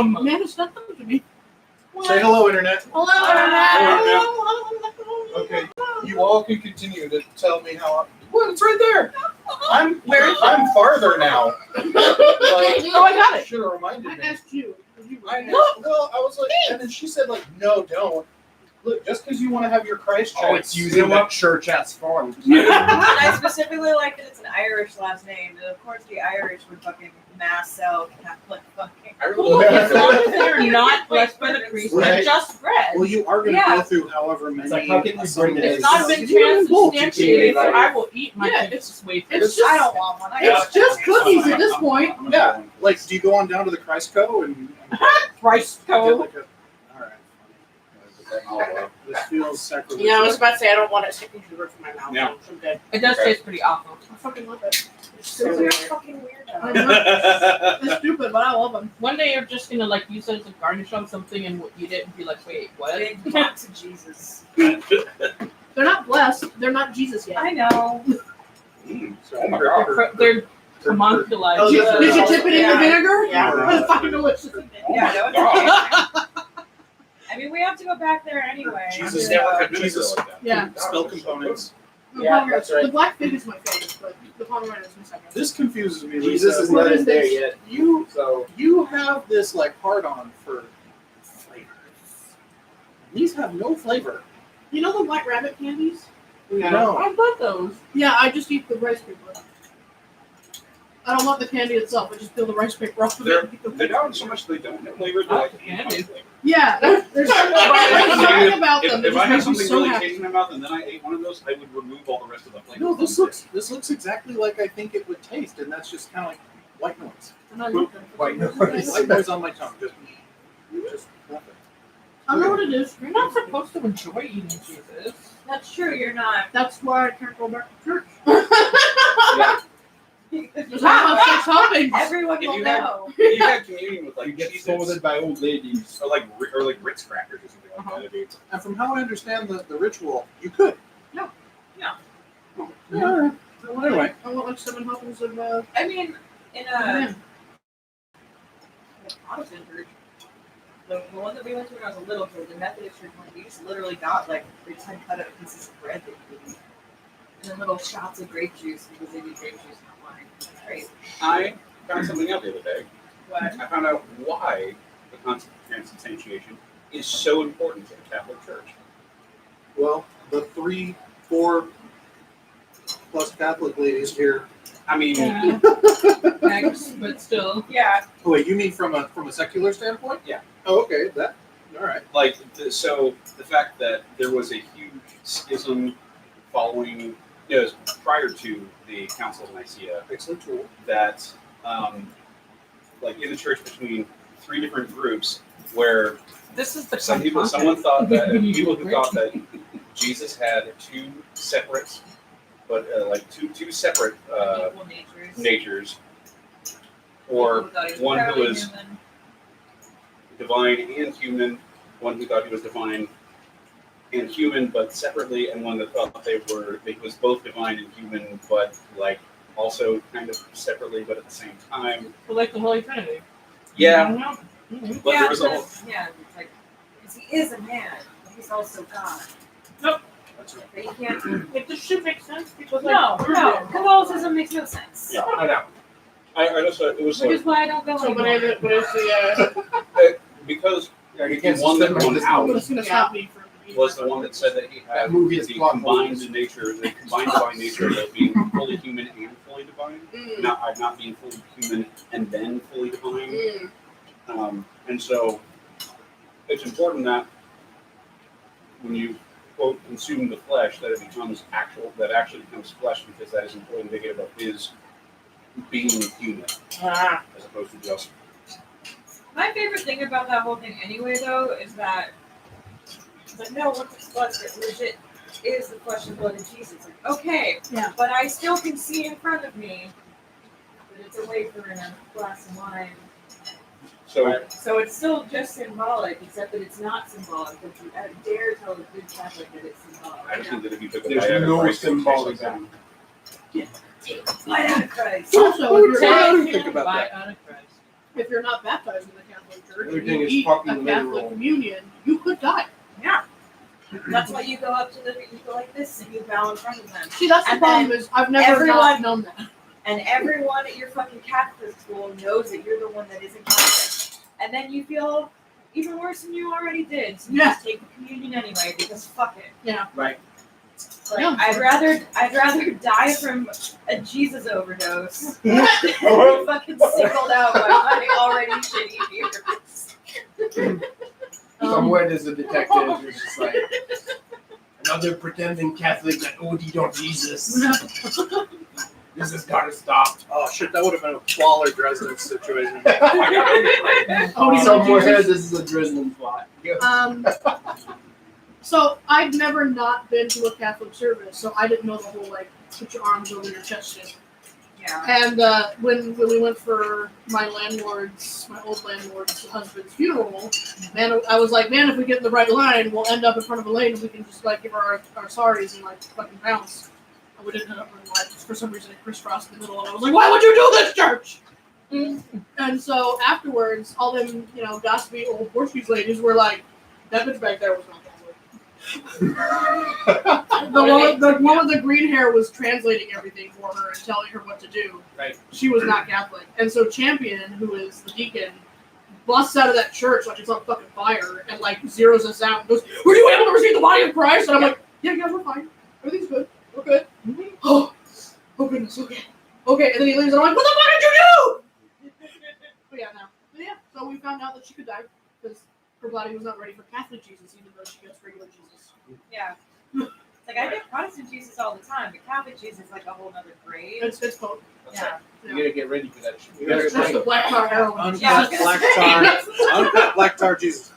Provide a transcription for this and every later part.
Man, it's not coming to me. Say hello, Internet. Hello. Okay, you all can continue to tell me how. Well, it's right there. I'm farther now. I got it. Should have reminded I me. asked you. I know. Well, I was like, and then she said, like, no, don't. Look, just because you want to have your Christ checks. Oh, it's using that church as fun. And I specifically like that it's an Irish last name, and of course the Irish would fucking mass sell Catholic fucking. As long as they're not blessed by the priest, Right. they're just bread. Well, you are going to go through however many. It's like, how can you bring It's this? not been transubstantiated, so I will eat my it's wafer. it's I just don't want one. It's just cookies at this point. yeah. Like, do you go on down to the Christ Co. and Rice get co. like a? All right. This feels sacrilegious. Yeah, I was about to say I don't want it sticking to the roof of my mouth. Yeah. I'm good. It does taste pretty awful. I fucking love it. It's So so weird. fucking weird. I know. It's stupid, but I love them. One day you're just gonna like use it as a garnish on something and eat it and be like, wait, what? Big box of Jesus. They're not blessed. They're not Jesus yet. I know. Oh my god. They're homunculized. Oh, Yeah. Did you dip it in Yeah. the vinegar? Yeah. It's fucking delicious. Yeah, no, it's amazing. I mean, we have to go back there anyway. Jesus, Jesus. like that. Yeah. Spell components. Yeah, that's right. The black fig is my favorite, but the pomegranate is my second. This confuses me. Jesus Lisa. is not in there yet. You have this like hard on for flavor. These have no flavor. You know the white rabbit candies? No. I love those. Yeah, I just eat the rice paper. I don't want the candy itself. I just peel the rice paper off of it. They don't so much they don't have flavor. They're like Candy. Yeah, there's something about them that If I just had makes me something so really happy. tasty in my mouth and then I ate one of those, I would remove all the rest of the flavor. No, this looks exactly like I think it would taste, and that's just kind of like white noise. And I love them. White noise. White noise on my tongue. Just nothing. I don't know what it is. You're not supposed to enjoy eating Jesus. That's true, you're not. That's why I can't go back to church. Because There's not enough sex toppings. everyone If will you had- know. You had communion with like You get cheeses scolded by old ladies. or like Ritz crackers or something like that. It'd be- And from how I understand the ritual, you could. Yeah. Well, anyway. I want like 7 helpings of I mean, in a Protestant church, the one that we went to when I was a little kid, the Methodist church one, we just literally got like they just had cut up pieces of bread that you could eat. And then little shots of grape juice because they do grape juice, not wine. It's great. I found something out the other day. What? I found out why the concept of transubstantiation is so important to the Catholic Church. Well, the 3-4 plus Catholic ladies here. I mean, Yeah. X, but still. Yeah. Oh, wait, you mean from a secular standpoint? Yeah. Oh, okay. That. All right. like, so the fact that there was a huge schism following, it was prior to the Council of Nicaea, Excellent tool. that, like, in the church between 3 different groups, where This is the someone thought that, We need people to who thought that Jesus had 2 separate, but like two separate Equal natures. natures, or People thought he was one who entirely was human. divine and human, one who thought he was divine and human but separately, and one that thought he was both divine and human but like also kind of separately but at the same time. like the Holy Trinity. Yeah, Mhm. but yeah, there was a whole, it's like, because he is a man, but he's also God. That's right. But he can't. It just should make sense because No, Catholicism makes no sense. yeah, I know. I just thought it was Which like, is why I don't go So, anymore. but is the because You the one that won out what's gonna stop me from eating was my the one that said that he had That movie is the plot combined holes. nature, the combined divine nature of being fully human and fully divine, not being fully human and then fully divine. And so it's important that when you quote consume the flesh, that it becomes actually becomes flesh, because that is important indicative of his being human as opposed to just. My favorite thing about that whole thing anyway, though, is that it's like, no, what the fuck, it legit is the flesh and blood of Jesus. Like, okay, Yeah. but I still can see in front of me that it's a wafer and a glass of wine. So So it's still just symbolic, except that it's not symbolic. But you dare tell a good Catholic that it's symbolic. I just think that if you took a There's bite out of no Christ, it would taste like symbolism. that. Light out of Christ. Also, if you're Take I don't him think about by that. out of Christ. if you're not baptized in the Catholic Church, and Everything you is eat fucking a literal. Catholic communion, you could die. Yeah. That's why you go up to you go like this and you bow in front of them. See, that's the And problem is I've never not everyone- known that. And everyone at your fucking Catholic school knows that you're the one that isn't Catholic. And then you feel even worse than you already did. So you Yeah. just take the communion anyway because fuck it. Right. Like, Yeah. I'd rather die from a Jesus overdose than be fucking singled out by my already shitty viewers. Somewhere there's a detective who's just like, another pretending Catholic that OD'd on Jesus. This has got to stop. Oh shit, that would have been a Waller Dresden situation. Oh, Somewhere Jesus. this is a Dresden plot. So I'd never not been to a Catholic service, so I didn't know the whole like put your arms over your chest shit. Yeah. And when we went for my old landlord's husband's funeral, man, I was like, man, if we get in the right line, we'll end up in front of a lane and we can just like give our sorries and like fucking bounce. And we didn't end up in like for some reason it crisscrossed in the middle, and I was like, why would you do this, church? And so afterwards, all them gossipy old Portuguese ladies were like, that bitch back there was not Catholic. The one with the green hair was translating everything for her and telling her what to do. Right. She was not Catholic. And so Champion, who is the deacon, busts out of that church like it's on fucking fire and like zeroes us out and goes, were you able to receive the body of Christ? And I'm like, yeah, we're fine. Everything's good. We're good. Oh goodness, okay. Okay, and then he leaves and I'm like, what the fuck did you do? But yeah, no. But yeah, so we found out that she could die because her body was not ready for Catholic Jesus, even though she gets regular Jesus. Yeah. Like I get Protestant Jesus all the time, but Catholic Jesus is like a whole other grade. It's cold. Yeah. You gotta get ready for that shit. You Yeah, gotta it's drink. just Black tar heroin. Uncut Yeah, I was gonna black say. tar. Uncut black tar Jesus.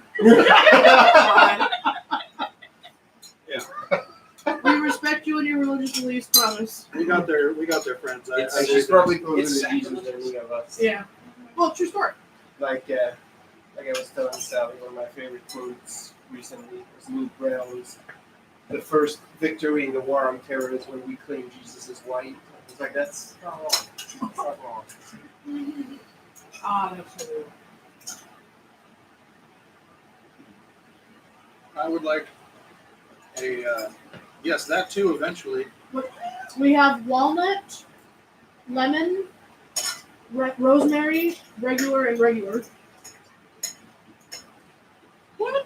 We respect you and your religious beliefs, promise. We got their friends. I She's just- probably closer It's to Jesus than sacrilegious. any of us. Yeah. Well, true story. Like I was telling Sally, one of my favorite quotes recently was Luke Brown's, the first victory in the war on terror is when we claim Jesus is white. It's like, that's not wrong. Ah, that's true. I would like a yes, that too eventually. We have walnut, lemon, rosemary, regular, and regular. What?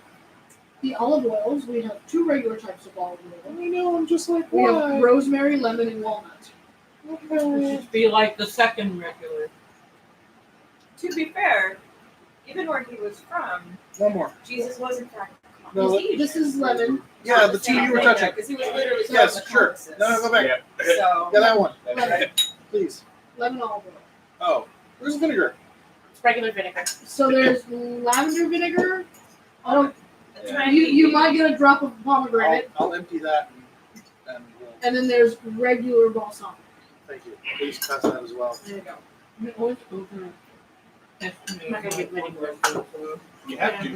The olive oils, we have 2 regular types of olive oil. I know, I'm just like, We have why? rosemary, lemon, and walnut. It should be like the second regular. To be fair, even where he was from, One more. Jesus was in fact. No, This is lemon. Yeah, the two you were touching. Because he was literally from Yes, the sure. Caucasus. No, go back. So Yeah, that one, Lemon. please. Lemon olive oil. Oh, where's the vinegar? It's regular vinegar. So there's lavender vinegar. I don't. a tiny- You might get a drop of pomegranate, I'll empty that and we'll, and then there's regular balsamic. thank you. Please pass that as well. There you go. We always over estimate. Not gonna get many more. You have to.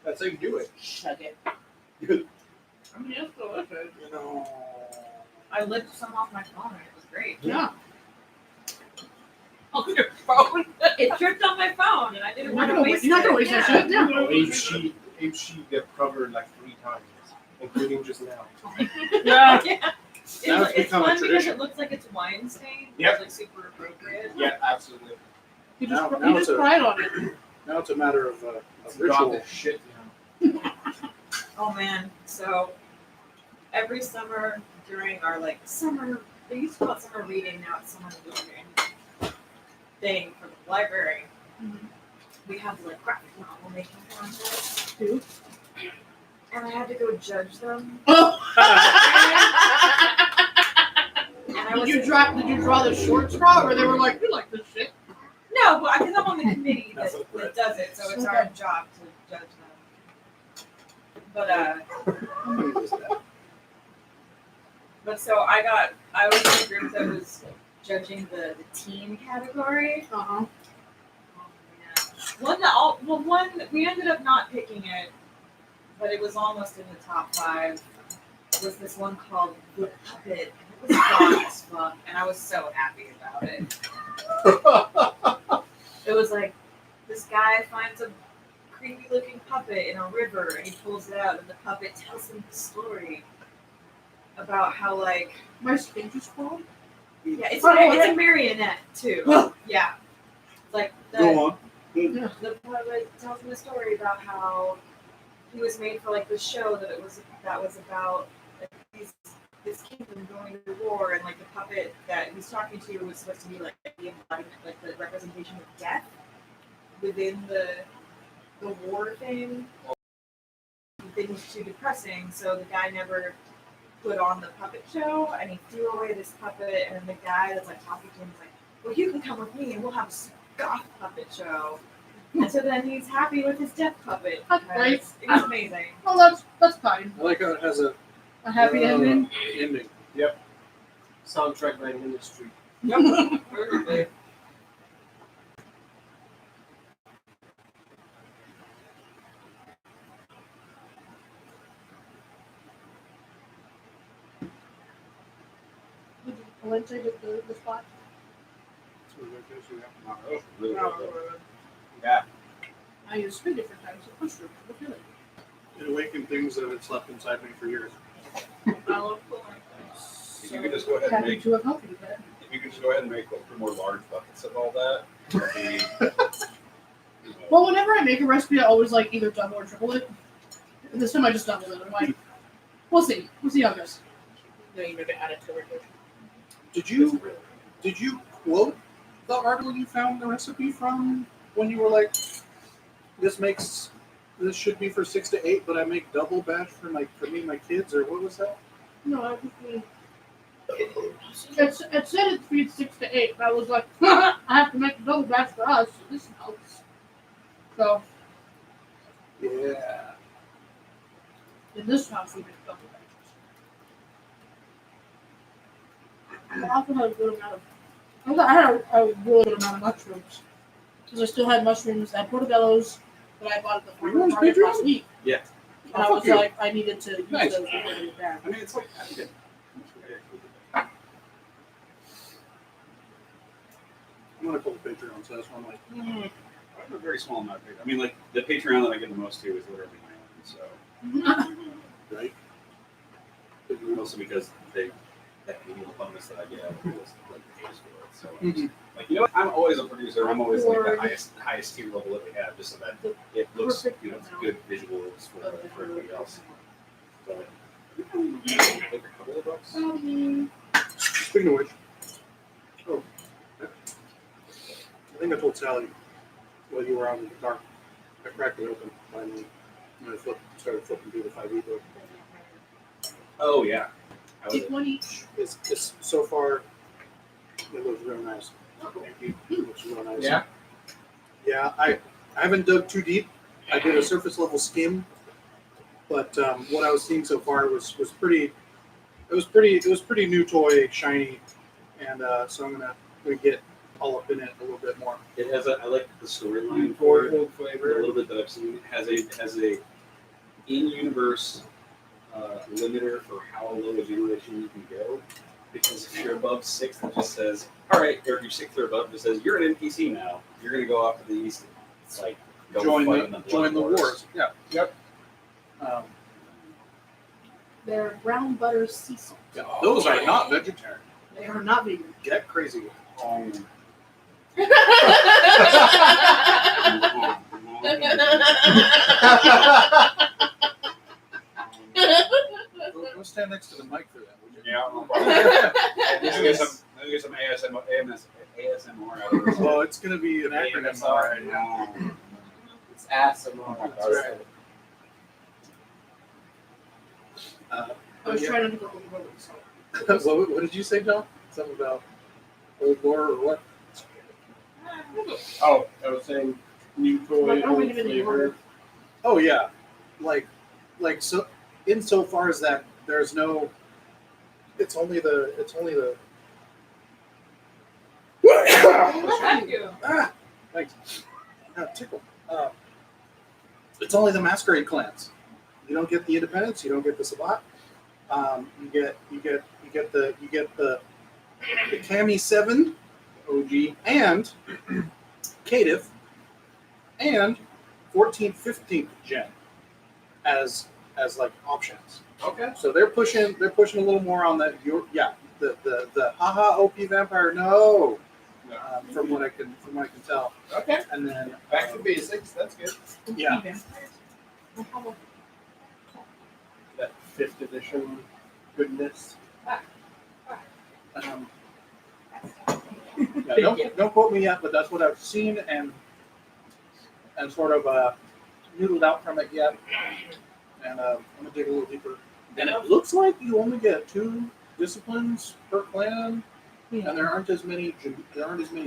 That's how you do it. Shut it. I mean, it's delicious. You know. I licked some off my phone and it was great. Yeah. On your phone. It dripped on my phone and I didn't want to waste it. You're not gonna waste that shit. Yeah. Oh, Abe sheet got covered like 3 times, including just now. Yeah. Yeah. Now it's become a fun because tradition. it looks like it's wine stained. Yep. It's like super appropriate. Yeah, absolutely. You Now just it's a- cried on it. Now it's a matter of Got ritual. this shit now. Oh man. So every summer during our like summer, they used to call it summer reading, now it's summer reading thing for the library. We have like graphic novel making contests. Dude. And I had to go judge them. Oh. And I was Did you draw the short straw, or they were like, we like this shit? No, but because I'm on the committee That's that what does it, so it's our job to judge them. But so I was in a group that was judging the teen category. Uh-huh. One we ended up not picking it, but it was almost in the top 5. Was this one called The Puppet? It was fun as fuck, and I was so happy about it. It was like this guy finds a creepy looking puppet in a river, and he pulls it out, and the puppet tells him the story about how like My skin just crawled. yeah, it's Oh, it's yeah. a marionette too. Yeah, like Go on. the poet tells me a story about how he was made for like this show that was about like this kingdom going to war, and like the puppet that he's talking to was supposed to be like the embodiment, like the representation of death within the war thing. Things too depressing, so the guy never put on the puppet show, and he threw away this puppet, and then the guy that's like talking to him is like, well, you can come with me and we'll have a goth puppet show. And so then he's happy with his death puppet. That's great. It was amazing. Oh, that's kind. I like how it has a A happy ending. ending. Soundtrack by Ministry. Yep. Perfect. Valencia get the spot. No, that was really good. Yeah. I used 3 different types of mushrooms. What feeling? It awakened things that had slept inside me for years. If you could just go ahead and Happy make, to have helped you with that. if you could just go ahead and make like 3 more large buckets of all that, it would be, you know, Well, whenever I make a recipe, I always like either double or triple it. This time I just doubled it. I'm like, we'll see. We'll see how it goes. No, you maybe add it to rotation. Did you quote the article you found the recipe from when you were like, this should be for 6 to 8, but I make double batch for me and my kids, or what was that? No, I think it said it feeds 6 to 8, but I was like, I have to make a double batch for us, so this helps. So, Yeah. in this house, we make double batches. I also had a good amount of, I had a really good amount of mushrooms. Because I still had mushrooms at Portobello's that I bought at the farmer's market last week. Yeah. And I Oh, was fuck you. like, I needed to use Nice. those before they were bad. I mean, it's like, I think I'm gonna pull the Patreon, so that's why I'm like, I have a very small amount of Patreon. I mean, like, the Patreon that I give the most to is literally my own, so. right? Mostly because they that little bonus that I get is like pays for it. So Mhm. like, you know what? I'm always a producer. I'm always like Or- the highest tier level that we have, just so that The it looks, perfect you know, amount good visuals for of everybody else. So like a couple of bucks. Speaking of which, I think I told Sally while you were out in the dark, I cracked it open finally, and I started flipping through the 5e book. Oh yeah. How was Take it? one each. It's so far, it looks real nice. It looks real nice. Yeah? Yeah, I haven't dug too deep. I did a surface level skim, but what I was seeing so far was pretty. It was pretty new toy, shiny, and so I'm gonna get all up in it a little bit more. It has I like the storyline for it. Old A flavor. little bit that I've seen. It has a in-universe limiter for how low a generation you can go. Because if you're above 6, it just says, all right, or if you're 6 or above, it says, you're an NPC now. You're going to go off to the east. It's like, go fight in Join the blood wars. Yeah. Yep. They're brown butter sea salt. Those are not vegetarian. They are not vegan. Get crazy. Go stand next to the mic for that, would you? Yeah, no problem. Maybe get some ASMR out of this. Well, it's going to be an acronym, all right. now. It's ASMR. That's right. I was trying not to go over the salt. what did you say, John? Something about old lore or what? Oh, I was saying new toy, Like, I don't old think of any flavor. order. Oh yeah, like so. Insofar as that, there's no. It's only the. Thank you. Ah, thanks. Tickle. It's only the masquerade clans. You don't get the independents. You don't get the Sabbat. You get You get the Cami 7 OG. and Cative and 14th, 15th gen as like options. Okay. So they're pushing a little more on the the haha OP vampire no. From what I can tell. Okay. And then Back to basics. That's good. yeah. That 5th edition goodness. Um, yeah, don't quote me yet, but that's what I've seen and sort of noodled out from it yet. And I'm gonna dig a little deeper. And it looks like you only get 2 disciplines per clan, and there aren't as many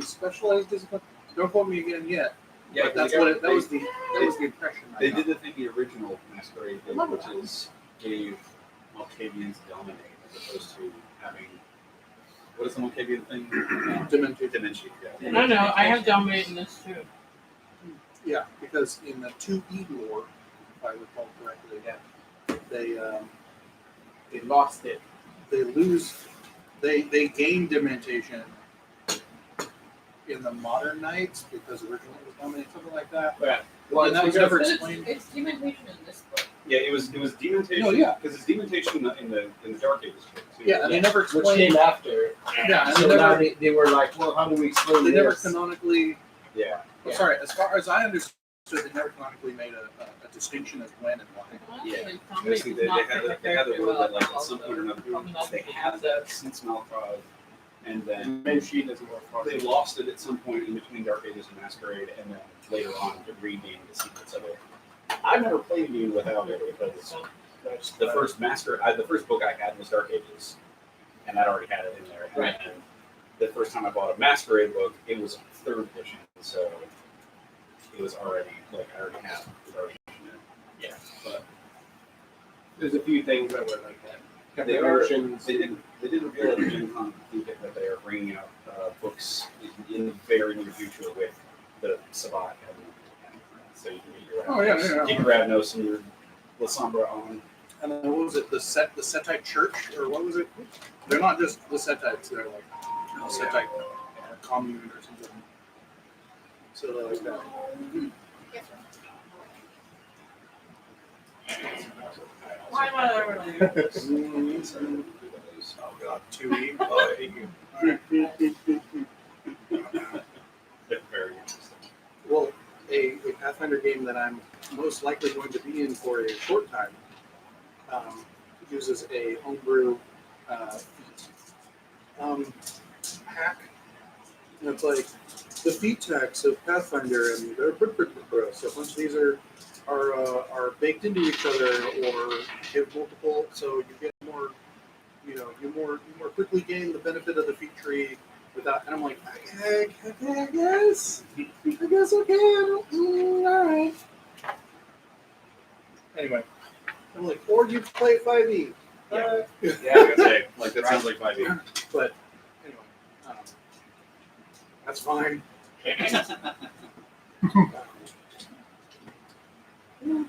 specialized disciplines. Don't quote me again yet. Yeah, But that was the impression. I They got. did the thing the original Masquerade did, which is gave Malkavians dominate as opposed to having what is the Malkavian thing? Dimension. Yeah. No, I have dominated in this too. Yeah, because in the 2E lore, if I recall correctly, They lost it. they gain dementation in the modern knights because originally it was dominated, something like that. But And that was never But explained. it's dementation in this book. Yeah, it was dementation. No, yeah. Because it's dementation in the Dark Ages too. Yeah, and they never which explained. came after. Yeah, and So they now never, they were like, well, how do we explain they this? never canonically. Yeah. Yeah. Sorry, as far as I understood, they never canonically made a distinction as when and why. Yeah. Dominated Basically, is they not had very the word well, that like at also. some point or another Probably not they very had well. that since Malkav, and then Menchie doesn't work for they lost it at some point in between Dark Ages and Masquerade, and then later on to regain the secrets of it. I've never played a game without it because the first the first book I had was Dark Ages, and that already had it in there. Right. And the first time I bought a Masquerade book, it was 3rd edition, so it was already like I already had the Dark edition in. Yeah. But There's a few things that were like that. They Conversions. did reveal at the Gen Con that they are bringing out books in the very near future with the Sabat and so you can get your you can Ravnos and your La Sombra on. And then what was it? The Setite Church, or what was it? They're not just the Setites; they're like Setite commune or something. So they're like that. Why am I over there? Oh god, 2E. Oh, Very interesting. well, a Pathfinder game that I'm most likely going to be in for a short time uses a homebrew feat hack. And it's like the feat hacks of Pathfinder, and they're so a bunch of these are baked into each other or give multiple, so you get more, you more quickly gain the benefit of the feat tree without. And I'm like, I guess I can. All right. Anyway, I'm like, or you play 5e. Yeah, I was gonna say like that sounds like 5e. But anyway, that's fine.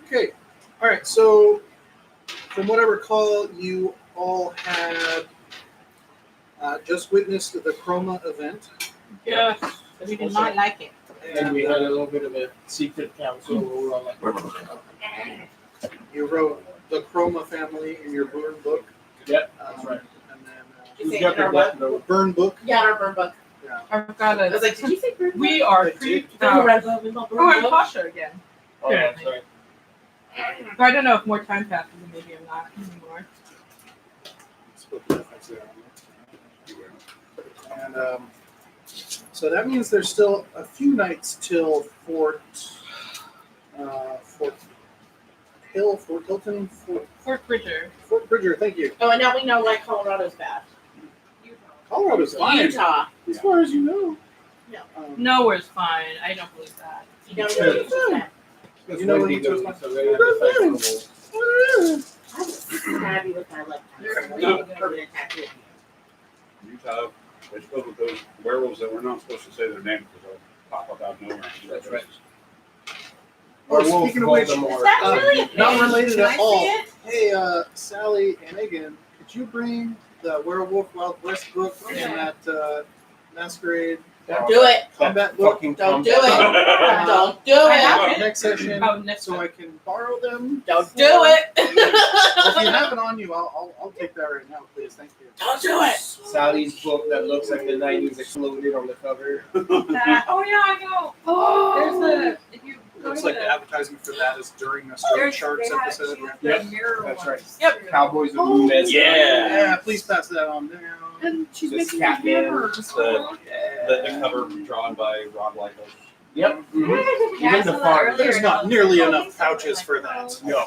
Okay. All right. So, from what I recall, you all had just witnessed the Chroma event. Yeah, we did not like it. And we had a little bit of a secret council where we were all like, You wrote the Chroma family in your burn book. yep, that's right. And then You say Who's got in our the what? death note? burn book. Yeah, our burn book. Yeah. I forgot I was like, did you say burn book? we are They pretty did. proud. Oh, I'm Pasha again. Oh, yeah, that's right. But I don't know if more time passes and maybe I'm not anymore. Split the difference there. And so that means there's still a few nights till Fort Hilton, Fort Bridger. Fort Bridger. Thank you. Oh, and now we know why Colorado's bad. Colorado's fine, Utah. as far as you know. No. Nowhere's fine. I don't believe that. You don't know Utah. Because You know Wendy when you goes, so they have to fight for the I was so happy with my left hand. No. I'm gonna attack you. Utah, they're filled with those werewolves that we're not supposed to say their name because they'll pop up out of nowhere. That's right. Oh, Werewolf speaking of which, Voldemort. Is that really a not thing? related Can at I all. see it? Hey, Sally and Megan, could you bring the Werewolf Wild West book and that Masquerade Don't do it. combat book Fucking Don't do combat. it. Don't do I it. have it. next session, Oh, next so I can borrow them. Don't do it. If you have it on you, I'll take that right now, please. Thank you. Don't do it. Sally's book that looks like the 90s exploded on the cover. Oh yeah, I know. Oh, There's if you It go looks to like the the advertisement for that is during a there's- Sharks they have- episode. she has Yeah. the mirror That's ones. right. Yep. Cowboys with Oh, Mez. Yeah, please pass that on down. and she's Just making a cat man. hammer. The cover drawn by Rob Liefeld. Yep. Mhm. Yeah, I Even the saw that font. earlier, There's and I not was nearly like, oh, enough these are pouches like for clothes. that. No.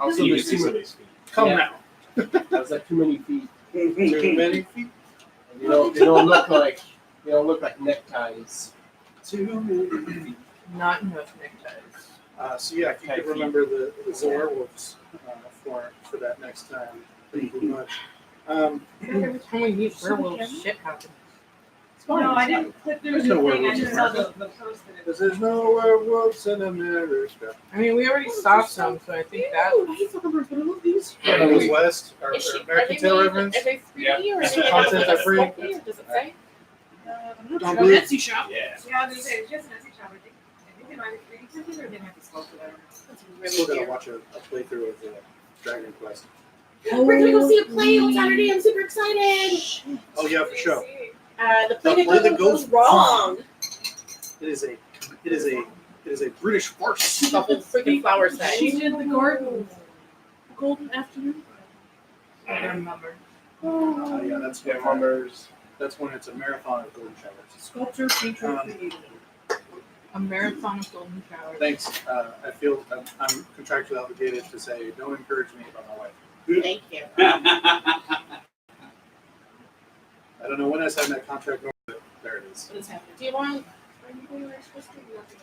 Also, You there's can see too, somebody's feet. Come Yeah. now. that's like too many feet. Too many feet. They don't look like neckties. Too many feet. Not enough neckties. So yeah, if you could remember the werewolves for that next time, thank you very much. Every time we meet werewolves, shit happens. It's fine. No, I didn't click through There's the no thing. I werewolves just in saw America. the post that it Because there's no werewolves in America. I mean, we already saw some, so I think that. I hate fucking numbers, but I love these. Yeah, we- West or Is she, American Tail reference. Are they 3D Yeah. or It's are they content like I bring. or does it say? Don't Go believe- Etsy shop. Yeah. Yeah, they say it's just an Etsy shop. I think it might be 3D printed or they might be sculpted. I don't know. That's Still really gotta weird. watch a playthrough of Dragon Quest. We're gonna go see a play on Saturday. I'm super excited. Oh yeah, for sure. The play The play that that goes goes wrong. It is a British farce. The whole freaking flower set. She did the garden. Golden afternoon. I don't remember. Yeah, that's Yeah, mummers. that's when it's a marathon of golden showers. Sculpture, painter, Um, creator. A marathon of golden showers. Thanks. I feel I'm contractually obligated to say don't encourage me about my wife. Thank you. I don't know when I signed that contract, but there it is. What is happening? Do you want? Are you going to supposed to be working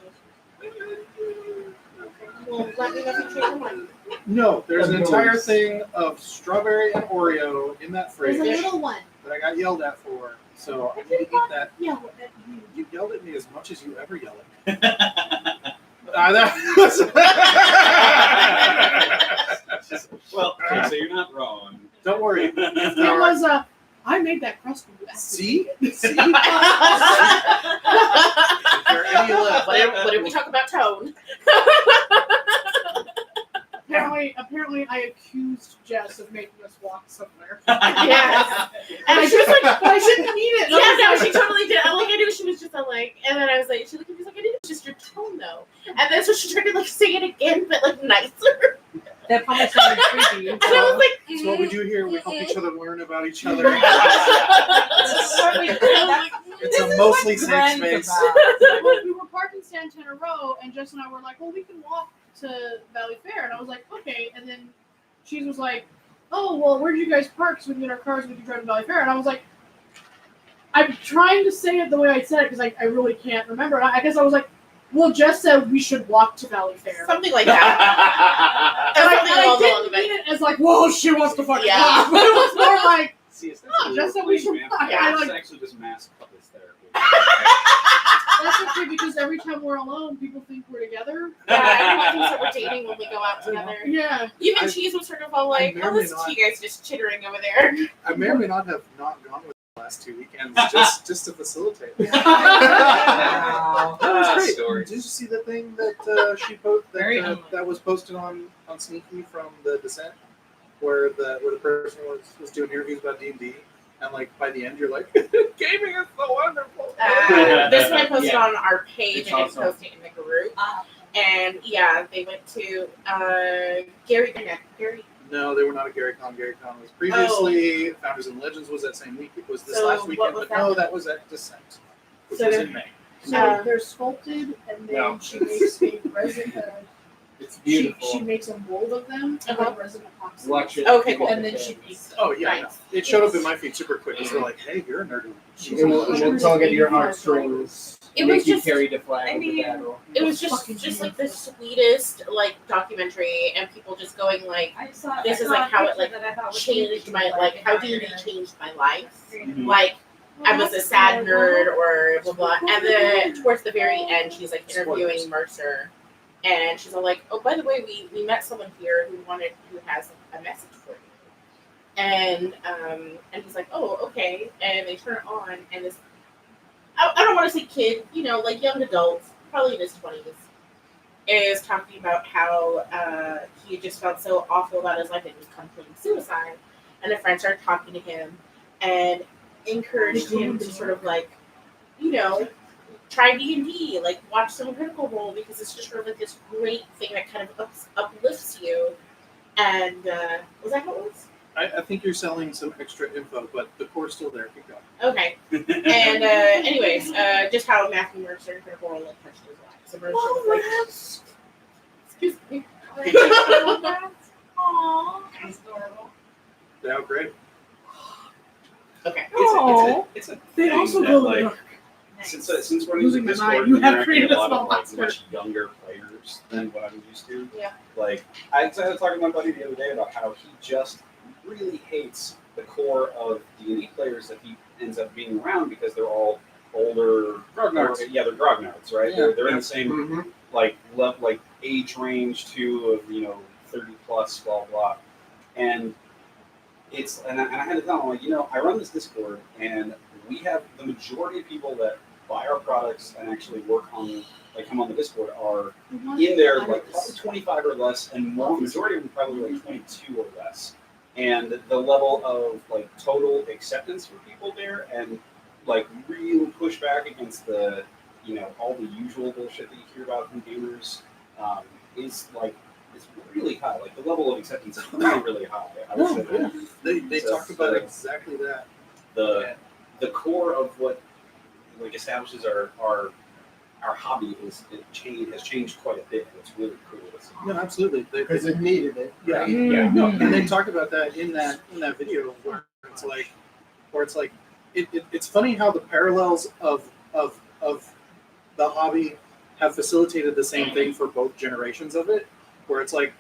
Well, let me know if you change your mind. No, there's an Of entire yours. thing of strawberry and Oreo in that There's fridge a little one. that I got yelled at for. So I need to eat that. Yeah, what that you. You yelled at me as much as you ever yell at me. Well, so you're not wrong. Don't worry. It was I made that crust for you. See? See? If what, there are any left. what did we talk about tone? Apparently, I accused Jess of making us walk somewhere. Yes. And I just like, but I shouldn't mean it. Yeah, no, she totally did. All I knew she was just like, and then I was like, she looked at me like, I didn't, it's just your tone though. And then so she tried to like sing it again, but like nicer. That probably sounded creepy. And I was like, That's what we do here. We help each other learn about each other. It's a mostly safe Friends space. about. Well, we were parked in Santana Row, and Jess and I were like, well, we can walk to Valley Fair. And I was like, okay. And then she was like, oh, well, where did you guys park so we can get our cars and we can drive to Valley Fair? And I was like, I'm trying to say it the way I said it because I really can't remember. And I guess I was like, well, Jess said we should walk to Valley Fair. something like that. And Something I along the didn't lines mean it as like, whoa, she wants to fucking Yeah. walk. But it was more like, See, it's oh, Jess said we should walk. Yeah, I It's like, actually just mass couples therapy. that's okay because every time we're alone, people think we're together. Yeah, everyone thinks that we're dating when we go out together. Yeah. Even I- Cheese was sort of all like, I oh, may listen not- to you guys just chittering over there. I may or may not have not gone with the last 2 weekends just to facilitate. Wow. That was great. Stories. Did you see the thing that she posted Very that was posted on Sneaky from the Descent, where the person was doing interviews about D&D, and like by the end you're like, gaming is so wonderful. This one I posted Yeah. on our page It's and I awesome. posted it in the group. And yeah, they went to Gary. No, they were not at GaryCon. GaryCon was previously. Founders and Legends was that same week. It was this So last what weekend, was but no, that? that was at Descent, which So was they're- in May. So they're sculpted, and then No. she makes a resin. It's She beautiful. makes a mold of them, and Uh-huh. then resin epoxy. Watch it. Okay, cool. And then she beats them. Oh yeah, Nice. it showed up in my feed super quick. It's like, hey, you're a nerd. And we'll tug at your heartstrings. It Make was you just- carry the flag I of the mean- battle. It was just Fucking like the sweetest like documentary, and people just going like, I saw, This I is, saw like, a how it, picture like, that I thought was changed cute, my like, like how D&D yeah. changed my life. Mhm. Like I was a sad nerd or blah blah. Cool. And then towards the very end, she's like interviewing Spoilers. Mercer, and she's all like, "Oh, by the way, we met someone here who has a message for you." And he's like, oh, okay. And they turn it on, and this, I don't want to say kid, like young adults, probably in his 20s, is talking about how he just felt so awful about his life and he was contemplating suicide. And a friend started talking to him and encouraged him to sort of like, try D&D, like watch some Critical Role, because it's just sort of like this great thing that kind of uplifts you. And was that how it was? I think you're selling some extra info, but the core's still there. Keep going. Okay. And anyways, just how Matthew Mercer and Critical Role like touched his life. So Mercer excuse me. Aww. That's adorable. Yeah, great. Okay. It's a They thing also that, go like, dark. since we're Losing using my Discord, mind. You have interacting created with a a lot small of like monster. much younger players than what I was used to. Yeah. Like I was talking to my buddy the other day about how he just really hates the core of D&D players that he ends up being around because they're all older Grognards. Yeah, they're grognards, right? Yeah. They're in the same Mm-hmm. like age range too of 30 plus, blah blah, and and I had to tell him, I run this Discord and we have the majority of people that buy our products and actually work on come on the Discord are in there like probably 25 or less, and majority of them probably like 22 or less, and the level of like total acceptance for people there and like real pushback against the all the usual bullshit that you hear about from gamers is like it's really high. Like the level of acceptance is really, really high. I would say that. They So talked about the- exactly that. the core of what like establishes our hobby has changed quite a bit. It's really cool. No, absolutely. Because it needed it. Yeah, Right? Yeah. no, and they talk about that in that video where it's like it's funny how the parallels of the hobby have facilitated the same thing for both generations of it, where it's like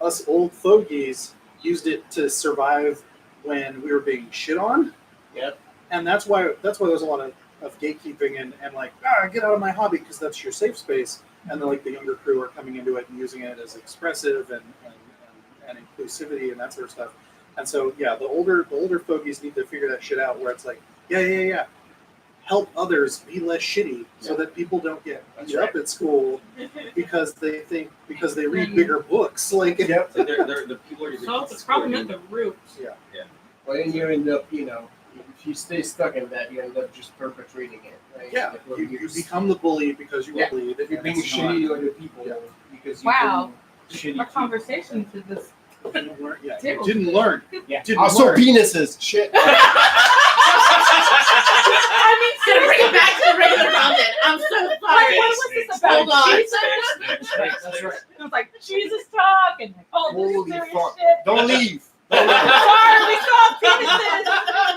us old fogies used it to survive when we were being shit on. Yep. And that's why there's a lot of gatekeeping and like, get out of my hobby because that's your safe space. And then like the younger crew are coming into it and using it as expressive and inclusivity and that sort of stuff. And so the older fogies need to figure that shit out where it's like, yeah. Help others be less shitty so that people don't get beat up at school because they read bigger books. Like Yep. So the people are So it's probably at the root. Well, then you end up, if you stay stuck in that, you end up just perpetrating it, right? yeah, Like, you become the bully because you were bullied. You're and being it's not- shitty to other people because you've Wow. been shitty. Our conversation to this. You didn't learn. Yeah, you Table. didn't learn. Yeah. Didn't Also, learn. penises. Shit. I mean, gonna bring it back to the regular content. I'm so sorry. Like, what was this about? Hold on. That's right. It was like Jesus talk and like, oh, this Holy is serious fuck. shit. Don't leave. Sorry, we saw penises.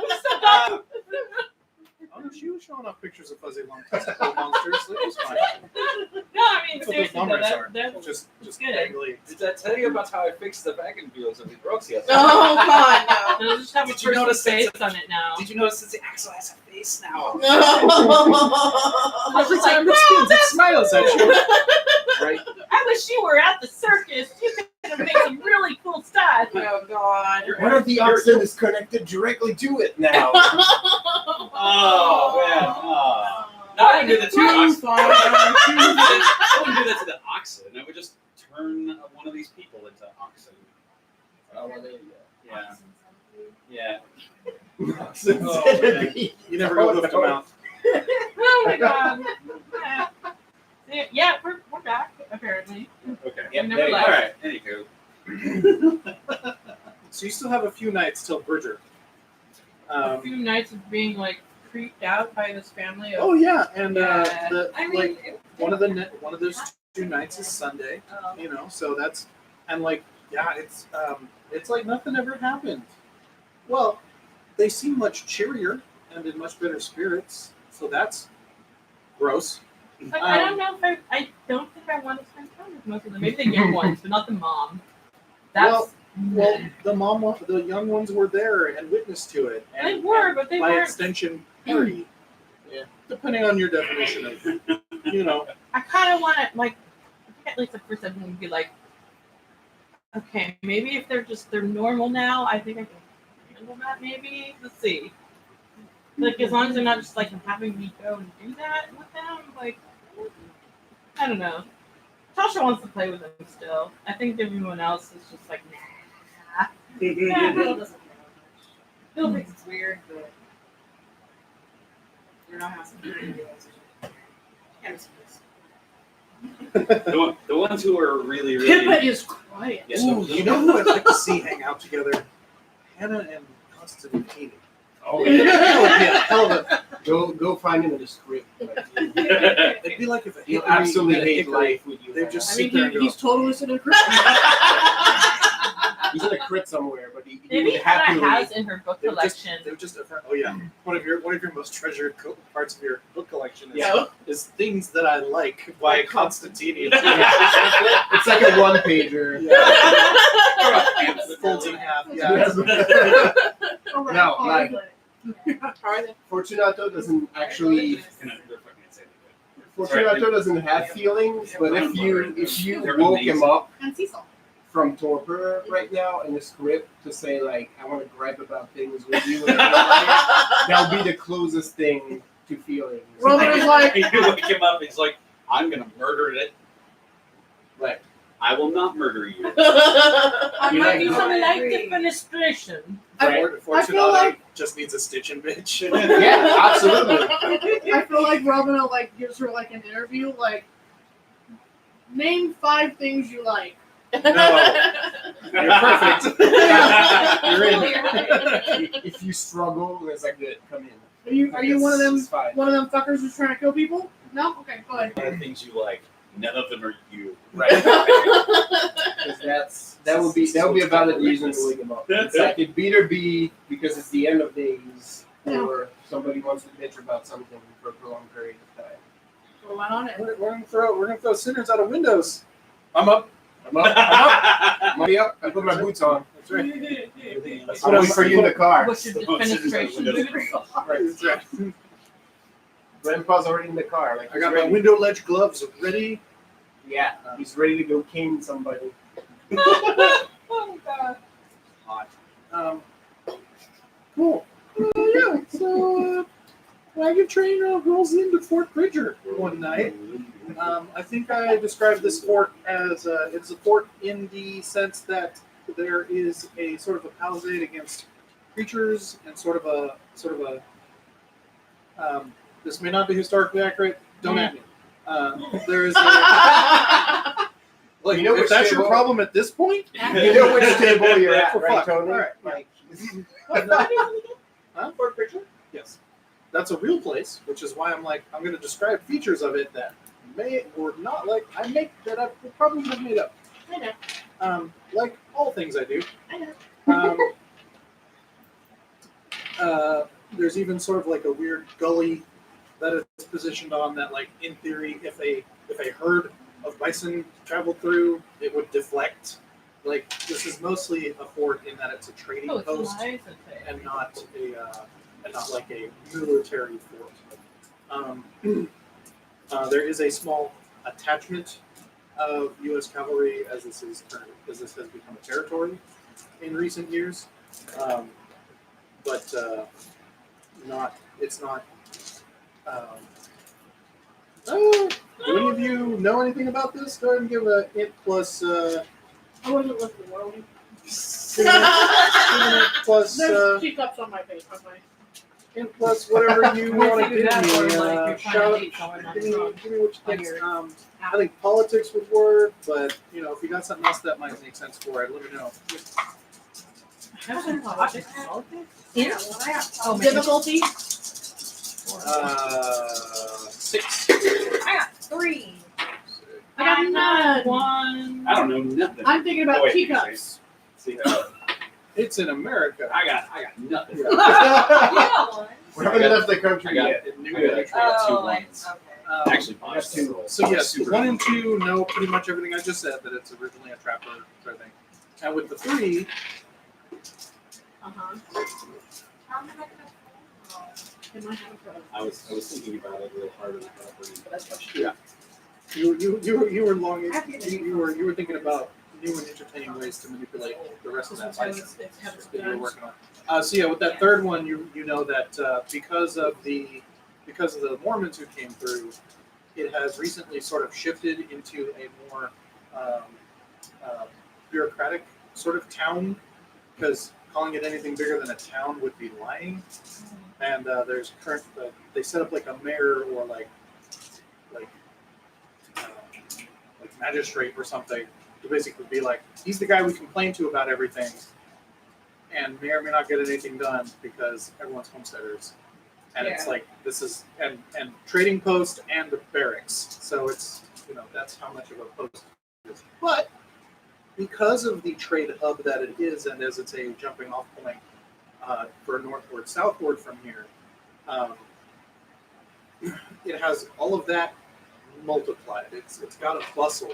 We still got. Oh, no, she was showing off pictures of fuzzy long testicle monsters. It was fine. No, I mean That's what those seriously, though, numbers are. that's Just good. dangly. Did I tell you about how I fixed the back and wheels of the Brooks yesterday? Oh God, It'll just have a Did you person's notice face it's on it now. Did you notice that the axle has a face now? no. Every It's like, time it well, spins, it that's smiles at you. Right? I wish you were at the circus. You could have made some really cool stuff. Oh God. What if the oxen is connected directly to it now? Oh man! Oh. No, I wouldn't do that to the oxen. I wouldn't do that to the oxen. I would just turn one of these people into oxen. Oh, well, there you Yeah. go. Oh, man. You never go hoofed them out. Oh my God. Yeah, we're back apparently. Okay. Yep, never All left. right. Anywho. So you still have a few nights till Bridger. A few nights of being like creeped out by this family. Of, Oh yeah, and I mean, like one of those 2 nights is Sunday. So that's and like it's like nothing ever happened. Well, they seem much cheerier and in much better spirits, so that's gross. But I don't know if I don't think I want to spend time with most of them. Maybe the young ones, but not the mom. That's Well, the young ones were there and witness to it. And, they were, but they by weren't. extension, party. Yeah, depending on your definition of, I kind of want to like, at least the first time would be like, okay, maybe if they're normal now, I think I can handle that. Maybe let's see. Like as long as they're not just like having me go and do that with them, like I don't know. Tasha wants to play with them still. I think everyone else is just like nah. Yeah, Bill doesn't care much. Bill thinks it's weird, but you're not asking for any deals. The ones who are really, Pippa really. is quiet. Yes, Ooh, you know who I'd like to see hang out together? Hannah and Constantine. Oh, That would be a hell of a. go find him in the script. Like, It'd be like if a he'll hickory absolutely met a hate hickory. life with you. They've man. just- I mean, Sit there and go. he's totally sitting in Chris. He's in a crit somewhere, but he Maybe would Hannah happily. has in her book They would just- collection. They would just. Oh yeah, one of your most treasured parts of your book collection is, Yeah. is things that I like by Constantine. It's like a one pager. Folds in half. Yeah. No, like Fortunato doesn't actually. Fortunato doesn't have feelings, but if you They're woke him amazing. up And Cecil. from torpor right now in the script to say like I want to gripe about things with you, and that'll be the closest thing to feelings. Robin is like, You wake him up. He's like, "I'm gonna murder it. Like, I will not murder you." I You might like- do some I light agree. defenestration. Fortunato like- just needs a stitching bitch. yeah, absolutely. I feel like Robin like gives her like an interview, like, name 5 things you like. You're perfect. You're in. If you struggle, it's like good. Come in. Are you one of them It's fine. fuckers who's trying to kill people? No? Okay, go ahead. One of the things you like, none of them are you. Right. Because that would be a valid reason to wake him up. It's like it'd either be because it's the end of days, or somebody wants to bitch about something for a prolonged period of time. Go on on it. We're gonna throw sinners out of windows. I'm up. I'm up. I'm up. I put my boots on. That's right. I'm waiting for you in the car. What's your The most defenestration? Right, that's right. Grandpa's already in the car. Like I he's got my ready. window ledge gloves ready. Yeah, he's ready to go cane somebody. Oh god. Hot. Cool. Yeah. So wagon train rolls into Fort Bridger one night. I think I described this fort as it's a fort in the sense that there is a sort of a palisade against creatures and sort of a this may not be historically accurate. Don't at me. There is like You know if which that's your table- problem at this point. You know which table you're at, For right, fuck. Tony? All right. Like, Huh? Fort Bridger? Yes. That's a real place, which is why I'm going to describe features of it that may or not like I will probably have made up. I know. Like all things I do. I know. There's even sort of like a weird gully that it's positioned on that, like in theory, if a herd of bison traveled through, it would deflect. Like this is mostly a fort in that it's a trading Oh, it's post nice. Okay. and not like a military fort. There is a small attachment of U.S. cavalry as this has become a territory in recent years, but it's not. Do any of you know anything about this? Go ahead and give a int plus. I wasn't listening. What are we? Give an int plus. There's teacups on my face. On my... And plus whatever you want to do give that, me. or like you're trying to Shout, date someone give me on what you think. your- I think politics would work, but if you got something else that might make sense for it, let me know. Politics? Yeah. Oh, man. Difficulty? 6. I got 3. I got none. One. I don't know nothing. I'm thinking about Oh, wait, teacups. See how It's in America. I got nothing. Yeah, one. we haven't left the country I got yet. I got two Oh, ones. okay. Actually, I got two. So yes, Super 1 and 2 know pretty much everything I just said, that it's originally a trapper sort of thing. And with the 3, Uh-huh. In my house. I was thinking about it real hard and I got pretty. That's what you were long you were thinking about new and entertaining ways to manipulate the rest of that This one's license it's having some that you're guns. working on. So yeah, with that third one, you know that because of the Mormons who came through, it has recently sort of shifted into a more bureaucratic sort of town, because calling it anything bigger than a town would be lying. And there's they set up like a mayor or like magistrate or something to basically be like, he's the guy we complain to about everything, and may or may not get anything done because everyone's homesteaders. And it's like, this is and trading post and the barracks. So it's, that's how much of a post it is. But because of the trade hub that it is, and as it's a jumping off point for northward, southward from here, it has all of that multiplied. It's got a bustle,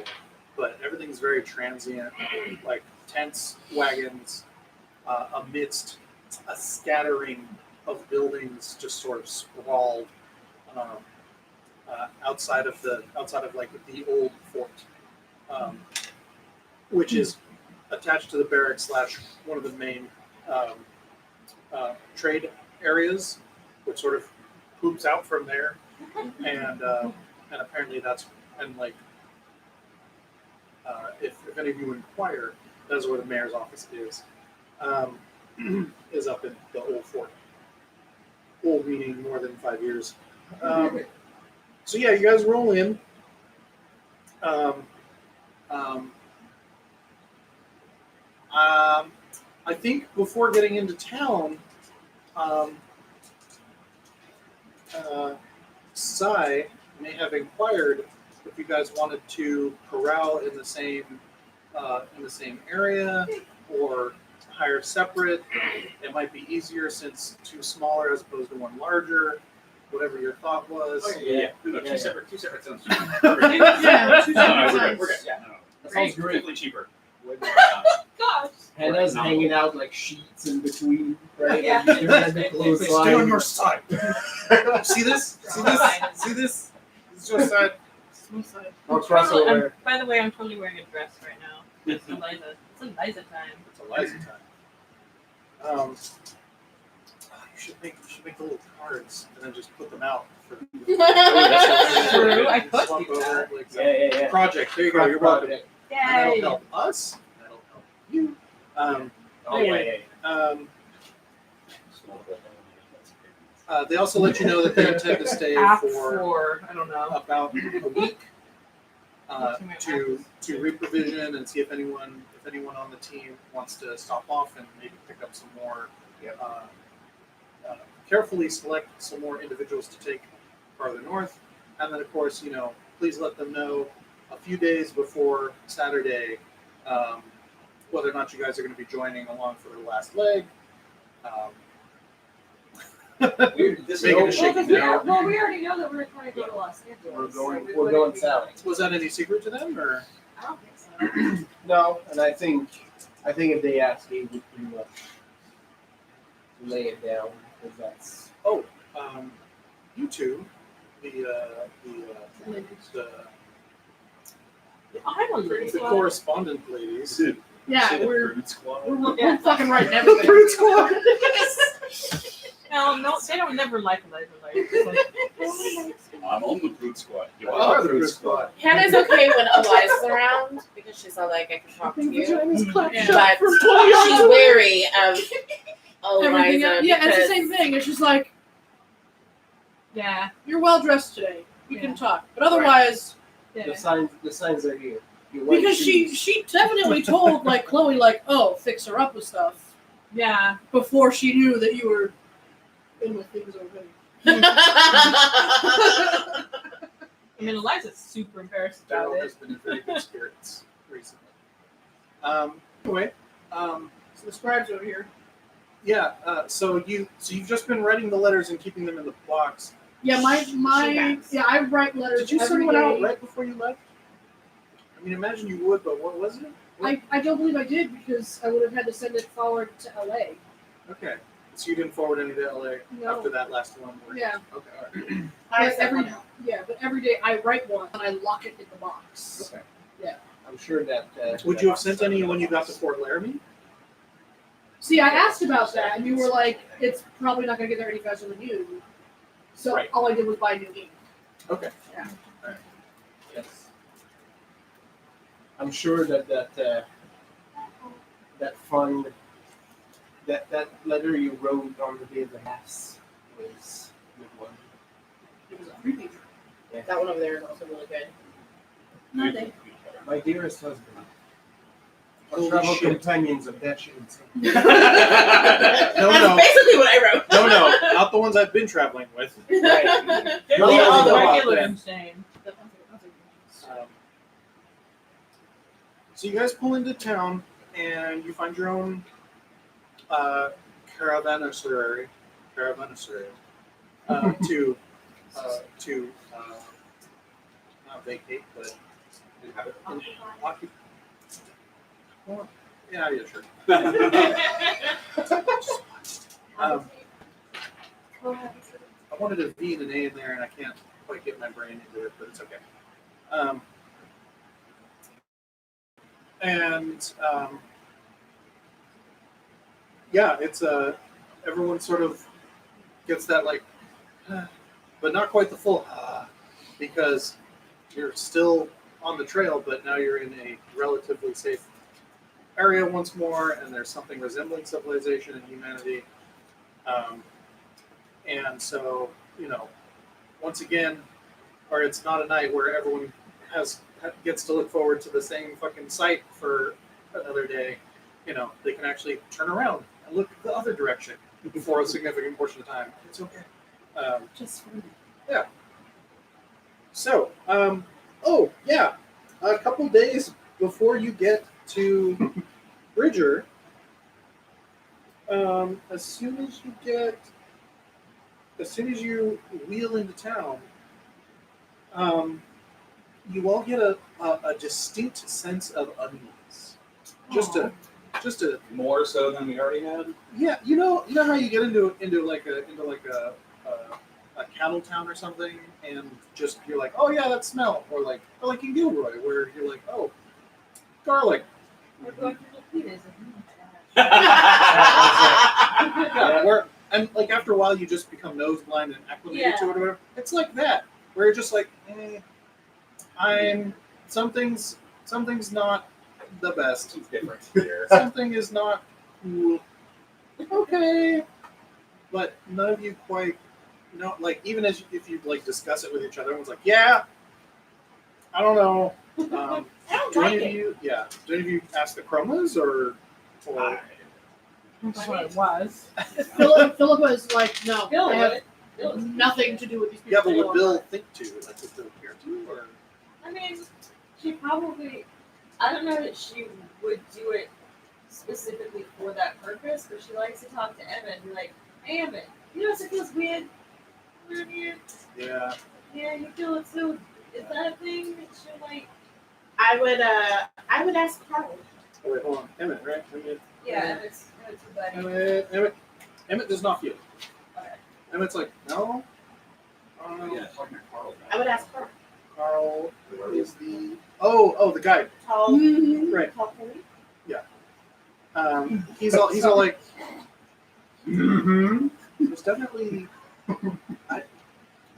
but everything's very transient, like tents, wagons, amidst a scattering of buildings just sort of sprawled outside of like the old fort, which is attached to the barracks / one of the main trade areas, which sort of poops out from there, and apparently that's if any of you inquire, that's where the mayor's office is up in the old fort. Old meaning more than 5 years. So yeah, you guys roll in. I think before getting into town, Sai may have inquired if you guys wanted to corral in the same area or hire separate. It might be easier since two smaller as opposed to one larger. Whatever your thought was. Two separate sounds. Yeah, two No, separate we're times. good. Yeah, no. That sounds great. Definitely cheaper. Gosh. Hannah's Right. hanging out like sheets in between, right? Yeah. Like, you're at the clothesline. Stay on your side. See this? See this? See this? This is your side. Smooth side. Or crossover. By the way, I'm totally wearing a dress right now. It's Eliza. It's Eliza time. It's Eliza time. You should make the little cards and then just put them out. True, I could Swap do that. over, like, Yeah. project. There you go. You're welcome. Project. And that'll Yay! help us. That'll help you. They also let you know that they intend to stay Half for for, I don't know. about a week to reprovision and see if anyone on the team wants to stop off and maybe pick up some more. Carefully select some more individuals to take farther north, and then of course, please let them know a few days before Saturday whether or not you guys are going to be joining along for the last leg. Weird. This Making a is shaky we now. already know that we're trying to go to Los Angeles. We're going south. Was that any secret to them, or? I don't think so. No, and I think if they ask, he would pretty much lay it down, because that's You two, the I'm a lady. correspondent ladies. Yeah, we're Fruit Squad. we're fucking writing everything. Fruit Squad. No, they don't never like Eliza. It's like, I'm on the Fruit Squad. You Oh, are the Fruit Squad. Hannah's okay when Eliza's around because she's all like, I can talk to you. But she's wary of Everything Eliza. else. Yeah, it's the because- same thing. It's just like, yeah. you're well dressed today. We Yeah. can talk. But otherwise, the signs are here. You like because shoes. she definitely told like Chloe like, oh, fix her up with stuff Yeah. before she knew that you were in with things already. I mean, Eliza's super embarrassed about Daryl it. has been in very good spirits recently. Anyway, So the scribe's over here. yeah. So you've just been writing the letters and keeping them in the box. Yeah, my has. yeah, I write letters. Did you send every one out day. right before you left? I mean, imagine you would, but what was it? I don't believe I did because I would have had to send it forward to LA. Okay. So you didn't forward any to LA No. after that last one? Yeah. Okay. All right. I But sent every one out. yeah, but every day I write one and I lock it in the box. Okay. Yeah. I'm sure that. Would you have sent any when you got to Fort Laramie? See, I asked about that, and you were like, "It's probably not gonna get there any faster than you." So Right. all I did was buy a new ink. Okay. Yes. I'm sure that fun, that letter you wrote on the day of the mass was a good one. It was a 3-pager. That one over there is also really good. Nothing. My dearest husband, our Holy travel shit. companions of that shit. No, That's no. basically what I wrote. No, not the ones I've been traveling with. There's No, Yeah, no, all the no, no, regular no. insane. So you guys pull into town and you find your own caravanserai to not vacate, but occupy. Well, yeah, sure. I wanted a V and an A in there, and I can't quite get my brain into it, but it's okay. Yeah, it's everyone sort of gets that like, but not quite the full because you're still on the trail, but now you're in a relatively safe area once more, and there's something resembling civilization and humanity. And so, once again, or it's not a night where everyone gets to look forward to the same fucking sight for another day. They can actually turn around and look the other direction for a significant portion of time. It's okay. Just for me. Yeah. So, a couple days before you get to Bridger, as soon as you wheel into town, you all get a distinct sense of unease. Just a More so than we already had. yeah, you know how you get into a cattle town or something, and just you're like, oh yeah, that smell, or like in Gilroy, where you're like, oh, garlic. We're going to the Peters. Yeah, where and like after a while you just become nose blind and acclimated to it or whatever. It's like that, where you're just like, something's not the best. It's different here. Something is not cool. Okay, but none of you quite like even if you like discuss it with each other, everyone's like, yeah, I don't know. I don't Do like any of it. you ask the Chromas or That's what it was. Philip was like, "No, Bill I have would. nothing to do with these people." yeah, but would Bill think to? Like, would Bill care to? Or I mean, she probably, I don't know that she would do it specifically for that purpose, but she likes to talk to Evan and be like, hey, Evan, it feels weird. yeah, Yeah, you feel it too. Is that a thing that she like? I would ask Carl. oh, wait, hold on, Emmett, right? Yeah, it's a buddy. Emmett does not feel it. Okay. Emmett's like, no. Yeah, talking to Carl. I would ask Carl. Carl is the the guy. Tall, Right. tall Polly. He's all like, there's definitely.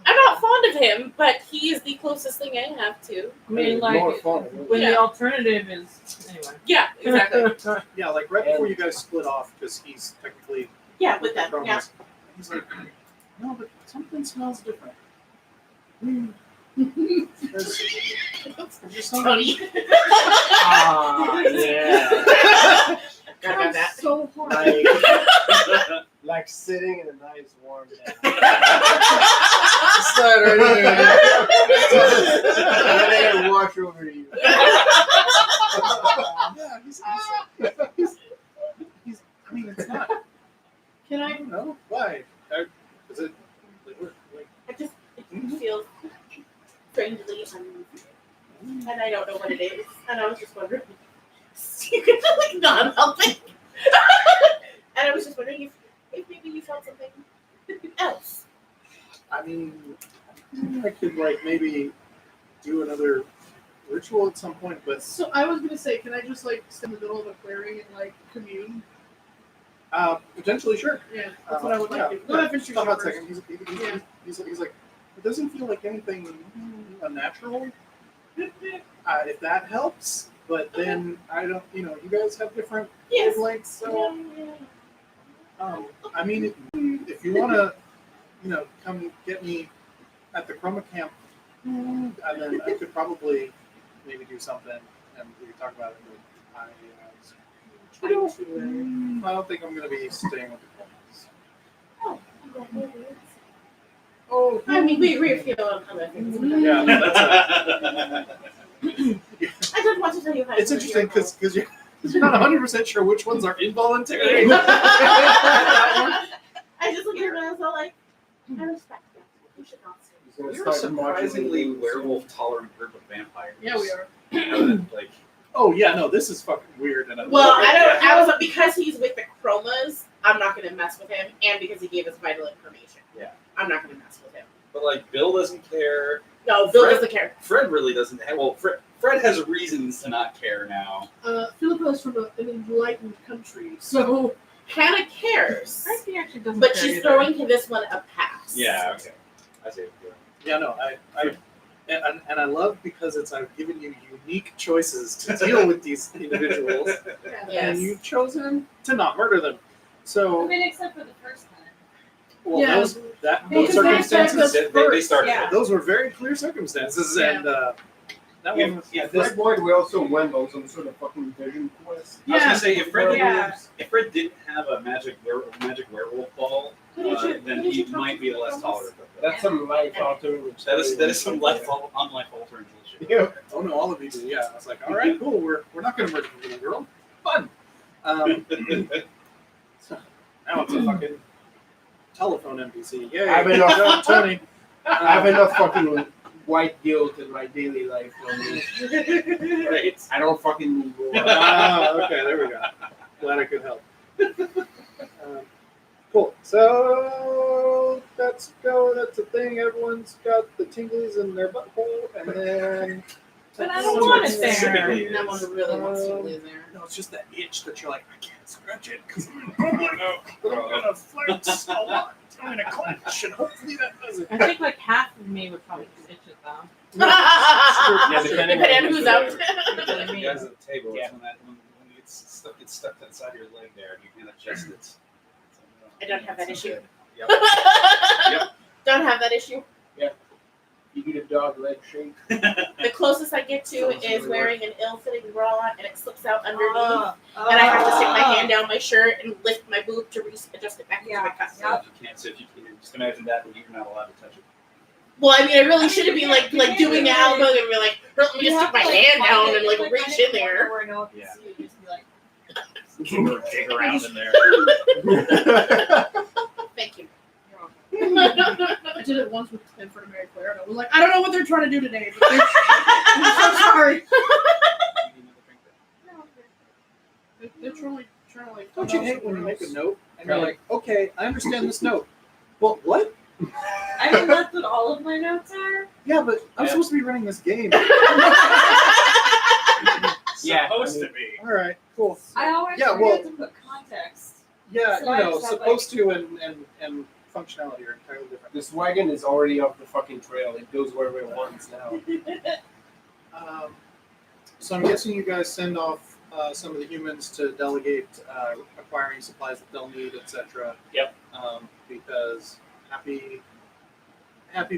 I'm not fond of him, but he is the closest thing I have to. I mean, More like, fun. when Yeah. the alternative is anyway. Yeah, exactly. Yeah, like right before you guys split off, because he's technically Yeah, with them. Yeah. He's like, no, but something smells different. There's just something. Tony. Yeah. Got that. So hard. Like sitting in a nice warm day. Slide right in. Wash over you. Yeah, he's I mean, it's not. Can I I? don't know why. Is it like It just feels strangely and I don't know what it is. And I was just wondering. You could like not helping. And I was just wondering if maybe you felt something else. I mean, I could like maybe do another ritual at some point, but So I was gonna say, can I just like stand in the middle of a clearing and like commune? potentially sure. Yeah, that's what I would like to do. Go ahead, finish your Stop shot a first. second. He's like, it doesn't feel like anything unnatural. If that helps, but then I don't. You guys have different Yes. wavelengths, so. I mean, if you want to, come get me at the Chroma camp, and then I could probably maybe do something, and we could talk about it. But I don't think I'm going to be staying with the Chromas. Oh, I mean, we feel on other things. Yeah, that's I just want to tell you how it's interesting because you're not 100% sure which ones are involuntary. I just look at her and I was all like, I respect that. You should not say. He's gonna You're a start surprisingly modulating. werewolf-tolerant group of vampires. yeah, we are. Like, Oh yeah, no, this is fucking weird. And Well, I was because he's with the Chromas, I'm not going to mess with him, and because he gave us vital information. Yeah. I'm not going to mess with him. but like Bill doesn't care. No, Bill Fred- doesn't care. Fred really doesn't. Well, Fred has reasons to not care now. Philippa is from an enlightened country, so Hannah cares, Frankie actually doesn't but care she's either. throwing to this one a pass. Yeah. Okay. I see. Yeah, no, and I love because I've given you unique choices to deal with these individuals, Yes. and you've chosen to not murder them. I So, mean, except for the first time. well, Yeah. those Because circumstances, They started. Yeah. those were very clear circumstances, Yeah. and that Yeah, one was. yeah, At this point, we also went on some sort of fucking vision quest. I was gonna say if Fred Yeah. didn't have a magic werewolf ball, Who did you- then who did he you talk might to? be less tolerant of that. That's some life altering. That is some life unlife altering bullshit. Yeah. Oh no, all of you do. Yeah, I was like, all right, cool. We're not going to murder the little girl. Fun. So now it's a fucking telephone NPC. Yay! I have enough- Go, Tony. I have enough fucking white guilt in my daily life. Right. I don't fucking need more. Okay, there we go. Glad I could help. Cool. So let's go. That's a thing. Everyone's got the tinglies in their butthole, and then. But I don't want it there. Specifically No one really wants to live there. No, it's just that itch that you're like, I can't scratch it because I'm gonna flex a lot. I'm gonna clench, and hopefully that doesn't. I think like half of me would probably just itch it though. Yeah, depending Depending on on who's who's out. That's what I You guys mean. at the table, Yeah. it's when it gets stuck to the side of your leg there, and you can adjust it. I don't have that issue. Yep. Don't have that issue. You need a dog leg shake. The closest I get to Sounds is really wearing an ill-fitting bra and it slips out underneath, Oh, and I have to stick my hand down my shirt and lift my boob to adjust it back into my cup. So if you can't, just imagine that, but you're not allowed to touch it. Well, I mean, I really shouldn't be like doing the elbow and be like, let me just stick my hand down and like reach in there. Yeah. Yeah. Dig around in there. Thank you. I did it once with in front of Mary Claire, and I was like, I don't know what they're trying to do today, but I'm so sorry. They're trying to like. Don't you hate when you make a note and you're like, okay, I understand this note. Well, what? I mean, that's what all of my notes are. Yeah, but I'm Yeah. supposed to be running this game. Yeah. Supposed to be. All right, cool. I always Yeah, forget well- to put context. Yeah, So I just have, supposed to and functionality are entirely different. This wagon is already off the fucking trail. It goes wherever it wants now. So I'm guessing you guys send off some of the humans to delegate acquiring supplies that they'll need, etc. Yep. Because happy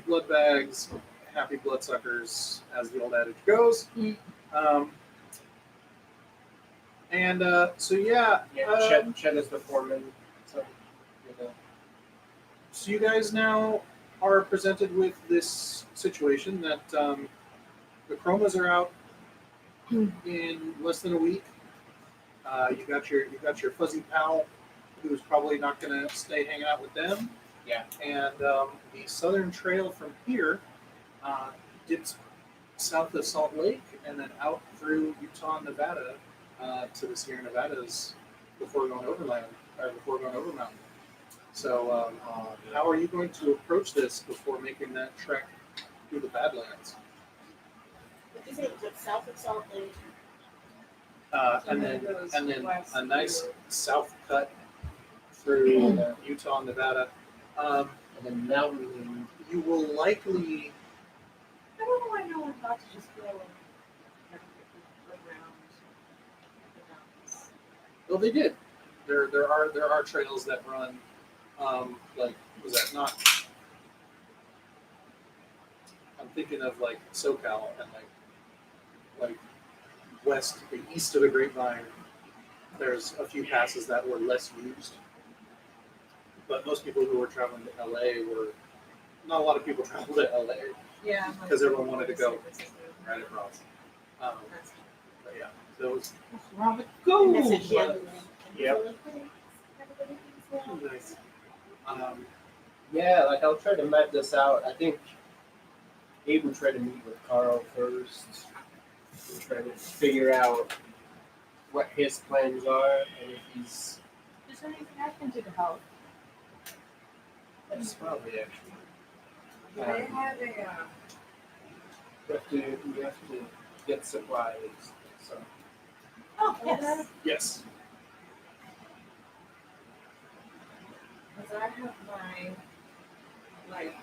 blood bags, happy bloodsuckers, as the old adage goes. So yeah. Chet is the foreman. So, So you guys now are presented with this situation that the Chromas are out in less than a week. You got your fuzzy pal, who's probably not going to stay hanging out with them. Yeah. And the southern trail from here dips south of Salt Lake and then out through Utah, Nevada, to the Sierra Nevadas before going over mountain. So, how are you going to approach this before making that trek through the Badlands? Is it south of Salt Lake? And then a nice south cut through Utah, Nevada. And then mountain. You will likely. I don't know why no one thought to just go around the mountains. Well, they did. There are trails that run. Like, was that not? I'm thinking of like SoCal and like west, the east of the Grapevine. There's a few passes that were less used, but most people who were traveling to LA were. Not a lot of people traveled to LA Yeah. because everyone wanted to go right across. But yeah, those. Robert, go. Message you. Yep. Nice. Yeah, like I'll try to map this out. I think Abe will try to meet with Carl first and try to figure out what his plans are and if he's. Is there anything I can do to help? That's probably actually. Do they have a We have to get supplies. So Oh, yes. Yes. Because I have my like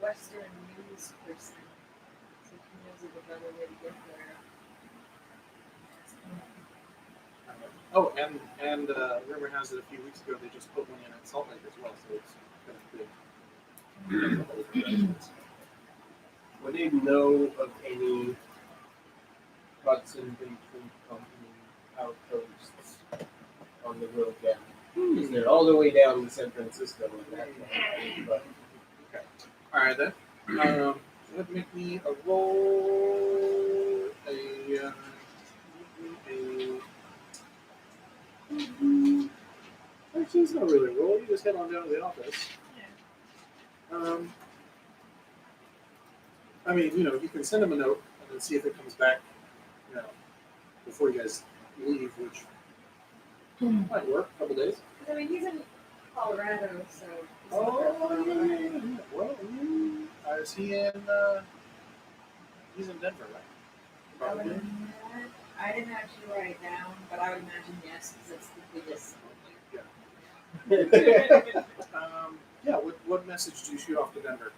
Western news person, so he knows of a better way to get there. Oh, and rumor has it a few weeks ago they just put one in at Salt Lake as well, so it's kind of big. would they know of any Hudson Bay Food Company outposts on the road down? Because they're all the way down in San Francisco and that. But All right then. Go ahead and make me a roll. Actually, it's not really a roll. You just head on down to the office. I mean, you can send him a note and then see if it comes back, before you guys leave, which might work. A couple days. I mean, he's in Colorado, so. Oh, yeah. Well, is he in? He's in Denver, right? Probably. I didn't actually write it down, but I would imagine yes, because it's the biggest. Yeah. What message do you shoot off to Denver?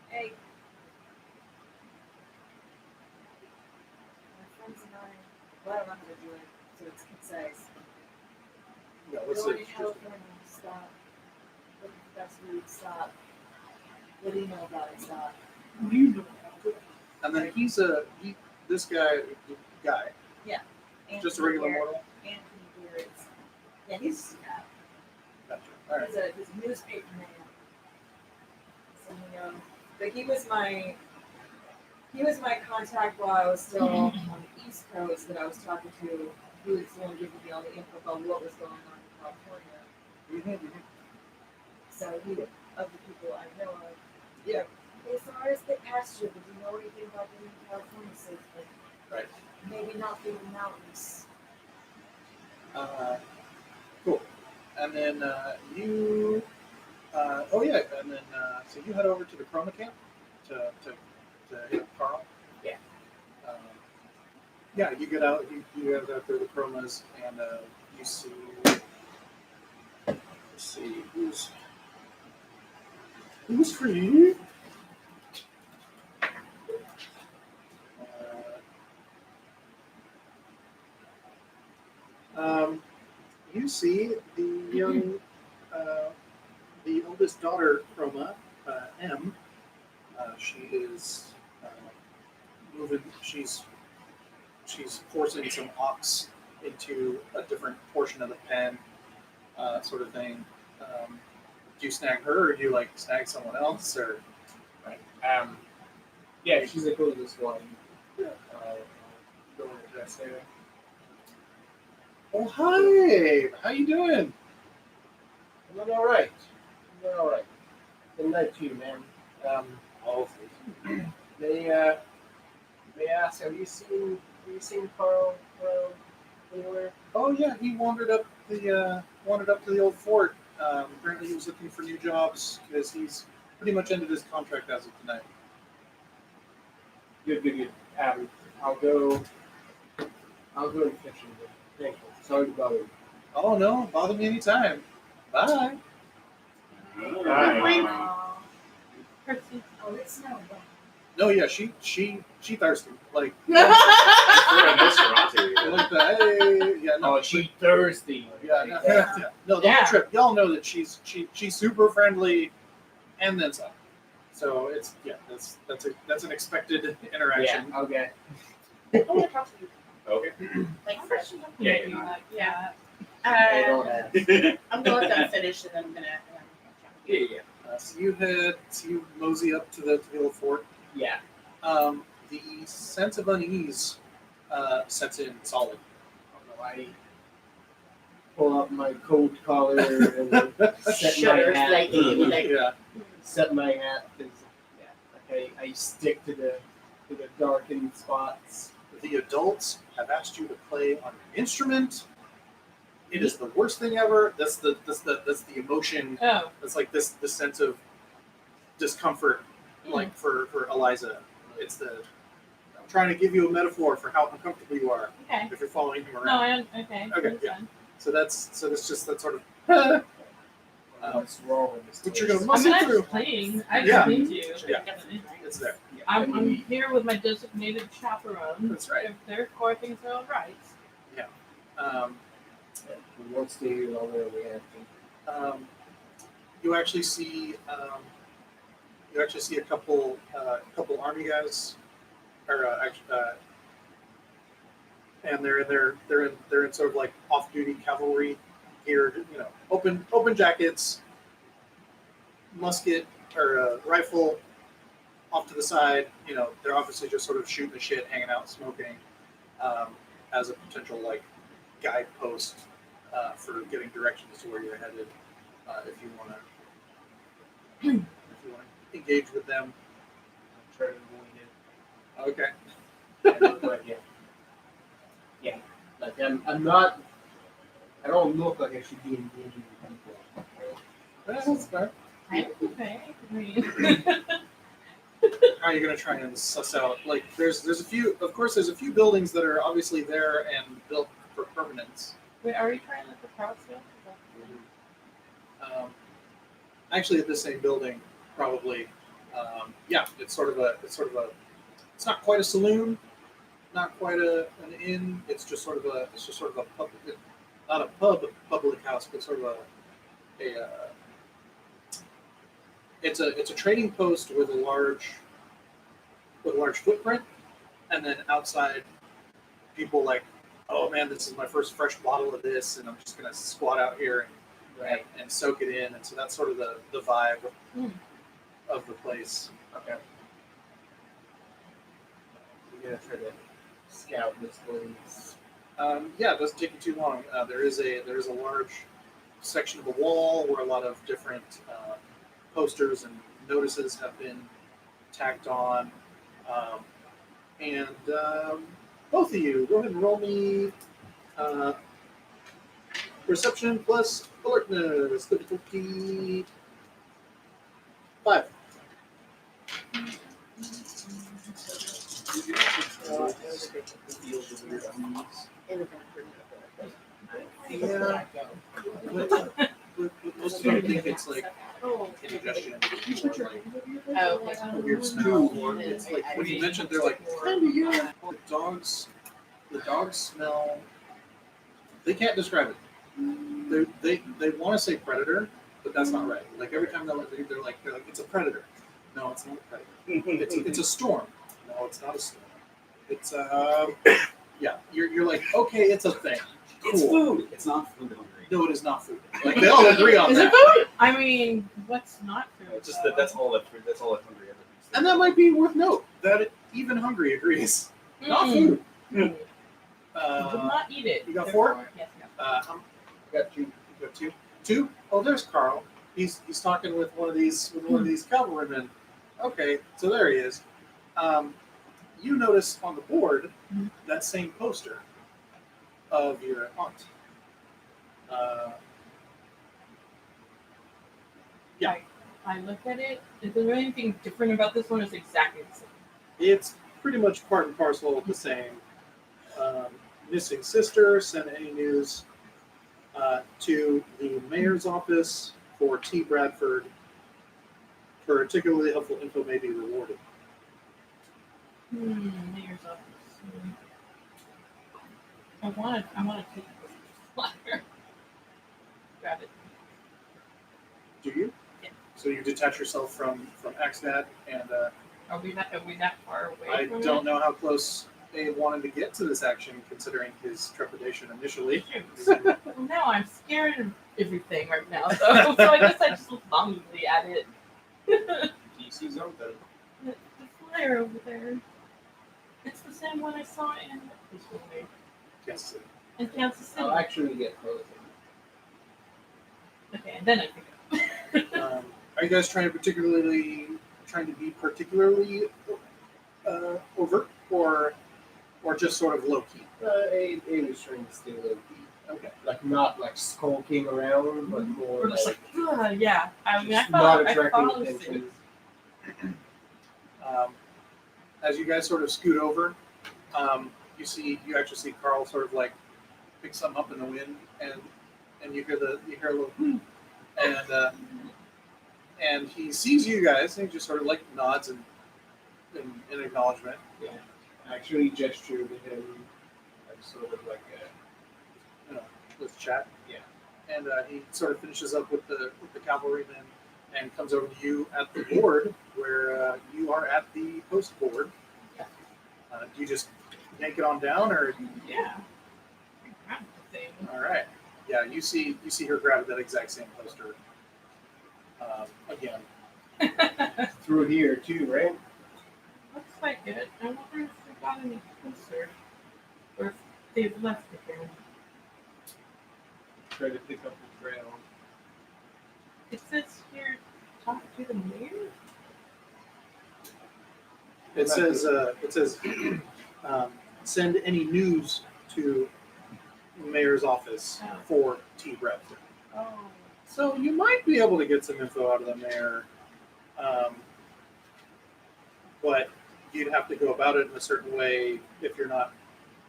Hey, my friends and I. Well, I'm not gonna do it, so it's concise. Yeah. What's Going it? to California, stop. Looking for best food, stop. What do you know about it? Stop. And then this guy. And Just a regular here- mortal. And here it's yeah, he's Gotcha. All right. he's a newspaper man. So but he was my contact while I was still on the East Coast that I was talking to. He was the one giving me all the info about what was going on in California. So he of the people I know of. Yeah. As far as the pasture, did you know anything about being in California safely? Right. Maybe not through the mountains. Cool. And then you. Oh yeah. And then so you head over to the Chroma camp to hit up Carl. Yeah. Yeah. You get out. You head out there to the Chromas, and you see. Let's see who's free. You see the young, the oldest daughter, Chroma, M. She is moving. She's forcing some ox into a different portion of the pen, sort of thing. Do you snag her, or do you snag someone else, or? right. Yeah, she's the coolest one. Yeah. Go and address her. Oh hi! How you doing? I'm doing all right. Good night to you, man. They ask, have you seen Carl anywhere? Oh yeah, he wandered up to the old fort Apparently, he was looking for new jobs because he's pretty much ended his contract as of tonight. Good. I'll go and fetch him. Thank you. Sorry to bother you. Oh no, bother me anytime. Bye. Oh, it's no. No, yeah, she thirsty. Like For a Nosferatu. like the hey, yeah, no, Oh, she thirsty. yeah, no, the whole trip. Y'all know that she's super friendly, and then some. So it's that's an expected interaction. Yeah. Okay. I want to talk to you. Okay. Like fresh. Yeah, you're not. Yeah. They don't ask. I'm gonna let them finish and then I'm gonna. Yeah. So you mosey up to the little fort. Yeah. The sense of unease sets in solid. I pull up my coat collar and set my Shudders hat. slightly, like Yeah. Set my hat because I stick to the darkened spots. The adults have asked you to play on an instrument. It is the worst thing ever. That's the emotion. Oh, That's like this sense of discomfort, like for Eliza. It's I'm trying to give you a metaphor for how uncomfortable you are okay. if you're following him No, around. okay. Okay, That's yeah. fine. So that's just that sort of. What's wrong with this? But you're place? gonna I muscle mean, I'm through. just playing. I Yeah. just need to. Yeah. It's there. I'm here with my designated chaperone. That's right. If their core things are all right. We won't stay here longer than we have to. You actually see a couple army guys, and they're in sort of like off-duty cavalry geared, open jackets, musket or rifle off to the side. They're obviously just sort of shooting the shit, hanging out, smoking, as a potential like guidepost for getting directions to where you're headed. If you want to engage with them. Try to avoid it. Okay. But yeah. Like I'm not. I don't look like I should be engaging with people. That's fair. Okay. I mean, How are you going to try and suss out? Like, there's a few. Of course, there's a few buildings that are obviously there and built for permanence. wait, are we trying to look for crowd still? Actually, at the same building, probably. It's It's not quite a saloon, not quite an inn. It's just sort of a public, not a public house, but sort of it's a trading post with a large footprint, and then outside, people like, oh man, this is my first fresh bottle of this, and I'm just gonna squat out here and soak it in, and so that's sort of the vibe of the place. Okay. We're gonna try to scout this place. It doesn't take you too long. There is a large section of the wall where a lot of different posters and notices have been tacked on. Both of you, go ahead and roll me perception plus alertness. 5. Yeah. But most of them think it's like indigestion. Oh, okay. Weird smell. It's like when you mentioned, they're like, the dogs smell. They can't describe it. They want to say predator, but that's not right. Like every time they're like it's a predator. No, it's not a predator. It's a storm. No, it's not a storm. It's You're like, okay, it's a thing. Cool. It's food. It's not food hungry. No, it is not food. Like they all agree on Is that. it food? I mean, what's not food? It's just that's all that hungry ever is. And that might be worth note that even hungry agrees. Not food. Will not eat it. You got 4? Yes, I got 4. I got 2. You got 2. 2? Oh, there's Carl. He's talking with one of these cavalrymen. Okay, so there he is. You notice on the board that same poster of your aunt. Yeah. I look at it. Is there anything different about this one? It's exactly the same. It's pretty much part and parcel of the same. Missing sister, send any news to the mayor's office for T. Bradford. Particularly helpful info may be rewarded. Mayor's office. I want to take this flyer. Grab it. Do you? Yeah. So you detach yourself from Axnad, and Are we that far away? I from don't it? know how close they wanted to get to this action, considering his trepidation initially. Shoot. Well, now I'm scared of everything right now, so I guess I just look longingly at it. DC's open. The flyer over there. It's the same one I saw in this movie. Yes. In Kansas City. I'll actually get close. Okay, and then I pick up. Are you guys trying to be particularly overt, or just sort of low key? A was trying to stay low key. Okay. Like not like skulking around, but more We're just like like, yeah. I mean, I just not attracting follow attention. As you guys sort of scoot over, you actually see Carl sort of like pick something up in the wind, and you hear a little and he sees you guys, and he just sort of like nods in acknowledgement. Yeah. Actually gesture to him like sort of like Let's chat. Yeah. And he sort of finishes up with the cavalryman and comes over to you at the board where you are at the post board. Do you just yank it on down, or? Yeah. Grab the thing. All right. Yeah, you see her grab that exact same poster again. through here too, right? Looks like it. I wonder if we got any closer. Or if they've left it here. Try to pick up the trail. It says here, talk to the mayor? It says send any news to the mayor's office for T. Bradford. Oh. So you might be able to get some info out of the mayor, but you'd have to go about it in a certain way if you're not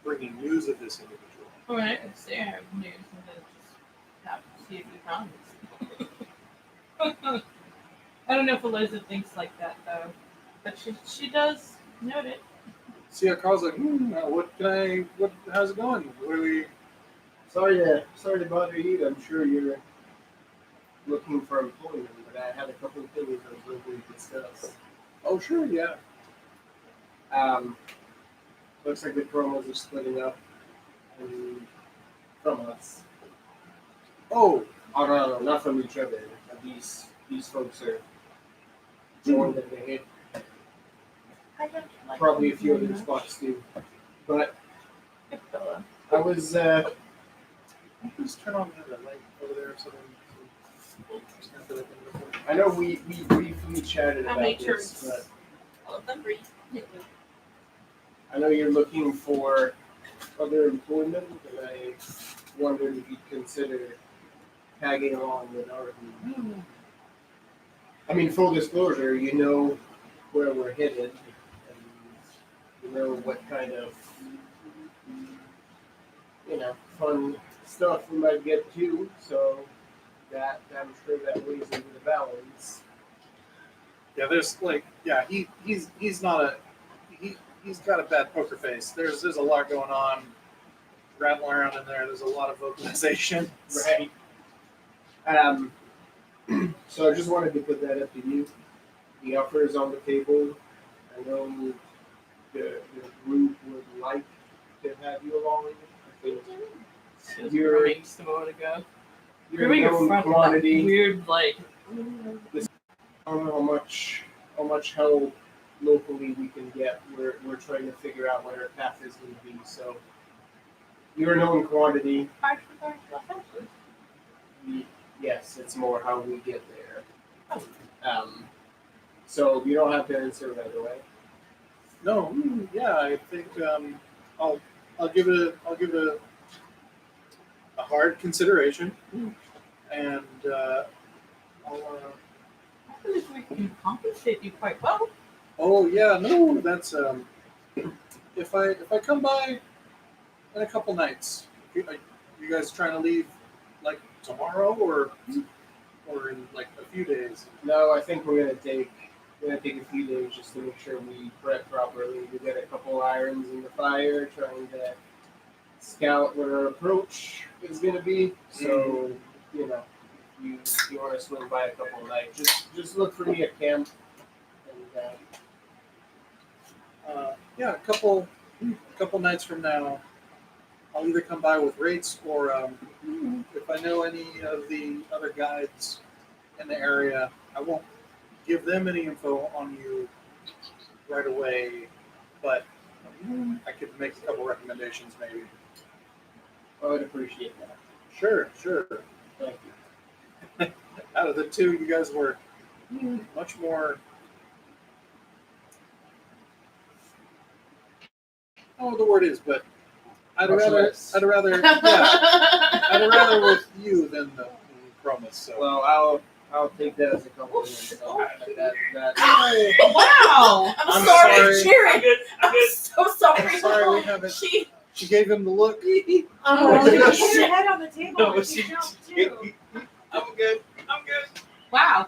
bringing news of this individual. All right, I say I have news and then just have to see if he comes. I don't know if Eliza thinks like that though, but she does note it. See how Carl's like, how's it going? What are we? Sorry to bother you. I'm sure you're looking for employment, but I had a couple of things I was looking to discuss. Oh, sure, yeah. Looks like the Chromas are splitting up from us. Oh, No, not from each other. These folks are joined at the hip. I don't like Probably a him few very other much. spots too. But Good fella. I was just turn on the light over there or something. I know we briefly chatted I'll about make sure this, it's- but All of them breathe. I know you're looking for other employment, and I wondered if you'd consider tagging along with our group. I mean, full disclosure, you know where we're headed, and you know what kind of, fun stuff we might get to, so that I'm sure that weighs into the balance. Yeah, there's he's not he's got a bad poker face. There's a lot going on, rattling around in there. There's a lot of vocalization. Right. So I just wanted to put that up to you. The offer is on the table. I know the group would like to have you along. I think you're just a moment ago. you're a known That quantity. weird like. I don't know how much help locally we can get. We're trying to figure out what our path is going to be. So you're a known quantity. Yes, it's more how we get there. So you don't have to answer right away. No, yeah, I think I'll give it a hard consideration, and believe we can compensate you quite well. Oh yeah, no, that's if I come by in a couple nights, you guys trying to leave like tomorrow or in like a few days? No, I think we're gonna take a few days just to make sure we prep properly. We get a couple irons in the fire, trying to scout what our approach is gonna be. So you know, if you want to swing by a couple of nights, just look for me at camp. And Yeah, a couple nights from now, I'll either come by with rates or if I know any of the other guides in the area, I won't give them any info on you right away, but I could make a couple recommendations maybe. I would appreciate that. Sure. Thank you. Out of the two, you guys were much more. I don't know what the word is, but I'd Much rather less. I'd rather with you than the Chroma. So Well, I'll take that as a compliment. So that Wow! I'm sorry, sorry. Sharon. I'm good. So sorry. I'm sorry we haven't. She. She gave him the look. She hit her head on the table No, and she- she jumped too. I'm good. Wow.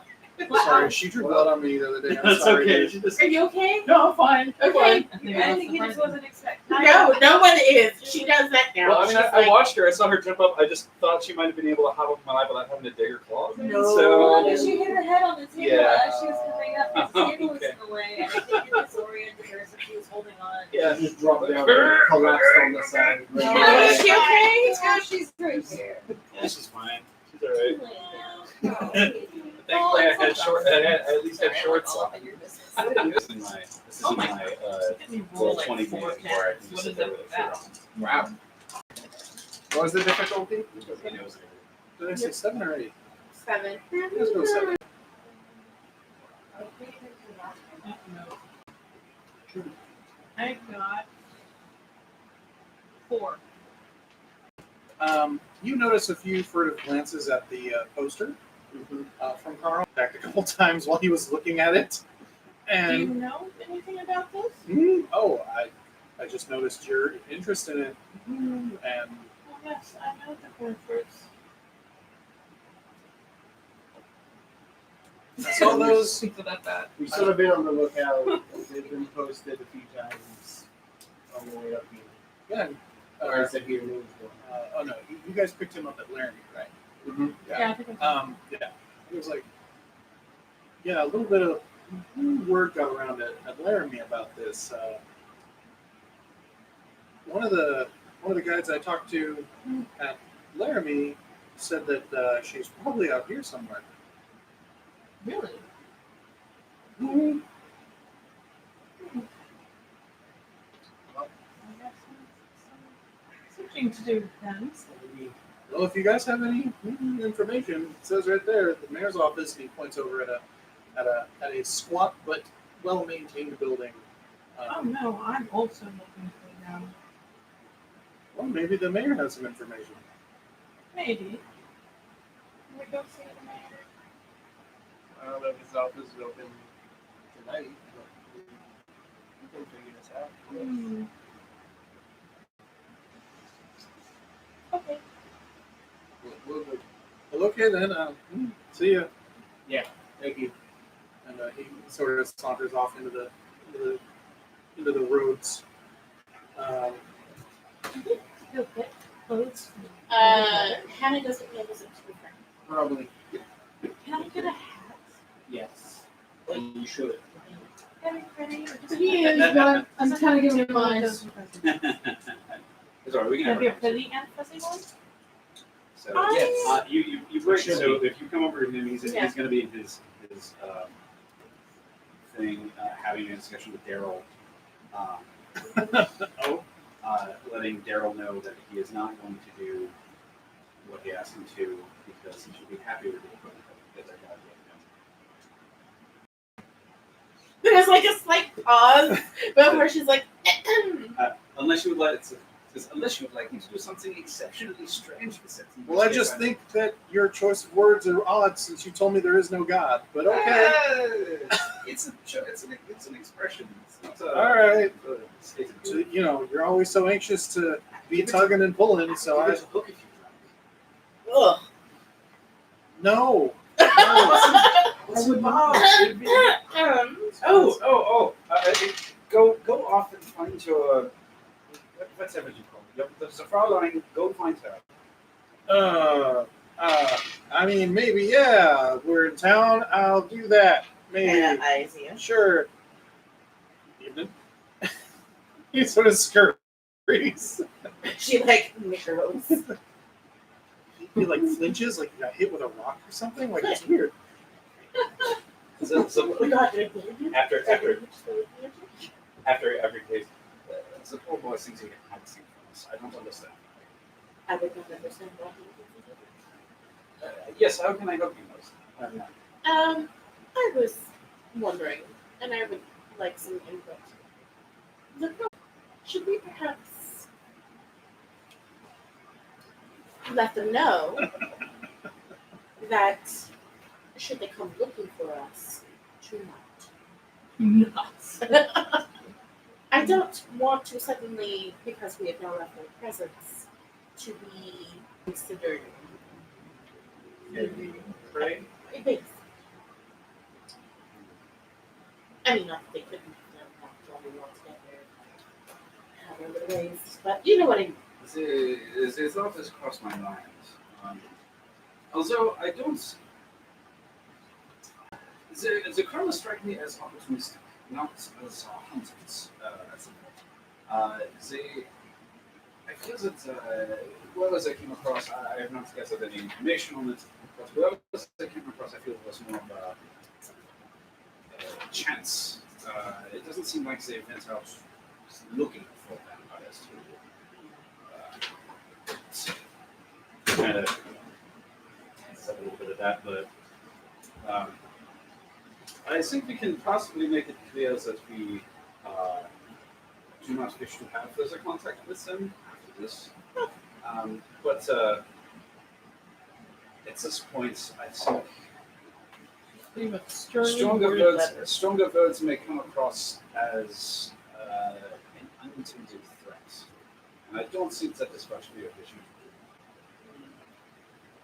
Sorry, she drew blood on me the other day. I'm That's sorry. okay. dude. She just Are you okay? no, I'm fine. Okay. I think I that's think he the just part. wasn't expecting. No, no one is. She does that now. Well, I mean, She's I like, watched her. I saw her jump up. I just thought she might have been able to hop up my lap without having to dig her claws. in. No. So, Because she hit her head on the table Yeah. as she was coming up. Because the table was Okay. in the way, and I think it disoriented her, so she was holding on. yeah. just dropped down and collapsed on the side. oh, is she okay? Now she's right there. Yeah, she's fine. She's alright. Oh, Thankfully, I had short. I at least had shorts all on. up in your business. This is my Oh my roll You roll like 20 4 game where I can tens. just What sit is there up with with a shirt that? on. Wow. What was the difficulty? Because he knows it. Did I say 7 or 8? 7. Let's go 7. I got 4. You notice a few furtive glances at the poster from Carl. Back a couple times while he was looking at it, Do you and know anything about this? I just noticed your interest in it, and Well, yes, I know the cornflakes. I saw those. Speak about that. We've sort of been on the lookout. They've been posted a few times on the way up here. Yeah. Or I said here, news Oh no, you guys picked him up at Laramie, right? mm-hmm. Yeah, I think I'm Yeah. It was like, yeah, a little bit of word got around at Laramie about this. One of the guys I talked to at Laramie said that she's probably out here somewhere. really. Mm-hmm. Something to do with them. Well, if you guys have any information, it says right there at the mayor's office, and he points over at a squat but well-maintained building. Oh no, I'm also looking for them. Well, maybe the mayor has some information. Maybe. Can we go see the mayor? I don't know if his office is open tonight, but we can figure this out. Hmm. Okay. We'll go. Well, okay then. See ya. Thank you. And he sort of saunters off into the roads. You'll get clothes. Hannah doesn't know this to be friend. Probably. Can I get a hat? Yes. You should. Very pretty. Or just He is, but I'm kind of giving him eyes. It's alright. We can Can have I be a a pretty and fuzzy one? So Yes. you break. Should So be. if you come over to him, he's Yeah. going to be in his thing, having a discussion with Daryl. Letting Daryl know that he is not going to do what he asked him to because he should be happy with the equipment that they're going to give him. There's like a slight pause before she's like, Unless you would like to Because unless you'd like me to do something exceptionally strange this evening. Well, I just think that your choice of words are odd since you told me there is no God. But okay. It's an expression. It's not All right. a statement. So, you know, you're always so anxious to be tugging and pulling, so Give I it a hook if you like. Ugh. no. What's your mom? Go off and find your whatever you call it. The Fraulein. Go find her. I mean, maybe, yeah. We're in town. I'll do that. Maybe. Yeah, I see it. Sure. Evening. He sort of scurries. She like mirrors. He like flinches, like he got hit with a rock or something. Like it's weird. So Oh my god, did I believe you? after every case, the poor boy thinks he had seen things. I don't understand. I would not understand why he Yes, how can I help you, most? I was wondering, and I would like some input. Should we perhaps let them know that should they come looking for us, to not. I don't want to suddenly, because we have now left their presence, to be considered Right? a base. I mean, not that they couldn't not joining all together, have their little ways, but you know what I mean. The thought has crossed my mind. Although I don't. The Chroma strike me as opportunistic, not as hunters. I feel that whoever I came across, I have not gathered any information on it, but whoever I came across, I feel it was more of a chance. It doesn't seem like they went out looking for vampires to kind of a little bit of that, but I think we can possibly make it clear that we do not wish to have further contact with them after this. But at this point, I think stronger words may come across as an unintended threat. And I don't think that is much for your vision.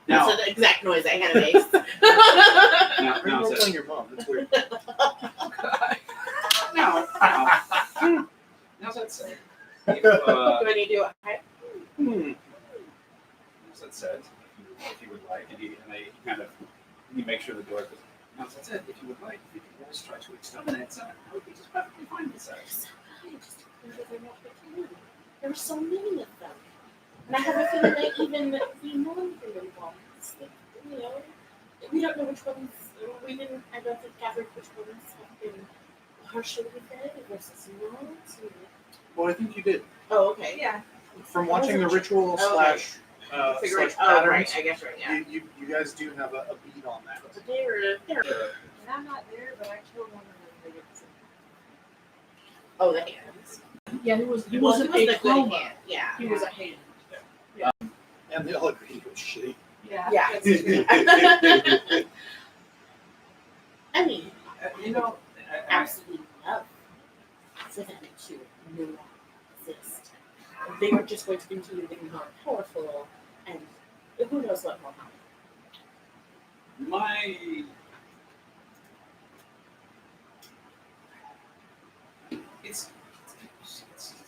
Now, That's the exact noise I had made. now, You're now, playing your mom. That's weird. now that said, if, Do I need to do it? as that said, if you would like, and he makes sure the door goes. Now that said, if you would like, we can always try to exterminate them. I would be just perfectly fine with that. There were so many of them. And I have a feeling that even the non-human ones, you know, we don't know which ones, I don't think gathered which ones have been partially fed versus not. Well, I think you did. Oh, okay. Yeah. From watching the ritual slash Figuring, slash oh, patterns, right, I guess right, yeah. you guys do have a beat on that. But they were. And I'm not there, but I killed one of them. Oh, the hands. Yeah, he was He wasn't was a the good Chroma. hand. Yeah. He was a hand. And they all agree it was shitty. Yeah. Yeah. That's- I mean, You know, absolutely love for them to not exist. They were just going to continue to be more powerful, and who knows what will happen. It's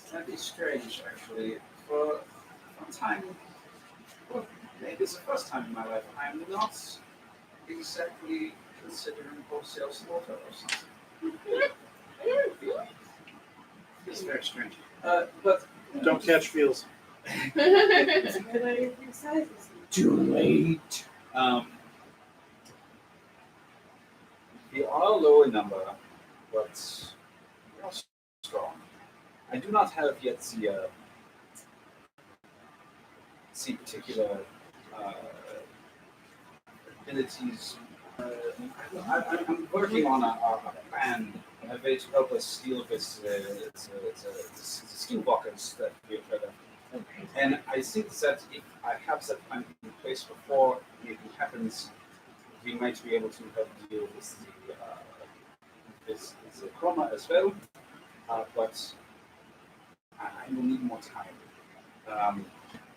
slightly strange, actually. For one time, well, maybe it's the first time in my life, I'm not exactly considering wholesale slaughter or something. It's very strange. But Don't catch feels. too late. We are low in number, but we are strong. I do not have yet the particular abilities. I'm working on a plan, a way to help us deal with the skinwalkers that we have heard of. And I think that if I have that plan in place before anything happens, we might be able to help deal with the Chroma as well. But I will need more time.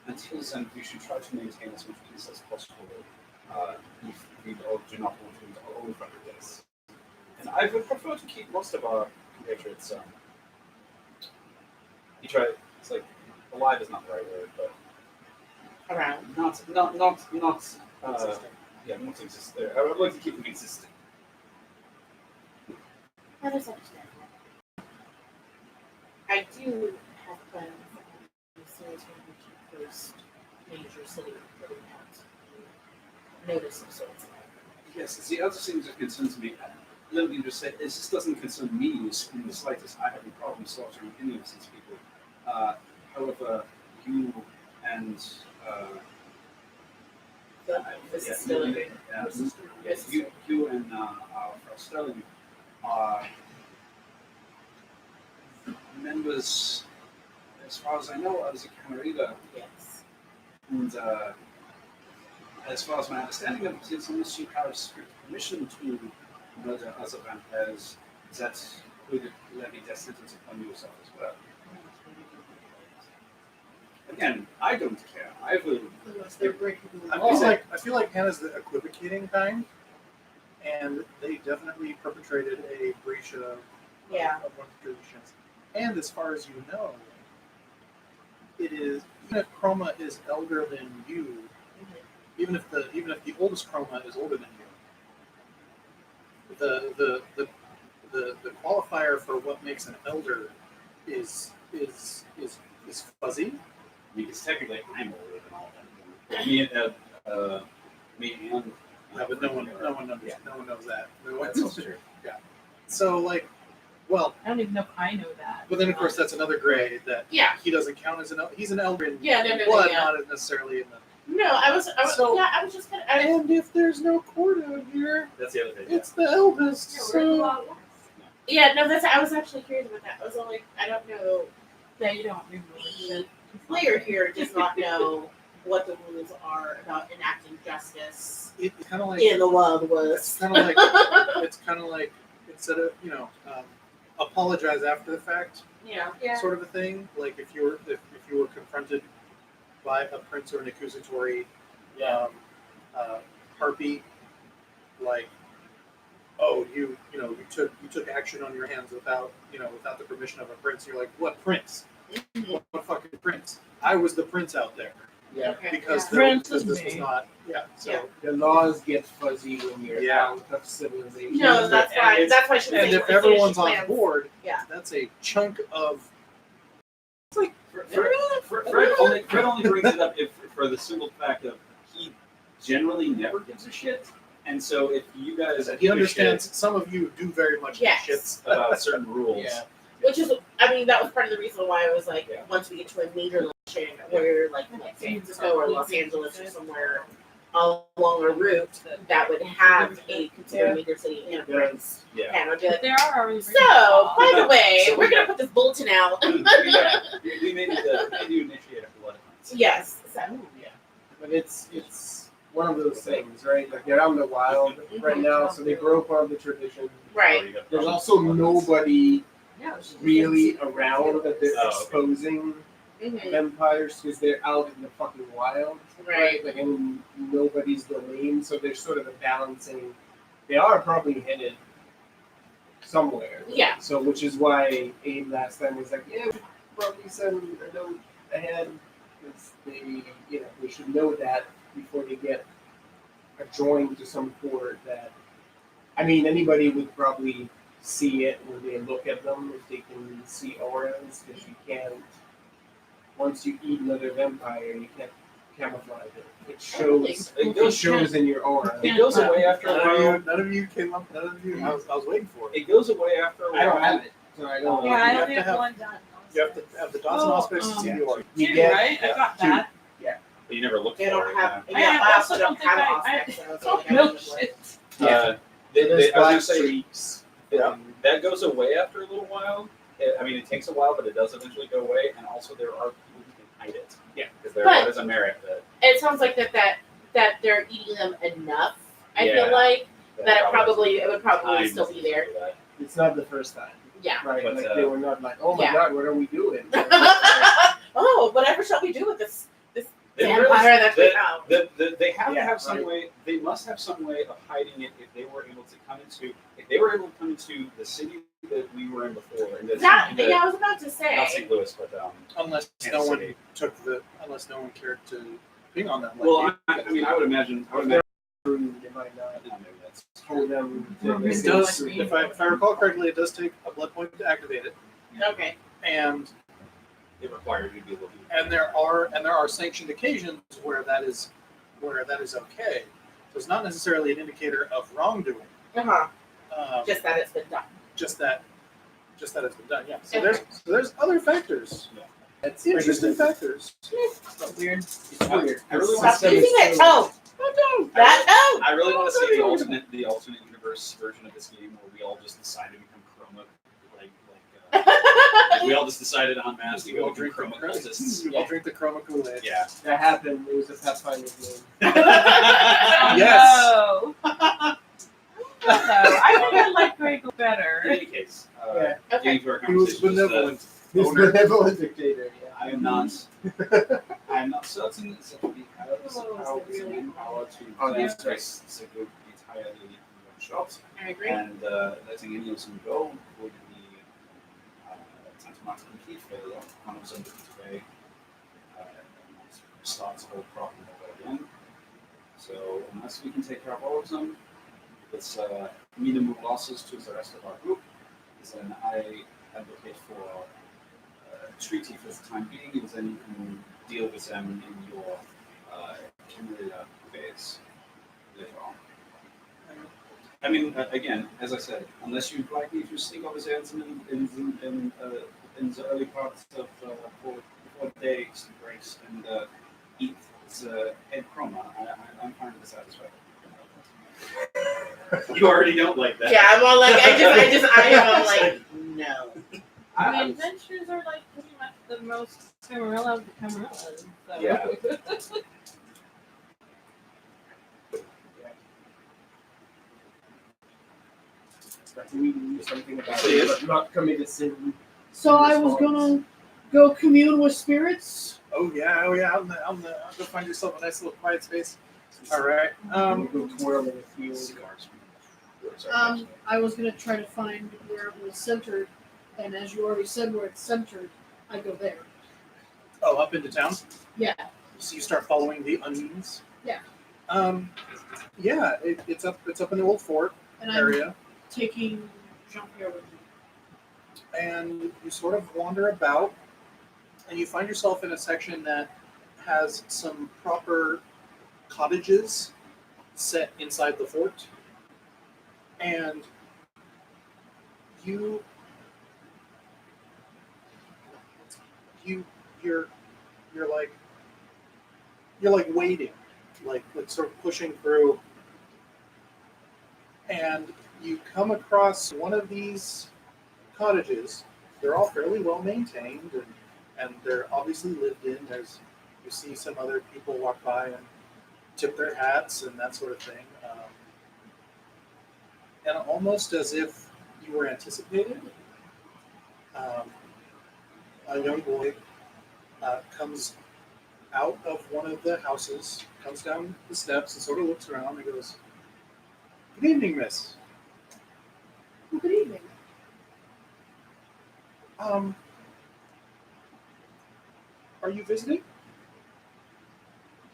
Until then, we should try to maintain as much peace as possible. If we all do not want to lose our own friendliness. And I would prefer to keep most of our compatriots. It's like alive is not the right word, but Around. not not exist there. I would like to keep them existing. That is understandable. I do have plans as soon as we reach the first major city that we have notice of sorts. Yes, the other thing that concerns me, let me just say, is this doesn't concern me in the slightest. I have no problem slaughtering any of these people. However, you and you and our Sterling are members, as far as I know, of the Camarilla. Yes. And as far as my understanding of it is, unless you have strict permission to murder other vampires, that would levy death sentence upon yourself as well. Again, I don't care. I will. Unless they're breaking the I law. feel like Hannah's the equivocating kind, and they definitely perpetrated a breach of Yeah. one of the traditions. And as far as you know, it is even if Chroma is elder than you, even if the oldest Chroma is older than you, the qualifier for what makes an elder is fuzzy. Because technically, I'm older than all of them. Me and Yeah, but no one knows that. that's true. So like, well, I don't even know if I know that. but then of course that's another gray that Yeah. he doesn't count as an elder. He's an elder in Yeah, no, blood, yeah. not necessarily in the. No, I was So- just kind of. And if there's no court out here, That's the other thing. it's the eldest. So Yeah, no, I was actually curious about that. I was like, I don't know. Yeah, you don't remember The player here does not know what the rules are about enacting justice it's kind of like in the Wild it's West. kind of like instead of apologize after the fact Yeah. sort of a thing. Like if you were confronted by a prince or an accusatory harpy, like, oh, you took action on your hands without the permission of a prince. You're like, what prince? What fucking prince? I was the prince out there Yeah. Okay. because Prince this is was me. not. Yeah. So Yeah. The laws get fuzzy when you're Yeah. out of civilization. No, that's And why. it's- That's why she was and saying if as soon as everyone's she on plans- board, Yeah. that's a chunk of. Fred only brings it up for the simple fact of he generally never gives a shit, and so if you guys He give a understands some of you do very much Yes. give shit about certain rules, Yeah. Which is, I mean, that was part of the reason why I was like, Yeah. once we get to a major location where, like San Francisco or Los Angeles or somewhere along a route that would have a considered major city in a prince, yeah. and I'd be like, There are already. so, by the way, we're going to put this bulletin out. Yeah. We may need to initiate a blood hunt. Yes. So, Yeah. But it's one of those things, right? Like they're out in the wild right now, so they broke one of the traditions. right. There's also nobody Yeah, really around that they're Oh, okay. exposing Mhm. vampires because they're out in the fucking wild, Right. Like in nobody's domain, so there's sort of a balancing. They are probably headed somewhere. Yeah. So which is why Abe last time was like, yeah, we should probably send a note ahead because they should know that before they get adjoined to some port that. I mean, anybody would probably see it when they look at them if they can see auras, because you can't. Once you eat another vampire, you can't camouflage it. It shows. It It goes, shows in your aura. it goes away after a while. None of you came up. None of you. I was waiting for it. It goes away after a while. I don't have it, so I don't. Yeah, I You only have to have have- one done. You have to have the dots and auspices yeah. in the order. You Two, get- right? I got two. that. But you never look They for don't it. have. I Yeah, I also also don't don't think have I aspects. So it's don't like, know shit. They, There's I was black gonna say, streaks. that goes away after a little while. I mean, it takes a while, but it does eventually go away. And also, there are people who can hide it. Yeah. Because there But- is a merit that It sounds like that they're eating them enough. I Yeah. feel like that it probably would probably time still be there. to do that. It's not the first time, Yeah. right? But, like they were not like, oh my yeah. god, what are we doing? Oh, whatever shall we do with this They vampire that we found? They have Yeah, to have some right. way. They must have some way of hiding it if they were able to come into. If they were able to come into the city that we were in before, and I was about to not say. St. Louis, but Unless Kansas no one City. unless no one cared to ping on them. Well, I mean, I would imagine. They might not Maybe that's hold them. it does. If I recall correctly, it does take a blood point to activate it, Okay. and it requires you to be able to. and there are sanctioned occasions where that is okay. So it's not necessarily an indicator of wrongdoing. Uh-huh. Just Just that it's been done. that it's been done. Yeah. So Okay. there's other factors. That's Interesting factors. Weird. It's weird. I really Stop want to see. using that toe. That toe. I really want to see the alternate universe version of this game where we all just decide to become Chroma, like we all just decided en masse to We go all become drink the Chroma cultists. we all drink the Chroma Kool-Aid. Yeah. That happened. It was a Pathfinder game. Yes. No. I think I like Gregor In better. any case, Yeah. getting to our He was conversation. benevolent. This Owner. benevolent dictator. Yeah. I am not. I am not certain that we have the power and power to Oh, plan that's stress to go entirely in one shot. I agree. And letting any of them go would be tantamount to complete failure. 100% defeat away. Starts the whole problem over again. So unless we can take care of all of them, it's minimum losses to the rest of our group. Then I advocate for treaty for the time being, and then you can deal with them in your Kindred phase later on. I mean, again, as I said, unless you'd like me to sneak over there in the early parts of before the day breaks and eat the head Chroma, I'm fine with that as well. You already don't like that. Yeah, I'm all like, I am all like, no. The adventures are like pretty much the most Camarilla of the Camarillas. So. Yeah. Like we do something about So it, yes. but not commit a sin. So I was gonna go commune with spirits. Oh yeah. I'll go find yourself a nice little quiet space. All right. Go twirl in the field. Cigars. I was gonna try to find where it was centered, and as you already said where it's centered, I go there. Oh, up into town. Yeah. So you start following the onions. Yeah. Yeah. It's up in the old fort And I'm area, taking Jean-Pierre with me. and you sort of wander about, and you find yourself in a section that has some proper cottages set inside the fort, and you're like waiting, like sort of pushing through, and you come across one of these cottages. They're all fairly well maintained, and they're obviously lived in. You see some other people walk by and tip their hats and that sort of thing. And almost as if you were anticipated, a young boy comes out of one of the houses, comes down the steps and sort of looks around and goes, "Good evening, miss. Well, good evening. Are you visiting?"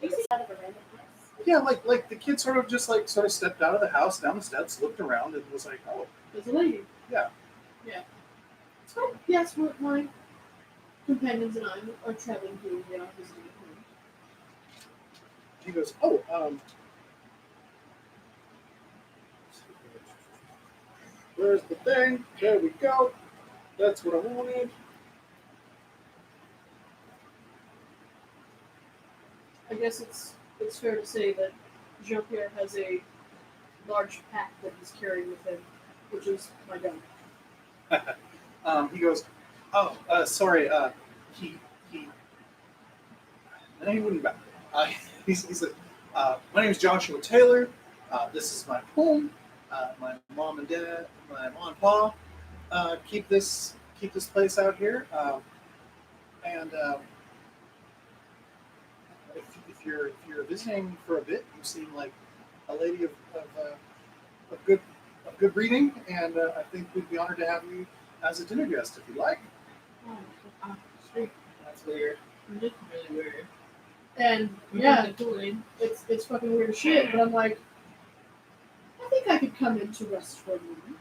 Is it out of a random place? Yeah, like the kid sort of stepped out of the house, down the steps, looked around, and was like, "Oh, There's a lady. Yeah. Yeah. So, yes, my companions and I are traveling to visiting home. He goes, "Oh, where's the thing? There we go. That's what I wanted." I guess it's fair to say that Jean-Pierre has a large pack that he's carrying with him, which is my gun. He goes, "Oh, sorry. He And he wouldn't back. He said, "My name is Joshua Taylor. This is my home. My mom and dad, my mom and pa, keep this place out here. And if you're visiting for a bit, you seem like a lady of good breeding, and I think we'd be honored to have you as a dinner guest if you'd like." Sweet. That's weird. It's really weird. And yeah, it's fucking weird as shit. But I'm like, I think I could come in to rest for a moment.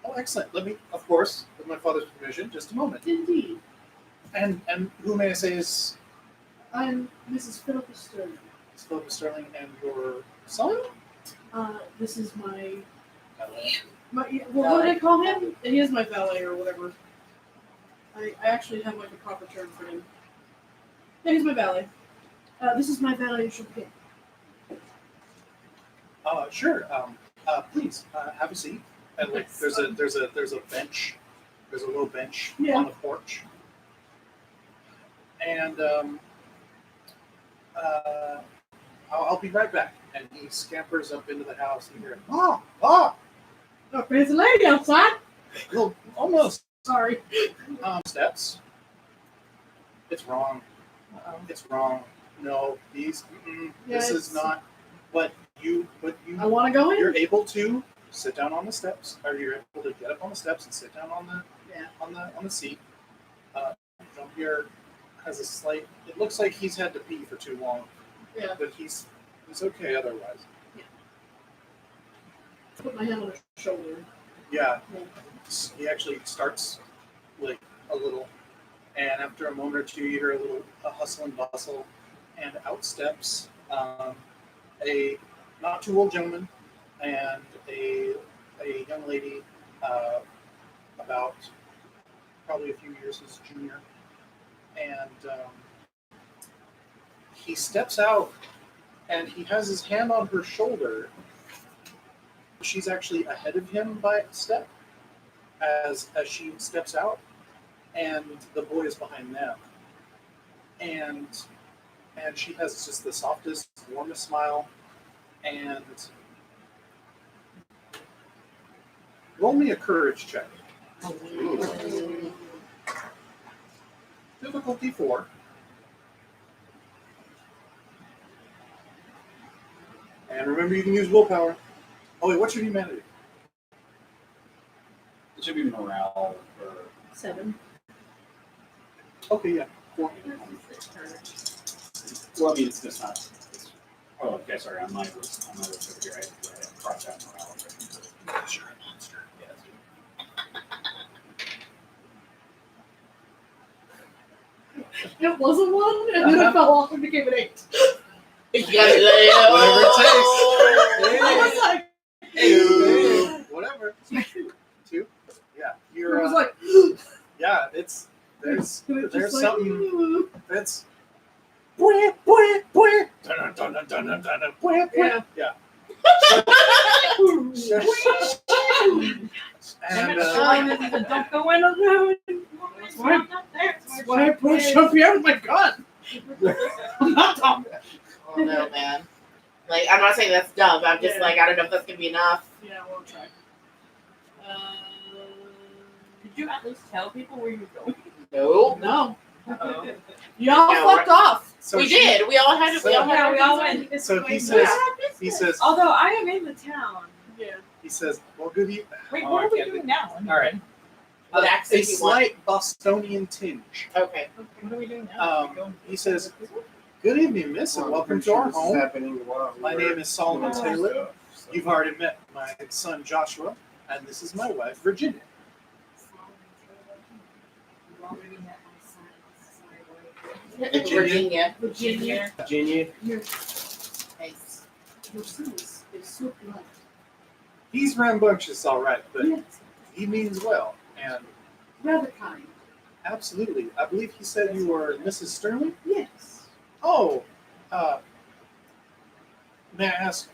Oh, excellent. Let me, of course, with my father's permission, just a moment. Indeed, And who may I say is I'm Mrs. Philippa Sterling. Philip Sterling and your son? This is my Valet. what do they call him? He is my valet or whatever. I actually have like a proper term for him. Yeah, he's my valet. This is my valet champagne. Sure. Please have a seat. And like, there's a bench. There's a little bench on the porch. And I'll be right back. And he scampers up into the house and you hear, "Ah! Oh, there's a lady outside. Well, almost Sorry. steps. It's wrong. It's wrong. No, this is not what you I want to go in. you're able to sit down on the steps, or you're able to get up on the steps and sit down on the seat. Jump here has a slight. It looks like he's had to pee for too long. Yeah. But he's okay otherwise. Put my hand on his shoulder. Yeah. He actually starts like a little, and after a moment or two, you hear a hustle and bustle, and out steps a not too old gentleman and a young lady, about probably a few years his junior, and he steps out, and he has his hand on her shoulder. She's actually ahead of him by a step as she steps out, and the boy is behind them. And she has just the softest, warmest smile. And roll me a courage check. Difficulty 4. And remember, you can use willpower. Oh wait, what's your humanity? It should be morale or 7. Okay, yeah. 4. well, I mean, it's just not. Oh, okay, sorry. On my list over here, I had to cross out morale. Because you're a monster. It was a 1, and then it fell off and became an 8. Whatever it takes. I was like, Hey, whatever. 2. Yeah, you're. it was like, Yeah, it's there's just something like, that's. Yeah. Yeah. And Don't go in alone. That's why I pushed up here with my gun. I'm not dumb. Oh no, man. Like, I'm not saying that's dumb. I'm just like, I don't know if that's gonna be enough. Yeah, we'll try. Did you at least tell people where you're going? No. No. Uh-oh. Y'all Yeah, fucked off. so we she- did. We all had. We all had. Yeah, we all our went. So he Yeah. says, Although I am in the town. Yeah. well, good evening. Wait, Oh, what I are we can't doing now? All right. What A accent you want? slight Bostonian tinge. Okay. What are we doing now? He says, "Good evening, miss, and welcome to our home. Happening while we My were name is Solomon doing Taylor. stuff, so. You've already met my son Joshua, and this is my wife Virginia." Virginia. Virginia. Virginia. Nice. Your son is so polite. He's rambunctious, all right, but Yes. he means well, and Rather kind. absolutely. I believe he said you were Mrs. Sterling. Yes. Oh, may I ask,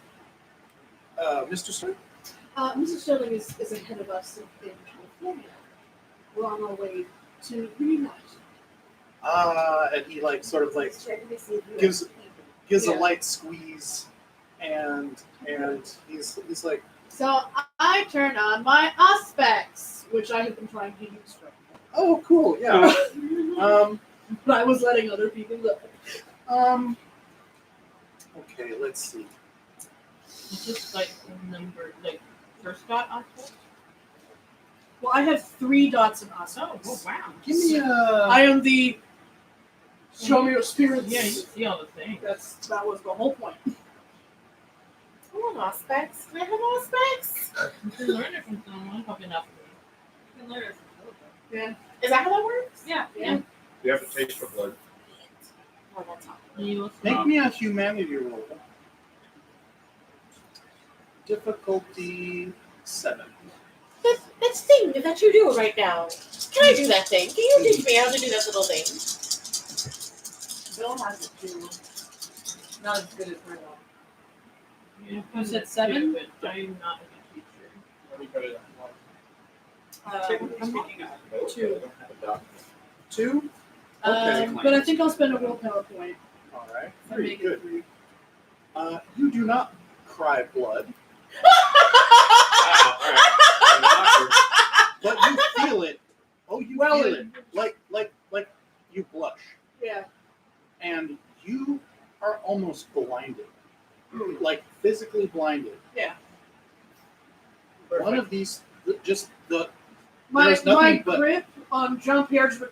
Mr. Sterling? Mrs. Sterling is ahead of us in California. We're on our way to reunite. and he like sort of like gives a light squeeze, and he's like, So I turn on my aspects, which I have been trying to use for. oh, cool, yeah. But I was letting other people go. Okay, let's see. It's just like number, like first dot aspect. Well, I have 3 dots in aspects. Oh wow. Give me I am the show me your spirits. Yeah, you see all the things. That was the whole point. I want aspects. Can I have aspects? You can learn it from someone. Probably not. You can learn it from Yeah. Is that how that works? Yeah. Yeah. You have to taste for blood. Oh, that's not. You will Make me a humanity roll. Difficulty 7. That thing that you do right now. Can I do that thing? Can you teach me how to do that little thing? Bill has it too. Not as good as her though. You said 7? But I'm not a good teacher. Let me put it on. Speaking of, 2. 2? Okay. But I think I'll spend a willpower point. All right. And Very make good. it 3. You do not cry blood, but you feel it. Oh, you Well, feel it. Like you blush. Yeah. And you are almost blinded. Like physically blinded. Yeah. One of these, just the, My There's nothing but- grip on jump here just went,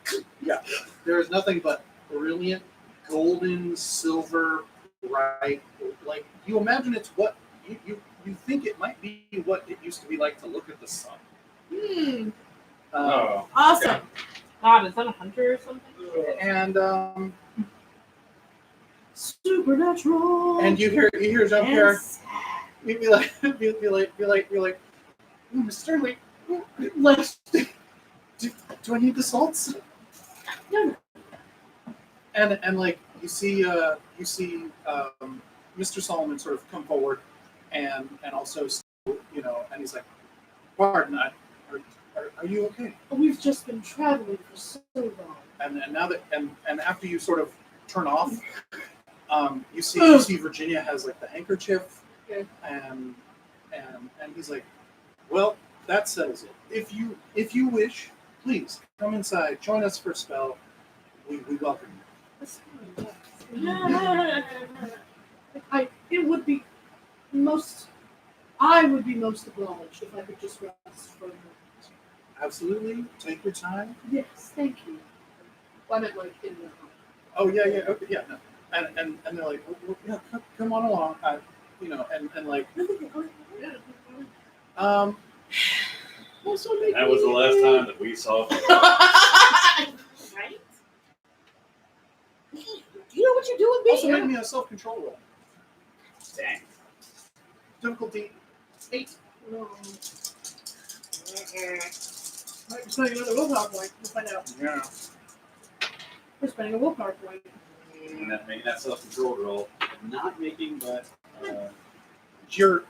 there is nothing but brilliant, golden, silver, bright. Like you imagine it's what you think it might be what it used to be like to look at the sun. Oh. awesome. God, is that a hunter or something? And Supernatural. you hear jump here. Yes. You'd be like, Mr. Sterling, Let's do I need the salts? No. And like you see Mr. Solomon sort of come forward and also and he's like, pardon, are you okay? We've just been traveling for so long. And now that and after you sort of turn off, you see Virginia has like the handkerchief, Okay. and he's like, well, that settles it. If you wish, please come inside, join us for a spell. We welcome you. I would be most obliged if I could just rest for a moment. Absolutely, take your time. Yes, thank you. Well, I meant like in the Oh yeah, okay, yeah. No. And they're like, well, yeah, come on along, and like, also That was the last time that we saw her. Right? Do you know what you're doing, also baby? make me a self-control roll. Dang. Difficulty 8. No. Might be spending another willpower point. We'll find out. Yeah. We're spending a willpower point. And that making that self-control roll. Not making, but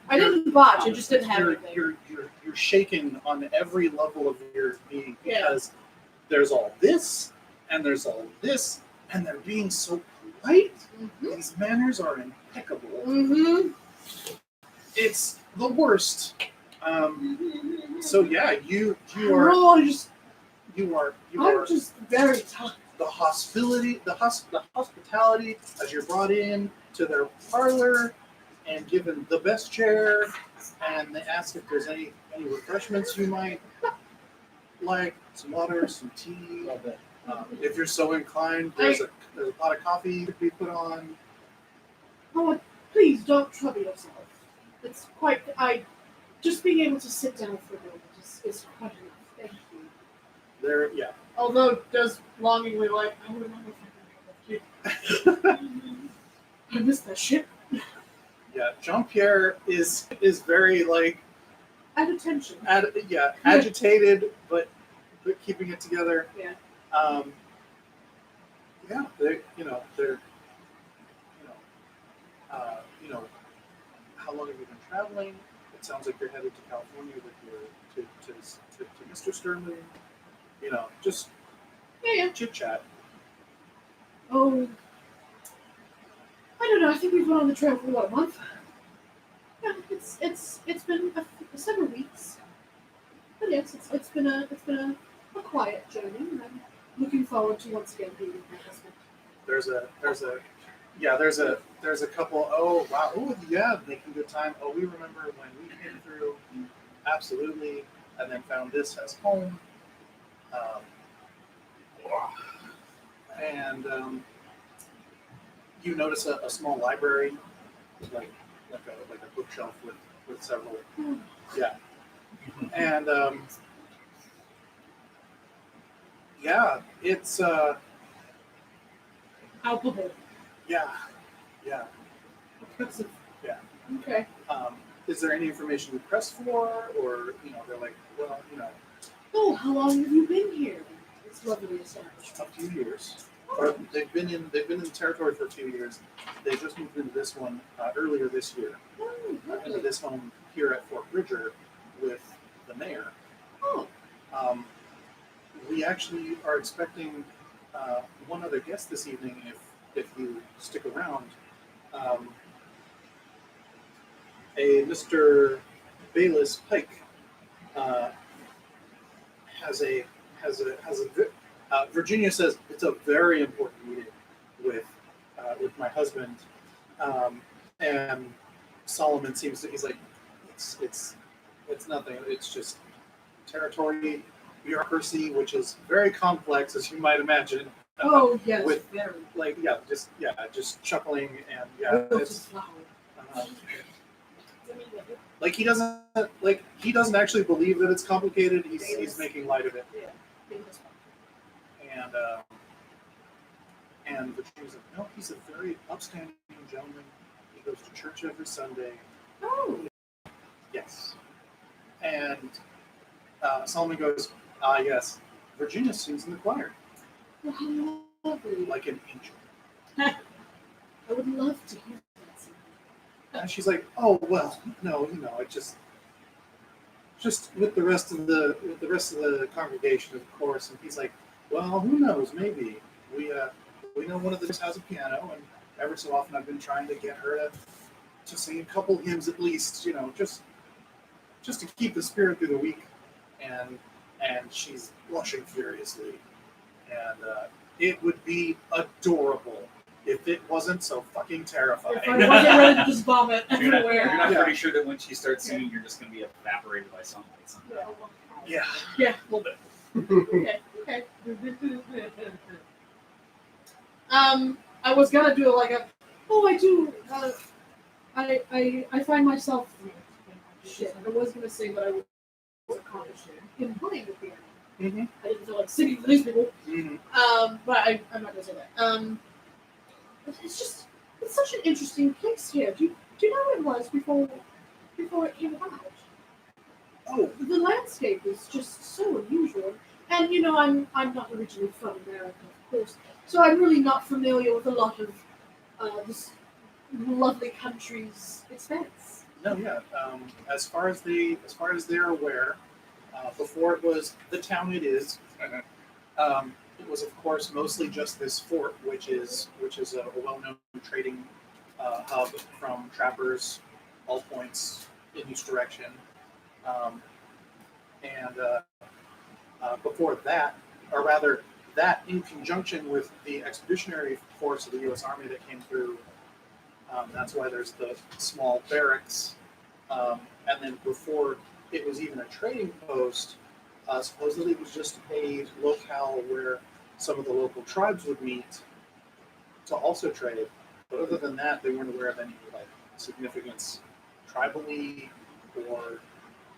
I didn't botch. I just didn't have you're, anything. you're shaken on every level of your being Yeah. because there's all this and there's all this and they're being so polite. Mm-hmm. These manners are impeccable. Mm-hmm. It's the worst. So yeah, you are I'm just very tired. the hospitality as you're brought in to their parlor and given the best chair, and they ask if there's any refreshments you might like, some water, some tea. If you're so inclined, there's a pot of coffee to be put on. Oh, please don't trouble yourself. It's quite. Just being able to sit down for a moment is quite enough. Thank you. There, yeah. Although does longingly like, I would remember if I could have you. I miss that shit. Yeah, Jean-Pierre is very like At attention. agitated, but keeping it together. Yeah. Yeah, they're how long have you been traveling? It sounds like you're headed to California with your to Mr. Sternley. Just Yeah. chit chat. Oh, I don't know. I think we've been on the trail for what, a month? Yeah, it's been several weeks. But yes, it's been a quiet journey, and I'm looking forward to once again being with my husband. There's a couple. Oh wow, oh yeah, making good time. Oh, we remember when we came through, absolutely, and then found this as home. And you notice a small library, like a bookshelf with several. Yeah, and yeah, it's Palpable. yeah. Impressive. Yeah. Okay. Is there any information you press for, or they're like, well, Oh, how long have you been here? It's lovely established. a few years. Or they've been in the territory for 2 years. They just moved into this one earlier this year, Oh, into lovely. this home here at Fort Bridger with the mayor. Oh, We actually are expecting one other guest this evening if you stick around. A Mr. Bayless Pike has a Virginia says it's a very important meeting with my husband, and Solomon seems to he's like it's nothing. It's just territory bureaucracy, which is very complex, as you might imagine. oh yes, with very. like just chuckling and Oh, it's just flower. like he doesn't actually believe that it's complicated. He's making light of it. Yeah. And Virginia's like, no, he's a very upstanding gentleman. He goes to church every Sunday. Oh, Yes. And Solomon goes, yes. Virginia sings in the choir well, how lovely. like an angel. I would love to hear that. And she's like, oh well, no, I just with the rest of the congregation, of course. And he's like, well, who knows? Maybe we know one of them has a piano, and ever so often I've been trying to get her to sing a couple hymns at least, just to keep the spirit through the week. And she's blushing furiously, and it would be adorable if it wasn't so fucking terrifying. If I wasn't ready to just vomit You're not everywhere. pretty sure that when she starts singing, you're just going to be evaporated by sunlight. Yeah. Yeah, a little bit. Okay. I was gonna do like a. Oh, I do. I find myself. Shit. I was gonna say that I was accomplished in playing the piano. Mm-hmm. I didn't feel like singing for these people. Mm-hmm. But I'm not gonna say that. It's such an interesting place here. Do you know what it was before it came about? Oh, The landscape is just so unusual. And I'm not originally from America, of course, so I'm really not familiar with a lot of this lovely country's expense. no, yeah. As far as they're aware, before it was the town it is, it was of course mostly just this fort, which is a well-known trading hub from trappers, all points in each direction. Before that, or rather, that in conjunction with the expeditionary force of the U.S. Army that came through, that's why there's the small barracks. And then before it was even a trading post, supposedly it was just a locale where some of the local tribes would meet to also trade. But other than that, they weren't aware of any significance tribally or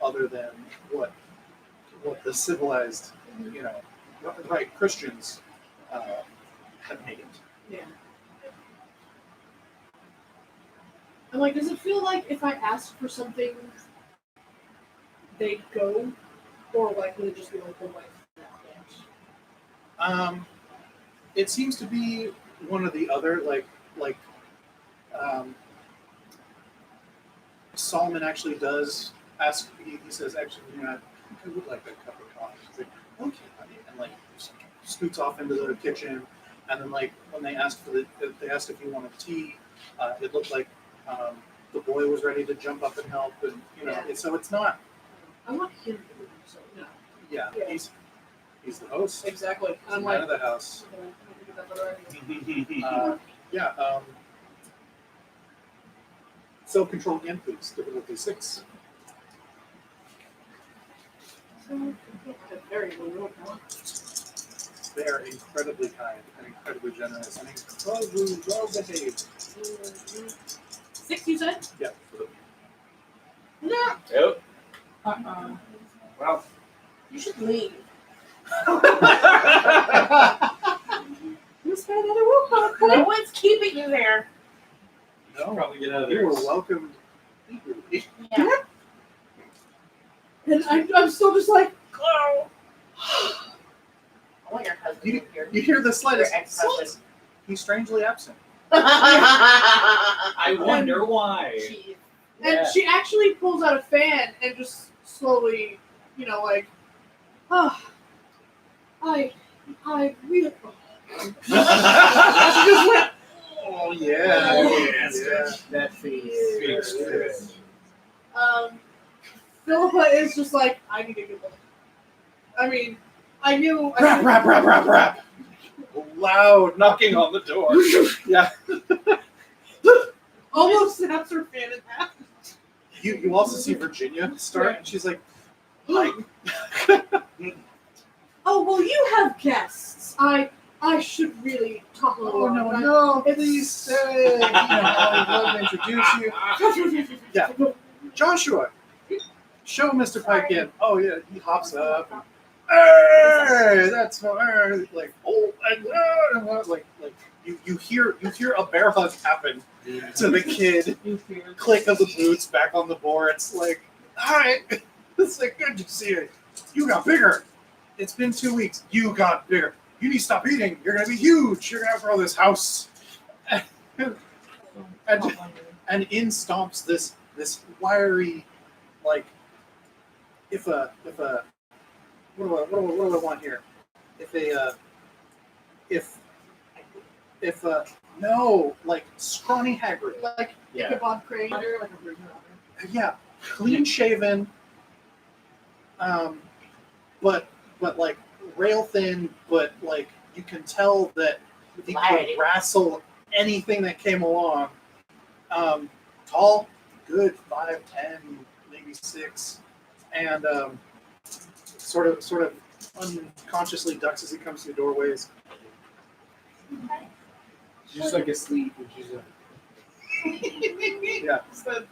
other than what the civilized, Christians had made it. Yeah. I'm like, does it feel like if I ask for something, they'd go, or would it just be like the wife? It seems to be one or the other. Solomon actually does ask. He says, "Actually, I think I would like a cup of coffee." He's like, "Okay, honey," and scoots off into the kitchen, And then like when they asked they asked if you wanted tea, it looked like the boy was ready to jump up and help, and so it's not. I want him to do so. No. Yeah, Yeah. he's the host. Exactly. He's the I'm man like, of the house. Yeah. Self-control again, please. Difficulty 6. very low. They are incredibly kind and incredibly generous and incredibly well behaved. 6, you said? Yeah. No. Yep. Well, You should leave. You spent another wolf. No one's keeping you there. No, Probably get out of you there. were welcomed eagerly. Yeah. And I'm still just like, Go. I want your husband You, in here. you hear the slightest. Your ex-husband. He's strangely absent. I wonder why. Jeez. and she actually pulls out a fan and just slowly, like, oh, I really. She just went. Oh yeah. Yes. Yeah. that face. Philippa is just like, I need to get one. I mean, I knew. Rap, rap, rap, rap, rap. Loud knocking on the door. Yeah. Almost snaps her fan in half. You also see Virginia start, and she's like, like, Oh well, you have guests. I should really talk a little. oh no, no, please stay. I'd love to introduce you. Yeah. Joshua, show Mr. Pike in. Oh yeah, he hops up. Hey, that's like oh, and like you hear a bear hug happen to the kid. Click of the boots back on the boards. Like, hi, it's like good to see you. You got bigger. It's been 2 weeks. You got bigger. You need to stop eating. You're gonna be huge. You're gonna outgrow this house. And in stomps this wiry, like, if a what do I want here? If no, like scrawny Hagrid, like Yeah. Ichabod Crane. yeah, clean shaven, but like rail thin, but like you can tell that he could wrestle anything that came along. Tall, good 5'10", maybe 6, and sort of unconsciously ducks as he comes through doorways. She's just like asleep, and she's like, Yeah, It's the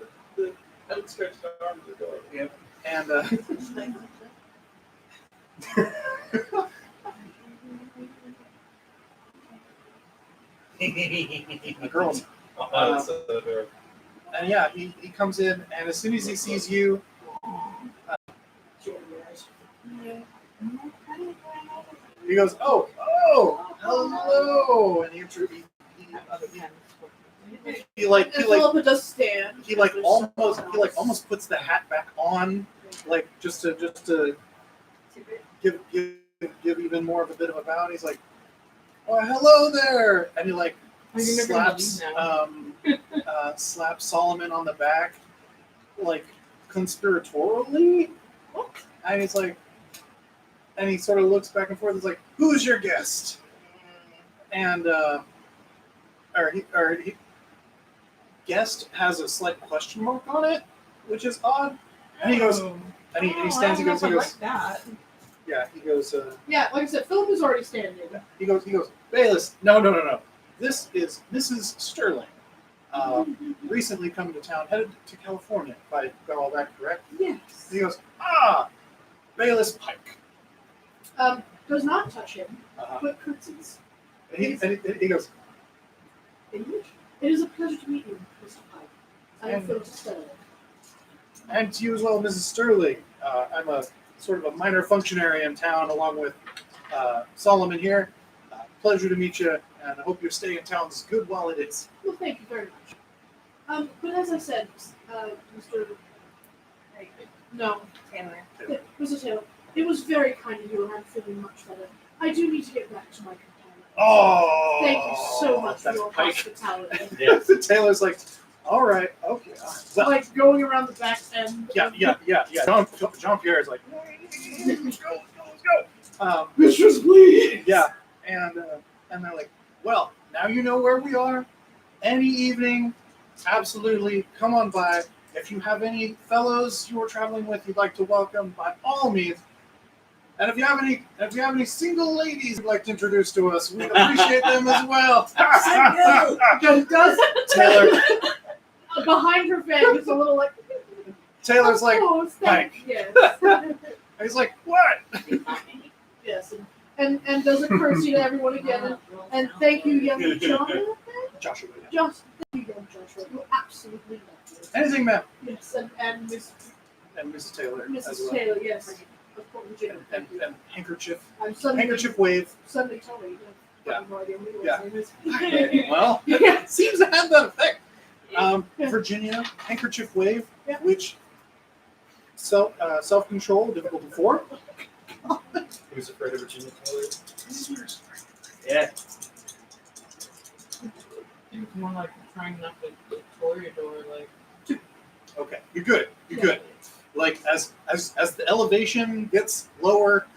outstretched arm of the door. yep. and the girls. And yeah, he comes in, and as soon as he sees you, he goes, "Oh, hello!" And And Philippa does stand. he almost puts the hat back on, like just to give even more of a bit of a bow. And he's like, "Oh, hello there!" And he like slaps slaps Solomon on the back, like conspiratorially. And he's like, and he sort of looks back and forth. He's like, "Who's your guest?" And guest has a slight question mark on it, which is odd. And he goes, and he stands. He goes, like that. yeah. He goes, Yeah, like I said, Philippa's already standing. he goes, Bayless. No. This is Mrs. Sterling. Recently come to town, headed to California. If I got all that correct. Yes. He goes, Bayless Pike. Does not touch him, Uh-huh. but curtsies. And he goes, English? It is a pleasure to meet you, Mr. Pike. I am And- Philippa Sterling. and to you as well, Mrs. Sterling. I'm a sort of a minor functionary in town, along with Solomon here. Pleasure to meet you, and I hope your stay in town is good while it is. Well, thank you very much. But as I said, Mr. No, Taylor. Mr. Taylor, it was very kind of you, and I'm feeling much better. I do need to get back to my companion. Oh, Thank you so much for that's your Pike. hospitality. Yeah. Taylor's like, all right, okay. Well, Like going around the back end. yeah. Jean Pierre is like, let's go. Mistress, please. Yeah, and they're like, well, now you know where we are. Any evening, absolutely, come on by. If you have any fellows you are traveling with you'd like to welcome, by all means. And if you have any single ladies you'd like to introduce to us, we'd appreciate them as well. Does Taylor, behind her fan is a little like. Taylor's like, oh, Pike. Yes. he's like, what? Yes. And does a curtsy to everyone again. And thank you, young Jonathan. Joshua. Just thank you, young Joshua. You absolutely lovely. Anything, ma'am. Yes, and Miss And Mrs. Taylor as Mrs. well. Taylor, yes. Of course, Jim. And handkerchief. I'm suddenly Handkerchief wave. Suddenly Tony. I have no idea what Yeah. his name is. Well, Yeah. it seems to have that effect. Virginia, handkerchief wave, Yeah. which self-control, difficult to form. Who's afraid of Virginia Taylor? Yeah. It's more like trying not to toreador, like. Okay, you're good. You're good. Like as the elevation gets lower,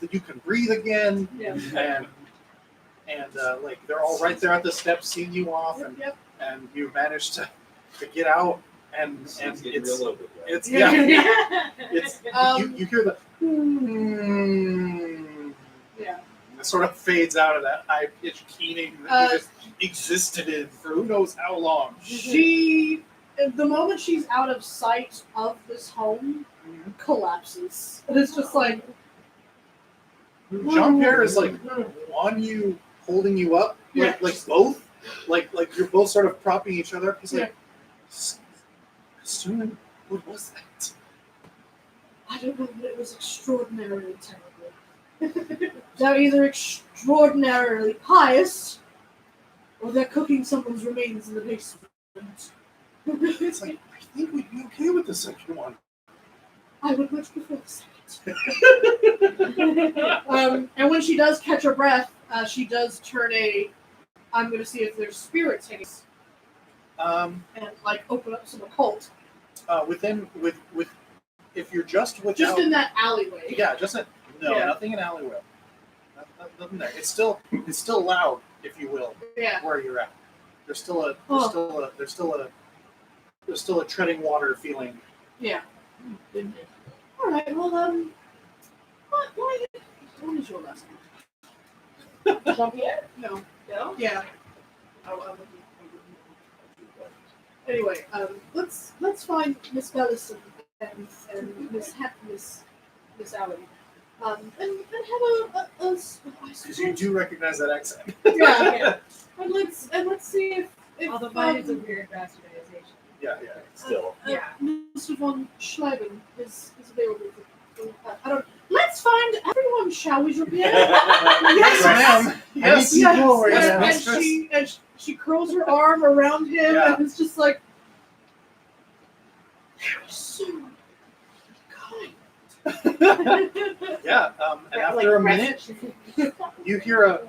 that you can breathe again, Yeah. and like they're all right there at the steps, seeing you off, Yep. and you manage to get out, and It's getting it's real low bit, yeah. it's yeah, it's Um, you hear the Yeah. it sort of fades out of that high pitched keening that you just existed in for who knows how long. She, the moment she's out of sight of this home, collapses. And it's just like, Jean Pierre is like on you, holding you up, like both, like you're both sort of propping each other. He's like, assuming, what was that? I don't know, but it was extraordinarily terrible. They're either extraordinarily pious, or they're cooking someone's remains in the basement. It's like, I think we'd be okay with the second one. I would much prefer the second. And when she does catch her breath, she does turn I'm going to see if there's spirits hanging, and like open up some occult. If you're just without, Just in that alleyway. yeah, nothing in alleyway. Nothing there. It's still loud, if you will, Yeah. where you're at. There's still a treading water feeling. Yeah. All right. Well, what is your last name? Jean-Pierre? No. No? Yeah. Anyway, let's find Miss Bellison and Miss Allen, and have a Because you do recognize that accent. yeah. And let's see if All the bodies of weird bastardization. Yeah. Still. Yeah. Mr. von Schleiben is available. Let's find everyone, shall we, Jean-Pierre? Yes, ma'am. Yes, Yes. yes, And mistress. she curls her arm around him, Yeah. and it's just like, they're so kind. Yeah. And after a minute, you hear a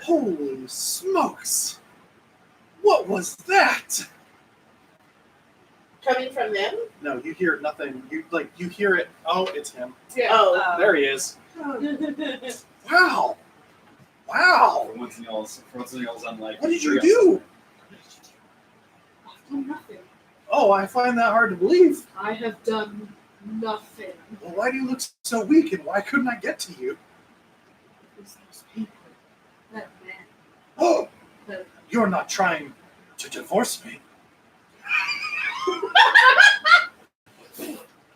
holy smokes! What was that? Coming from them? No, you hear nothing. You hear it. Oh, it's him. Yeah. Oh. There he is. Wow. Wow. For once in y'all's unlike. What did you do? I've done nothing. Oh, I find that hard to believe. I have done nothing. Well, why do you look so weak, and why couldn't I get to you? Because those people, that man, Oh, that you're not trying to divorce me.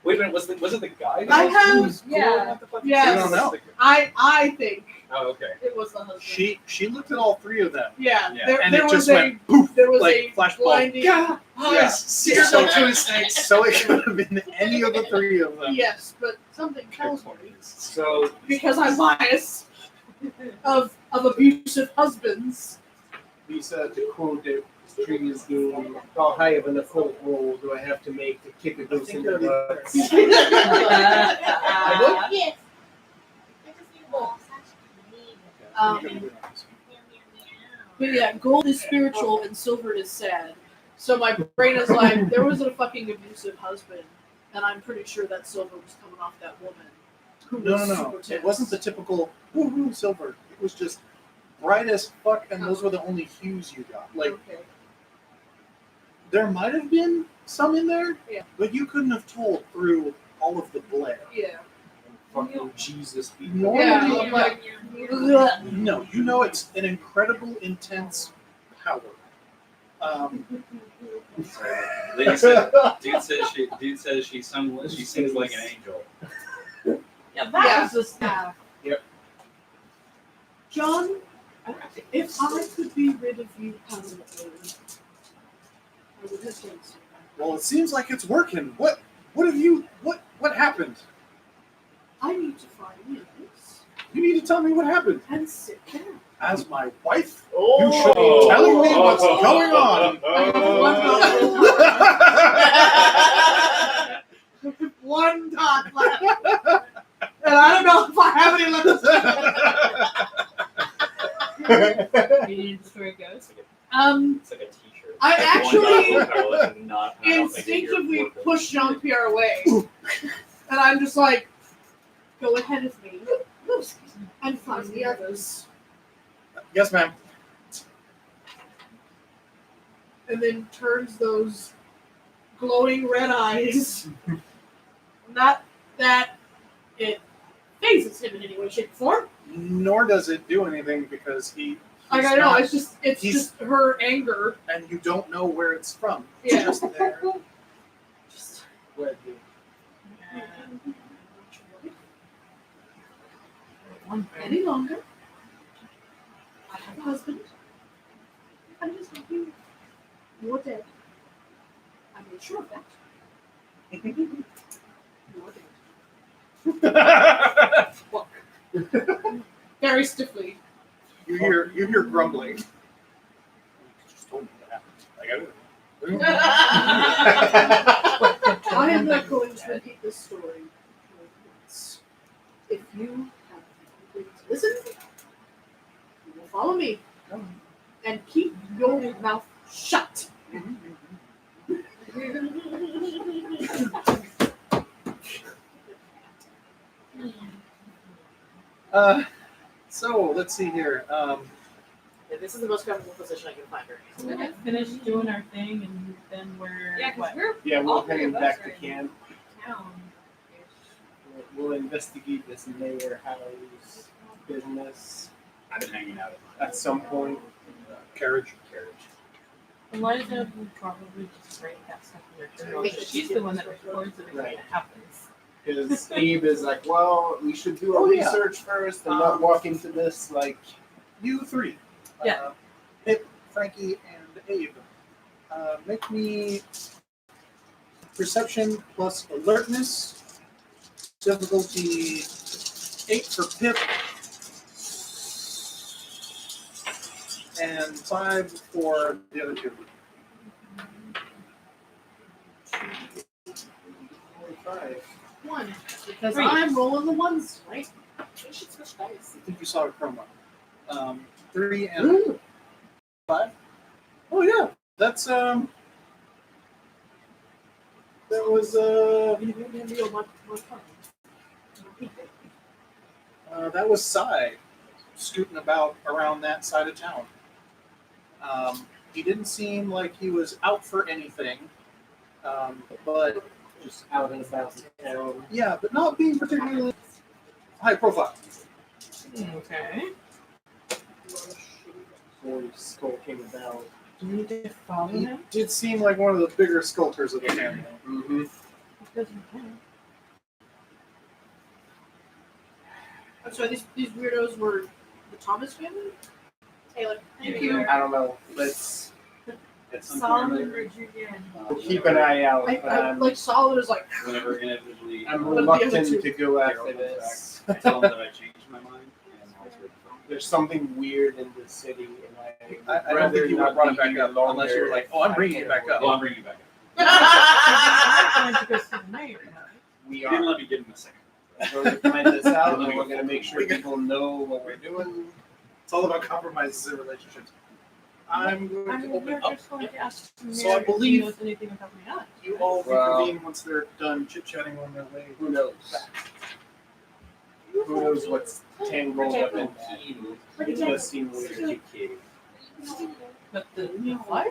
Wait a minute, was it the guy? I have- yeah. What the fuck? Yes. I don't know. I think Oh, okay. it was the husband. She looked at all three of them, Yeah. Yeah. There, and there it was just a went poof, there was like a flashbulb. blinding. Yeah. Yeah. So it could have been any of the three of them. Yes, but something tells me, So because I'm biased, of abusive husbands. Lisa, to quote the previous game, how high of an occult roll do I have to make to kick a goose in the butt? Yes. I just need a ball. But yeah, gold is spiritual and silver is sad. So my brain is like, there was a fucking abusive husband, and I'm pretty sure that silver was coming off that woman. Who No, was no, super no. tense. It wasn't the typical woohoo silver. It was just bright as fuck, and those were the only hues you got. Like, Okay. there might have been some in there, Yeah. but you couldn't have told through all of the glare. Yeah. Fucking Jesus people. Normally, Yeah, I'm like, no, you know it's an incredible, intense power. Lady said, dude says she sings like an angel. Yeah, that was just John, if I could be rid of you permanently, I would have done so. Well, it seems like it's working. What have you? What happened? I need to find Liz You need to tell me what happened. and sit down. As my wife, you should be telling me what's going on. One dot left. And I don't know if I have any left. you need to destroy a ghost. It's like a t-shirt. I actually I instinctively push Jean-Pierre away. And I'm just like, go ahead of me. And find the others. Yes, ma'am. And then turns those glowing red eyes. Not that it phases him in any way, shape, or form. Nor does it do anything because he. Like, he's I know, not- it's he's- just her anger. and you don't know where it's from. It's Yeah. just there. Just, Where do any longer. I have a husband. I'm just happy you're dead. I made sure of that. You're dead. Walk. Very stiffly. You hear grumbling. You just told me what happened. I am not going to repeat this story. If you have to listen, you will follow me. And keep your mouth shut. So let's see here. Yeah, this is the most comfortable position I can find her. We're gonna finish doing our thing, and then we're Yeah, because what? we're Yeah, we're all three heading of us back to are in camp. town. We'll investigate this mayor house business I've been hanging out at some point. Carriage. Eliza would probably just write that stuff in her journal. She's the one that records everything Right. that happens. Because Abe is like, well, we should do our Oh, yeah. research first and not walk into this like. You three. Yeah. Pip, Frankie, and Abe. Make me perception plus alertness. Difficulty 8 for Pip. And 5 for the other two. 5. One. Because 3. I'm rolling the ones, right? We should switch dice. I think you saw a Chroma. 3 and 5. Oh yeah, that's that was that was Cy scooting about around that side of town. He didn't seem like he was out for anything, but Just out and about town. yeah, but not being particularly high profile. Okay. Before his skull came about. Do we need to follow He him? did seem like one of the bigger skulkers of the family. Mm-hmm. Because we can. I'm sorry, these weirdos were the Thomas family? Taylor. Thank you. I don't know. Let's Solomon, Virginia. we'll keep an eye out. But I like Solid is like, Whenever individually, I'm What are the other reluctant two? to go after this. I tell them that I changed my mind. And I'll hear from them. There's something weird in this city, and I don't think you would have brought it back up unless you were like, "Oh, I'm bringing it back up." Well, I'm bringing you back up. I'm going to go see the mayor now. We You didn't are let me get in a second. going to plan this out, and we're going to make sure people know what we're doing. It's all about compromises in relationships. I'm going I to mean, open we're up. just going to ask So I Mary if she believe- knows anything about my aunt. You all Wow. reconvene once they're done chit-chatting on their way. Who knows? Who knows what's tangled up in that? It does seem weird. But the what?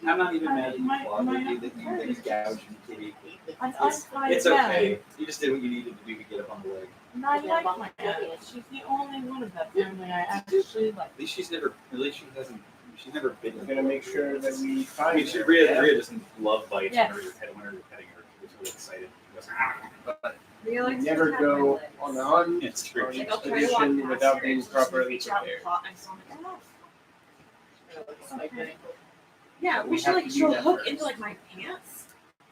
I'm not even mad at you, My- Claude. my You did that gouging kitty. It's It's okay. You just did what you needed to do to get up on the leg. And I like my aunt. She's the only one of that family I actually like. At least she's never. At least she hasn't. She's never bitten. We're gonna make sure that we I find mean, her. Rhea doesn't love bites Yes. whenever you're petting her. She gets really excited. She goes, "Ah." But They like to never have go my legs. on the hunt It's true. or an Like I'll try to walk expedition past without her being and she'll properly reach out and prepared. claw, and so I'm like, oh. Okay. Yeah, We we should have like to do she'll that hook first. into like my pants.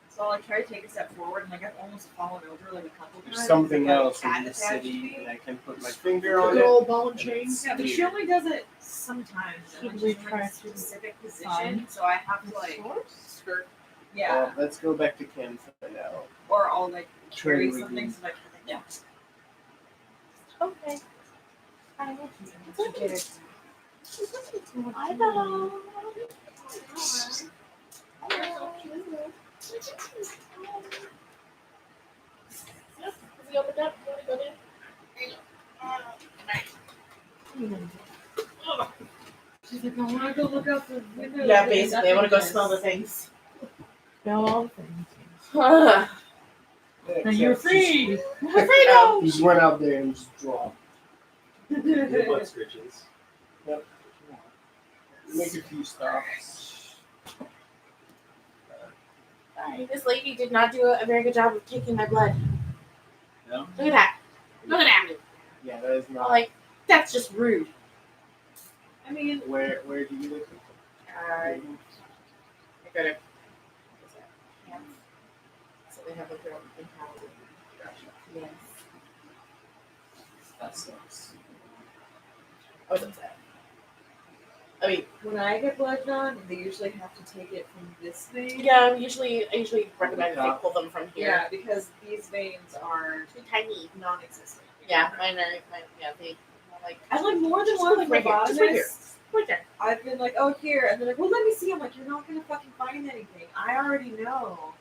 So I'll like try to take a step forward and like I've almost fallen over like a couple times. There's something Like, else cat in the attached to city me. that I can put my finger on Good it. old ball and chain. Yeah, but she only does it sometimes. Should And we she's in, try like, a to specific position, find so I have to like Skirt. yeah, Well, let's go back to Ken for now. or I'll like carry Trade something with so like yeah. Okay. I will Get it. I know. Has he opened up? You want to go in? She's like, I want to go look out the window. Yeah, There's basically, I want to go nothingness. smell the things. Smell all the things. Ugh. And you're free. Freedom! Just went out there and just dropped. Your butt scritches. Make a few stops. Sorry, this lady did not do a very good job of taking my blood. No? Look at that. Look at that. Yeah, that is I'm not. like, that's just rude. I mean, Where do you live? I got it. So they have a girl in town. Yes. That sucks. I was upset. I mean, when I get blood drawn, they usually have to take it from this vein. yeah, I usually recommend that they pull them from here. Yeah, because these veins are Too tiny. non-existent. Yeah, they like And like more than Just one like right here, just right here. phlebotomist, right there. I've been like, oh here, and they're like, well let me see. I'm like, you're not gonna fucking find anything. I already know.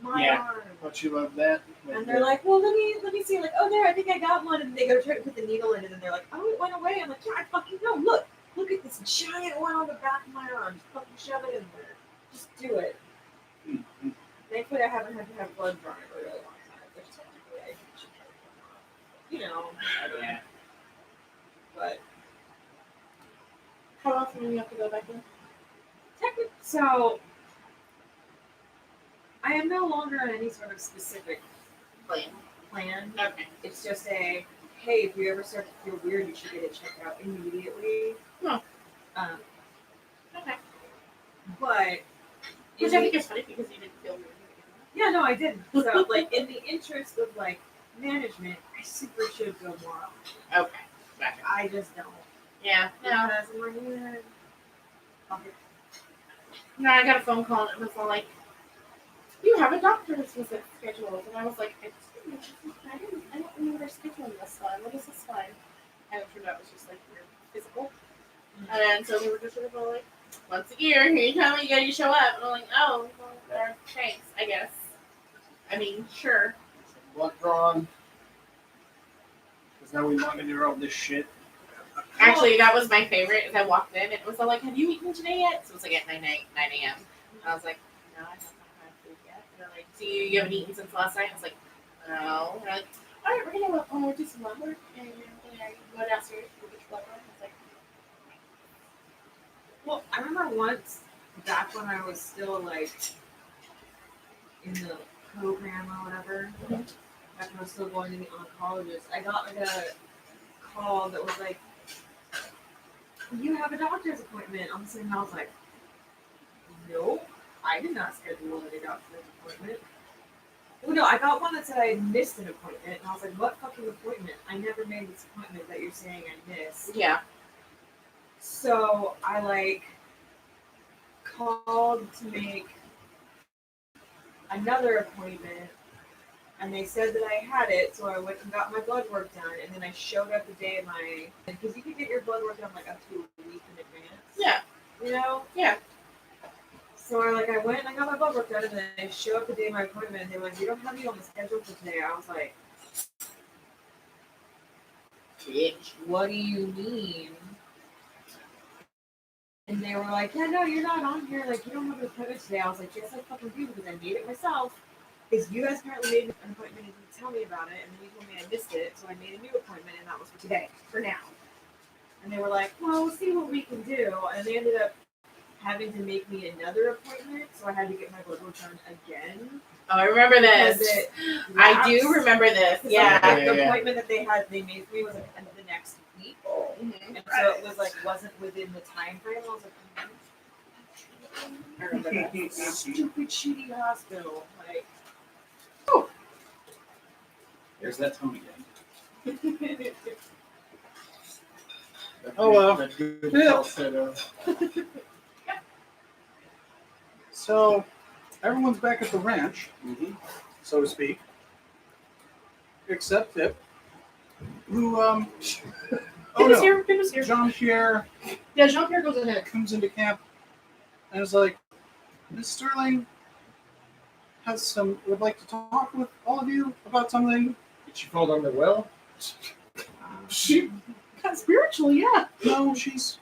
My Yeah. arm. Don't you love that? And they're like, well let me see. Like, oh there, I think I got one. And they go try to put the needle in, and then they're like, oh it went away. I'm like, yeah, I fucking know. Look at this giant one on the back of my arm. Just fucking shove it in there. Just do it. Thankfully, I haven't had to have blood drawn in a really long time. Which technically I should have, you know. Yeah. But How often do you have to go back in? technically, so I am no longer on any sort of specific Plan. plan. Okay. It's just a, hey, if you ever start to feel weird, you should get it checked out immediately. Oh. Okay. But Which I think is funny because you didn't feel weird. yeah, no, I didn't. So like in the interest of like management, I super should go more often. Okay. Gotcha. I just don't. Yeah. No. Because I'm like, yeah. Fuck it. No, I got a phone call and it was all like, you have a doctor's visit scheduled. And I was like, I don't remember scheduling this one. What is this one? And it turned out it was just like your physical. And so we were just sort of all like, once a year, here you come, you gotta show up. And I'm like, oh, well, thanks, I guess. I mean, sure. Blood drawn. Because now we monitor all this shit. Actually, that was my favorite. As I walked in, it was all like, have you eaten today yet? So it was like at 9 a.m. And I was like, no, I haven't had food yet. And they're like, so you haven't eaten since last night? I was like, no. And they're like, all right, we're gonna do some blood work and go downstairs to get your blood work. I was like, Well, I remember once back when I was still like in the program or whatever, back when I was still going to the oncologist, I got like a call that was like, you have a doctor's appointment on the same, and I was like, no, I did not schedule a doctor's appointment. Well, no, I got one that said I had missed an appointment, and I was like, what fucking appointment? I never made this appointment that you're saying I missed. yeah. So I like called to make another appointment, and they said that I had it, so I went and got my blood work done, and then I showed up the day of my, because you can get your blood work done like up to a week in advance. Yeah. You know? Yeah. So I went and I got my blood work done, and then I show up the day of my appointment, and they were like, "We don't have you on the schedule for today." I was like, "What do you mean?" And they were like, "Yeah, no, you're not on here. Like, you don't have an appointment today." I was like, "Yes, I fucking do, because I made it myself. Because you guys apparently made an appointment and didn't tell me about it, and then you told me I missed it, so I made a new appointment, and that was for today, for now." And they were like, "Well, we'll see what we can do." And they ended up having to make me another appointment, so I had to get my blood work done again. Oh, I remember Because this. it I do lapsed. remember this. Because Yeah. the appointment that they made for me was at the end of the next week. Mhm. And so it was wasn't within the time frame. I was like, I remember that. stupid shitty hospital. Like, There's that tone again. Oh, well. That good Yeah. falsetto. So, everyone's back at the ranch, Mm-hmm. so to speak, except Pip, who, oh no, Pip is here. Jean-Pierre Yeah, Jean-Pierre goes ahead. comes into camp and is like, Miss Sterling would like to talk with all of you about something. Did she fall down the well? She got spiritually, yeah. No, she's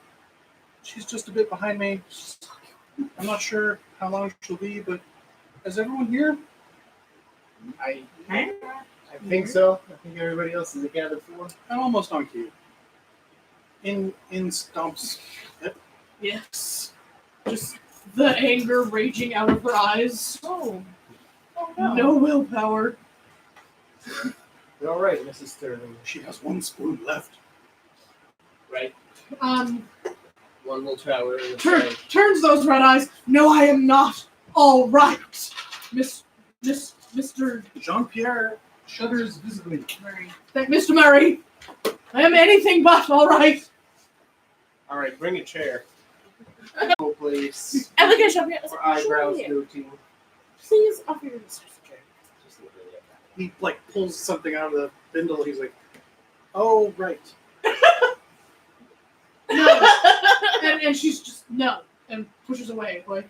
just a bit behind me. I'm not sure how long she'll be, but is everyone here? I think so. I think everybody else is accounted for. I'm almost on cue. In Stomp's Pip. Yes. Just the anger raging out of her eyes. Oh No willpower. You're all right, Mrs. Sterling. She has one spoon left. Right. One will travel in the side. Turns those red eyes. No, I am not all right. Mr. Jean-Pierre shudders visibly. Mr. Murray. I am anything but all right. All right, bring a chair. Whole place. And look at Jean-Pierre. For eyebrows, Sure, goatee. please offer your mistress a chair. Just literally at that. He pulls something out of the bindle. He's like, "Oh right." No. and she's just no and pushes away. Like,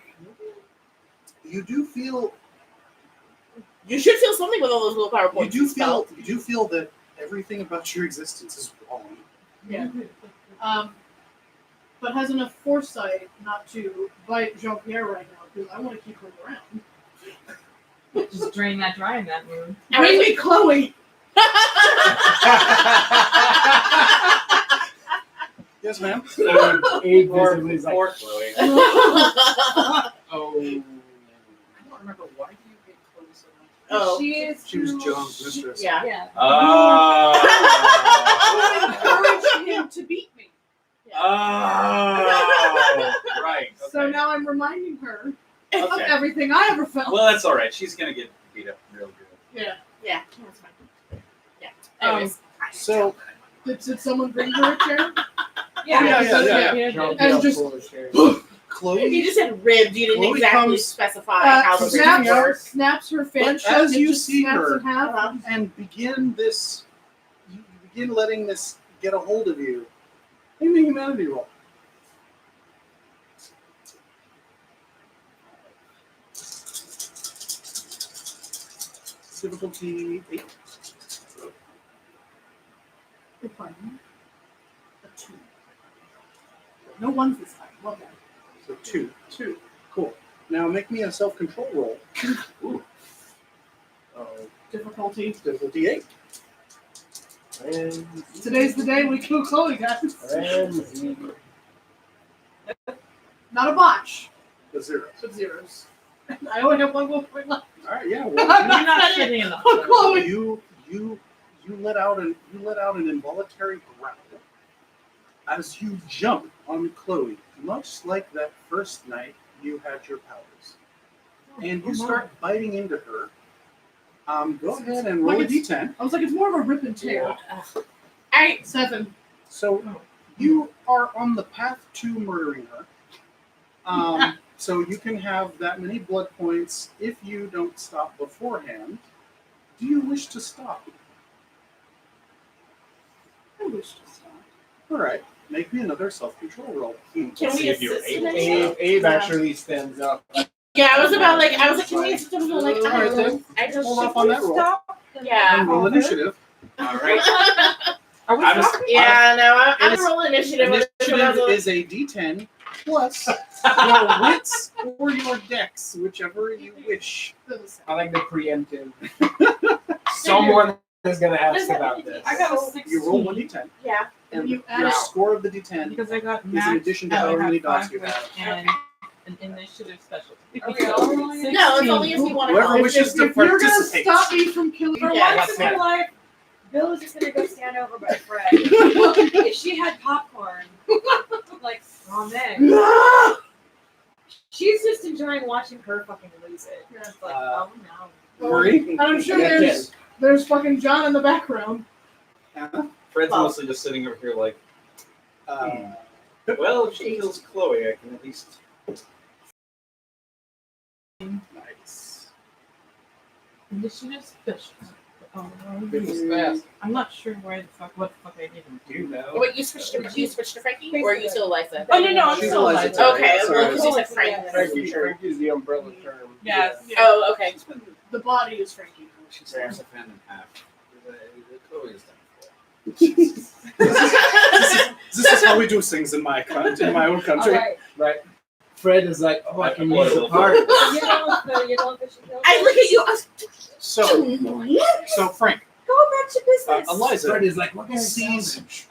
You do feel You should feel something with all those little power points. you do feel that everything about your existence is wrong. yeah. But has enough foresight not to bite Jean-Pierre right now because I want to keep her around. Just drain that dry in that mood. Bring me Chloe. Yes, ma'am. Aid visibly is like, Poor Chloe. oh. I don't remember why do you hate Chloe so much. Oh. She was John's mistress. Yeah. Yeah. You encouraged him to beat me. Right. So Okay. now I'm reminding her of Okay. everything I ever felt. Well, that's all right. She's gonna get beat up real good. Yeah. Yeah. That's fine. Yeah. Um, Anyways. So Did someone bring her a chair? Jean-Pierre And just- pulled a chair. You Chloe, just said ribbed. You didn't Chloe exactly comes- specify how the ribs snaps- work. snaps her fan But shut as and you just see snaps her- in half. and begin letting this get a hold of you. Give me a humanity roll. Difficulty 8. You're fine. A 2. No ones this time. Love that. So 2. 2. Cool. Now make me a self-control roll. Oh, Difficulty. Difficulty 8. friends. Today's the day we kill Chloe, guys. Friends. Not a botch, The 0. but zeros. I only have one will point left. All right. Yeah. You're Well, not shitting enough. Oh, Chloe. you let out an involuntary growl as you jump on Chloe, much like that first night you had your powers, and you start biting into her. Go ahead and roll a d10. I was like, it's more of a rip and tear. Alright. 7. So you are on the path to murdering her. So you can have that many blood points if you don't stop beforehand. Do you wish to stop? I wish to stop. All right. Make me another self-control roll. Can See we if you're assist able in to. any? Abe actually stands up. Yeah, I was like, can we assist him? Like, All right, then. I just Hold off on that roll. Yeah. And roll initiative. All right. Are we I'm- stopping? Yeah, no, I'm It's- rolling initiative. Initiative is a D10 plus your wits or your dex, whichever you wish. I like the preemptive. Someone is gonna ask about this. I got a 16. You roll 1d10, Yeah. and You your add- score of the D10 Because I got is in max. addition to I however have many dots 5 you wits have. and an initiative special. Are we all rolling? No, it's only if you want to Whoever help. wishes to If you're gonna participate. stop me from killing For Yeah, once in that's my life, Bill is just gonna go stand over by Fred. If she had popcorn, like, oh man. She's just enjoying watching her fucking lose it. It's like, oh no. Marie? And I'm sure Yeah, there's fucking John in the background. Anna? Fred's Well- mostly just sitting over here like, Uh, well, if she kills Chloe, I can at least. nice. Initiative special. This is fast. I'm not sure what the fuck I did. You know. Oh, wait, you switched to Frankie, or are you still Eliza? Oh, no, I'm She's still Eliza, alive. sorry. Okay, Sorry. well, because you said Frank. Frankie is the umbrella term. Yes. Oh, okay. The body is Frankie. She snaps a fan in half. Chloe is done This is how we do things in my own country. Alright. Right. Fred is like, oh, I can What use a the part. You know if she kills I look at you. I was So Frank, Go about your business. Eliza Fred is like, what kind of sees salvage?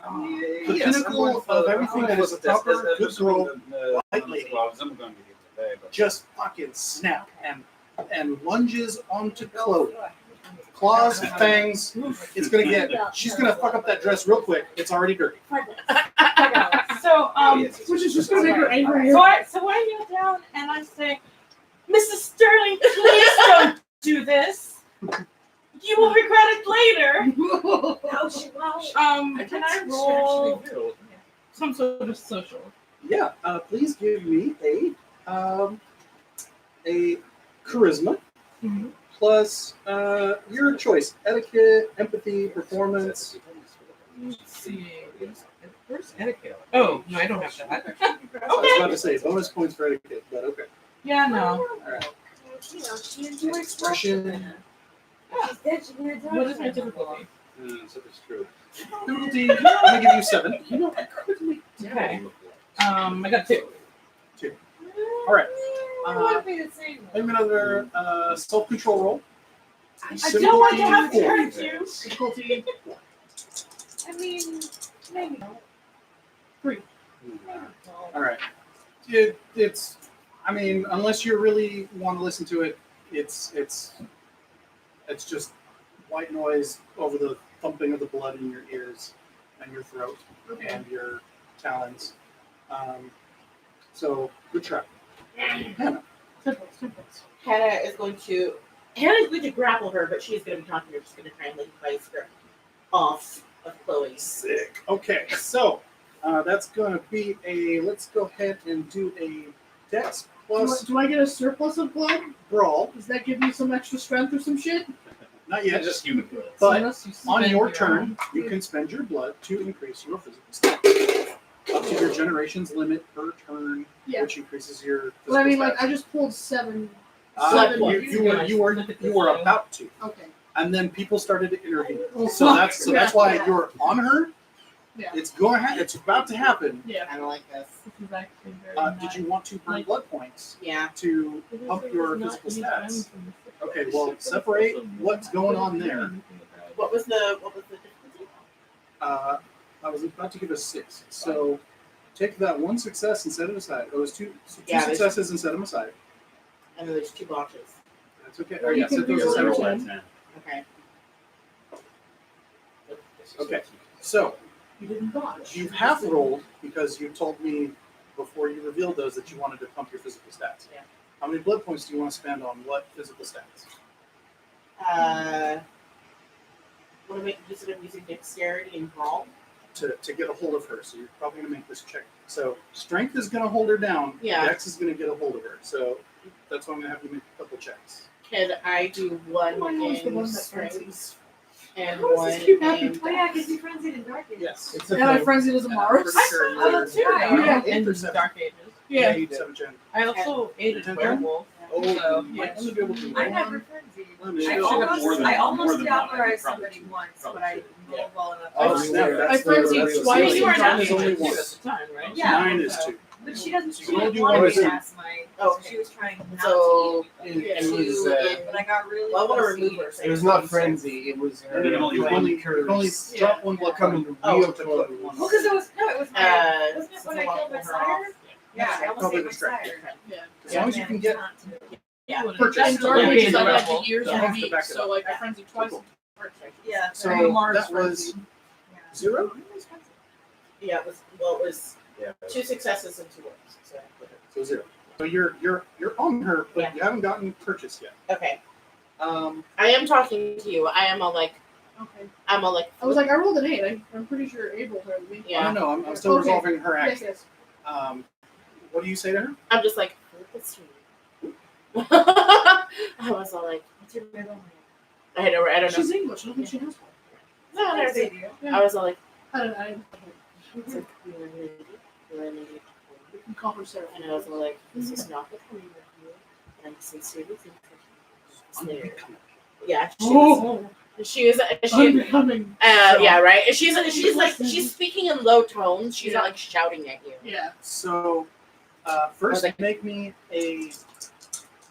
the pinnacle of everything that is a proper good girl white lady I'm going to get today, but just fucking snap and lunges onto Chloe. Claws, fangs. It's gonna get. She's gonna fuck up that dress real quick. It's already dirty. So, Which is just gonna make her angry. so I kneel down and I say, Mrs. Sterling, please don't do this. You will regret it later. No, she won't. Can I roll some sort of social? Yeah. Please give me a charisma plus your choice: etiquette, empathy, performance. Let's see. Where's etiquette? Oh, no, I don't have that. I was about to say bonus points for etiquette, but okay. Yeah, no. All right. You know, she enjoys Expression. She's dead, she didn't What is my difficulty? so it's true. Difficulty. I'm gonna give you 7. You know, I could make Okay. I got 2. All right. I want to be the same. Make another self-control roll. I don't want to have to Sympathy hurt 4. you. Difficulty. I mean, maybe. 3. All right. It's. I mean, unless you really want to listen to it, it's just white noise over the thumping of the blood in your ears and your throat and your talons. So good try. Hannah. Hannah is going to grapple her, but she's going to be talking to her. She's going to try and like vice her off of Chloe. Sick. Okay, so that's gonna be a. Let's go ahead and do a dex plus Do I get a surplus of blood? brawl. Does that give me some extra strength or some shit? Not Yeah, yet. just human blood. But Unless you on spend your own. turn, you can spend your blood to increase your physical stats. Up to your generation's limit per turn, Yeah. which increases your But I mean, physical like, I just pulled 7. Blood you, points. you were about to, Okay. and then people started to intervene. Oh, So fuck. that's why you're on her. Yeah. It's it's about to happen. Yeah. I don't like this. This is actually very Did nice. you want to burn Like- blood points Yeah. to Because pump there your was not physical any stats? friends in the Okay, well, separate what's going on there. What was the difficulty? I was about to give a 6. So take that one success and set it aside. It was two Yeah, there's- successes and set them aside. And then there's 2 botches. That's okay. Or Oh, you yeah, can set those reroll aside. your Roll turn. that 10. Okay. Okay. So You didn't dodge. you have rolled because you told me before you revealed those that you wanted to pump your physical stats. Yeah. How many blood points do you want to spend on what physical stats? What am I using dexterity and brawl? To get a hold of her. So you're probably going to make this check. So strength is going to hold her down. Yeah. Dex is going to get a hold of her. So that's why I'm going to have you make a couple checks. Can I do one Mine was the in one that strength? fancies. and How does one this keep happening? in Oh yeah, because you frenzied in Dark Ages. Yes. It's a And I thing. frenzied as a And Mars. I'm pretty sure I you're- did too. Yeah. In 8th or 7th. Dark Ages. Yeah. you 7th gen. I also ate a Ten werewolf. Oh, So, you might only be able to I roll never one. frenzied. Let me I show almost- you. I more almost than one, I deauthorized think somebody probably once, two. but I Yeah. rolled well enough. Oh, I- snap, I that's frenzied the- twice the- you were in not Dark There's age only Ages. one. at the time, right? Yeah. 9 is 2. But she doesn't. So She you can only didn't do want one me or two. past my. Oh, She was trying not So to. It two was. in. But I got really. Well, I want to fussy. remove her. It was not frenzy. It was her. You can only- You can only curse drop one blood coming point real to put close. one Well, because it was no, it was my. Uh, Wasn't it since when I I killed my walked her off. sire? Yeah, I almost Probably ate my distracted. sire. Yeah. As long as you can get Yeah. purchase. In Dark Yeah. Ages, I Yeah. had the years You and have to beats, back it so up. like I frenzied twice. Yeah. So And Mars that was frenzied. 0. Yeah, it was Yeah. 2 successes and 2 wins. So. So 0. So you're on her, but Yeah. you haven't gotten purchase yet. Okay, Um, I am talking to you. I am all like, Okay. I'm all like. I was like, I rolled an 8. I'm pretty sure Abel heard me. I Yeah. don't know. I'm still Okay. resolving her Yes, action. yes. What do you say to her? I'm just like, what's I was all like, What's your middle name? I don't know. She's English. I don't think she has one. No, I never did. Yeah. I was all like, I don't know. it's like, you are an idiot. We can call her Sarah. And I was all like, this is not the coming with you. And I sincerely think that there. Yeah, she was. Unbecoming. Yeah, right. And she's like she's speaking in low tones. She's not like shouting at you. Yeah. So first, make me a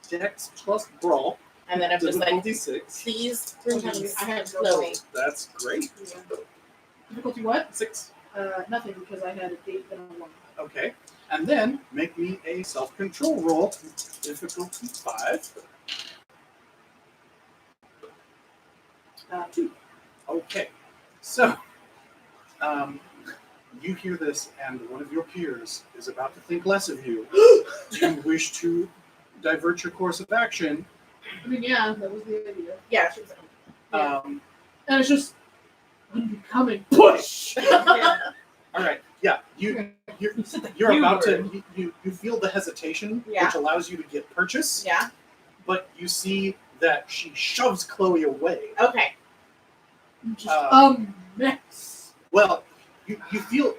Dex plus Brawl. And then I'm just like, Difficulty 6. please bring him. I have Chloe. That's great. Difficulty what? 6. Nothing because I had a 8 and a 1. Okay. And then make me a self-control roll. Difficulty 5. 2. Okay. So, you hear this, and one of your peers is about to think less of you. Do you wish to divert your course of action? I mean, yeah, that was the idea. Yeah, she was. Um, And it's just unbecoming. Push. all right. Yeah. You're about to. You feel the hesitation, Yeah. which allows you to get purchase. Yeah. But you see that she shoves Chloe away. Okay. Just Uh, mess. Well, you feel.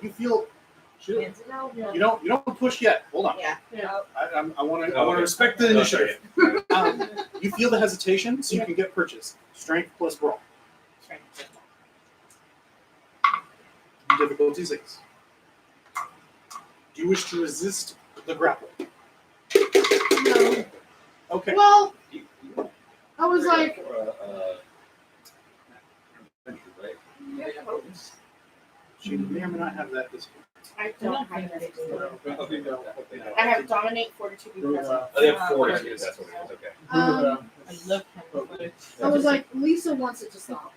Hands it out. Yeah. You don't push yet. Hold on. Yeah. Yeah. I want to Okay. respect the initiative. You feel the hesitation, so you Yeah. can get purchase. Strength plus brawl. Difficulty 6. Do you wish to resist the grapple? No. Okay. Well, I was like, She may or may not have that discipline. I don't have that. I I have dominate, fortitude, and presence. they have 4 too, that's what it is, okay. I love him. I was like, Lisa wants it to stop.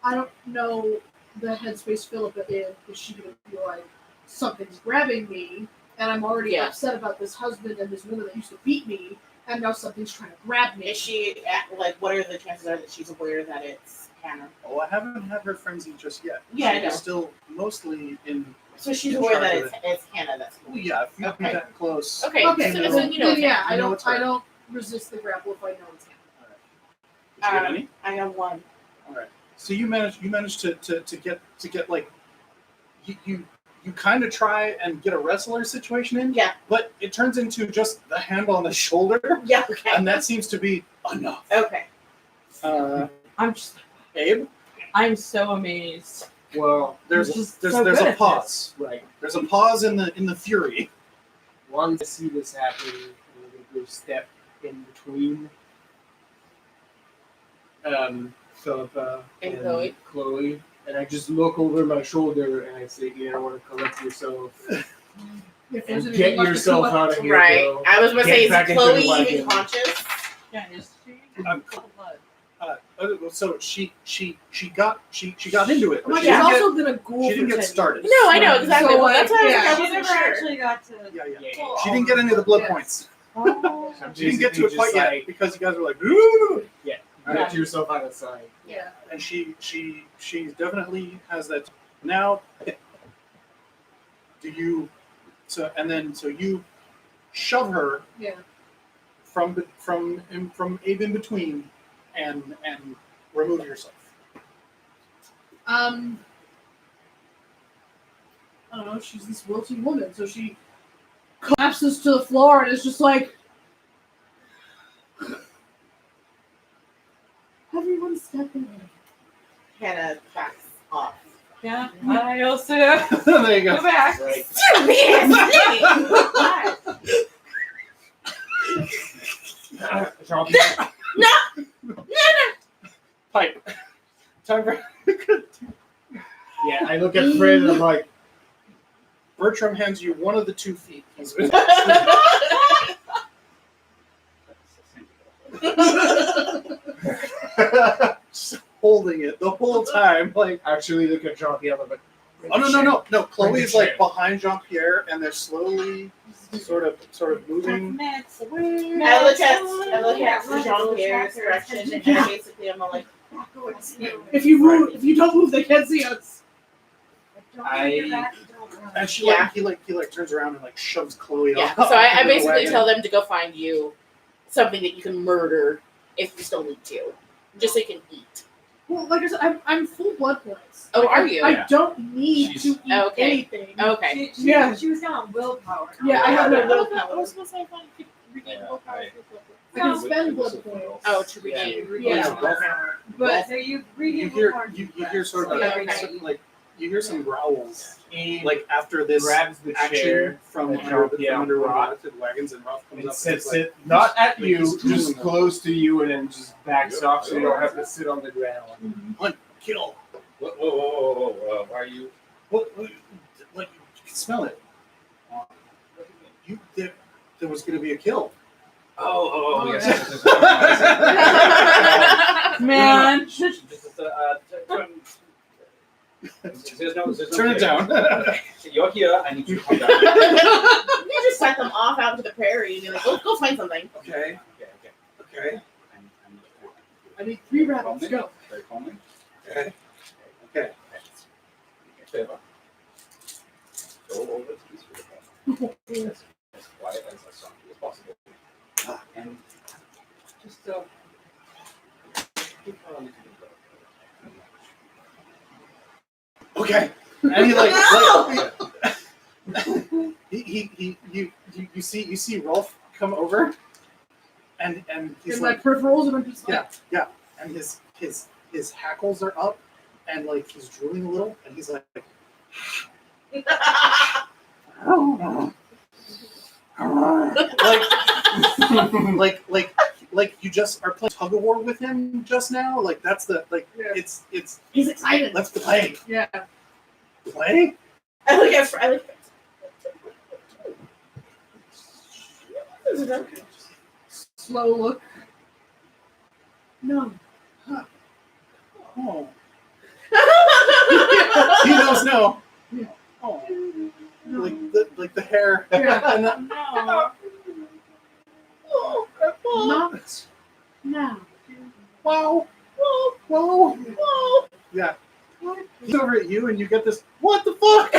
I don't know the headspace Philippa in. Is she gonna feel like something's grabbing me, and I'm already Yeah. upset about this husband and this woman that used to beat me, and now something's trying to grab me. Is she like? What are the chances are that she's aware that it's Hannah? Oh, I haven't had her frenzy just yet. Yeah, I know. She's still mostly in. So she's In aware charge that of it's Hannah. That's Oh, yeah, if you Okay. be that close. okay. Okay, so, so so you know, then yeah, you know it's her. I don't resist the grapple if I know it's him. Did you get any? I have 1. All right. So you managed to get like you kind of try and get a wrestler situation in. Yeah. But it turns into just the hand on the shoulder, Yeah. Okay. and that seems to be enough. Okay. I'm just, Abe, I'm so amazed. Well, there's You're just there's so there's good a at pause. right. There's a pause in the fury. Once I see this happen, I'm gonna go step in between Philippa And and Chloe, and I just look over my shoulder and I say, "You want to collect yourself If there's and anything get left to yourself collect- out of here, Right. girl." I was gonna Get say, back is into Chloe the wagon. even conscious? Yeah, is she? So she got into it. Well, But she's she didn't also been a ghoul she didn't for get 10 started. No, I know exactly. So, Well, that's why I was yeah. like, I She wasn't never sure. actually got to. Yeah, yeah. Yeah. She didn't get any of the blood Yeah. points. Oh. So I'm She didn't get to it basically quite just yet like, because you guys were like, ooh. get yourself out of sight. Yeah. And she definitely has that. Now, do you? So you shove her Yeah. from Abe in between and remove yourself. I don't know, she's this wilting woman, so she collapses to the floor and is just like, everyone step away. Hannah backs off. Yeah. I also There you go. go back. Right. Pipe. Time for. Yeah, I look at Fred and I'm like, Bertram hands you one of the 2 feet. He's been just holding it the whole time. Like, actually look at Jean-Pierre. I'm like, oh no! Chloe's chair. like behind Jean-Pierre, and they're slowly, sort of moving. I look at Jean-Pierre's direction, and basically I'm all like, If you don't move, they can't see us. And she Yeah. he turns around and like shoves Chloe yeah. off. So I into the basically wagon. tell them to go find you something that you can murder if you still need to, just so you can eat. Well, like I said, I'm full blood points. Oh, Like, are you? I don't need She's- to eat Okay. anything. Okay. Yeah. She was not on willpower. Yeah, I have no I willpower. was gonna say I thought you could regain Yeah, willpower. I- I can spend blood points. Oh, to regain. Yeah. But so you You regain hear willpower. you hear sort of Yeah, okay. like you hear some growls he like after this grabs the action chair from that under Jean-Pierre one of brought. the wagons, and Ralph comes and up sits and he's it not at like you, he's just drooling. close to you, and then just backs off so you don't have to sit on the ground. like, kill. Whoa. Why are you? What? Like you can smell it. You there was going to be a kill. Oh, yes. Man. Turn it down. You're here. I need you to come down. You just set them off out into the prairie and you're like, go find something. Okay. Okay. I need 3 rabbits. Go. Very calmly. Okay. Okay. Favor. Go over to this way. As quiet as softly as possible. And just keep on. Okay. And he like you see Rolf come over, and he's In like my peripherals, and I'm just like, and his hackles are up, and like he's drooling a little, and he's like like you just are playing tug of war with him just now. Like that's the Yeah. it's he's excited. let's play. Yeah. Play? I look at Slow look. No. Oh. He knows no. Yeah. Oh. No. Like the hair. Yeah. And the, No. Not now. wow. Wow. Yeah. He's over at you and you get this, what the fuck?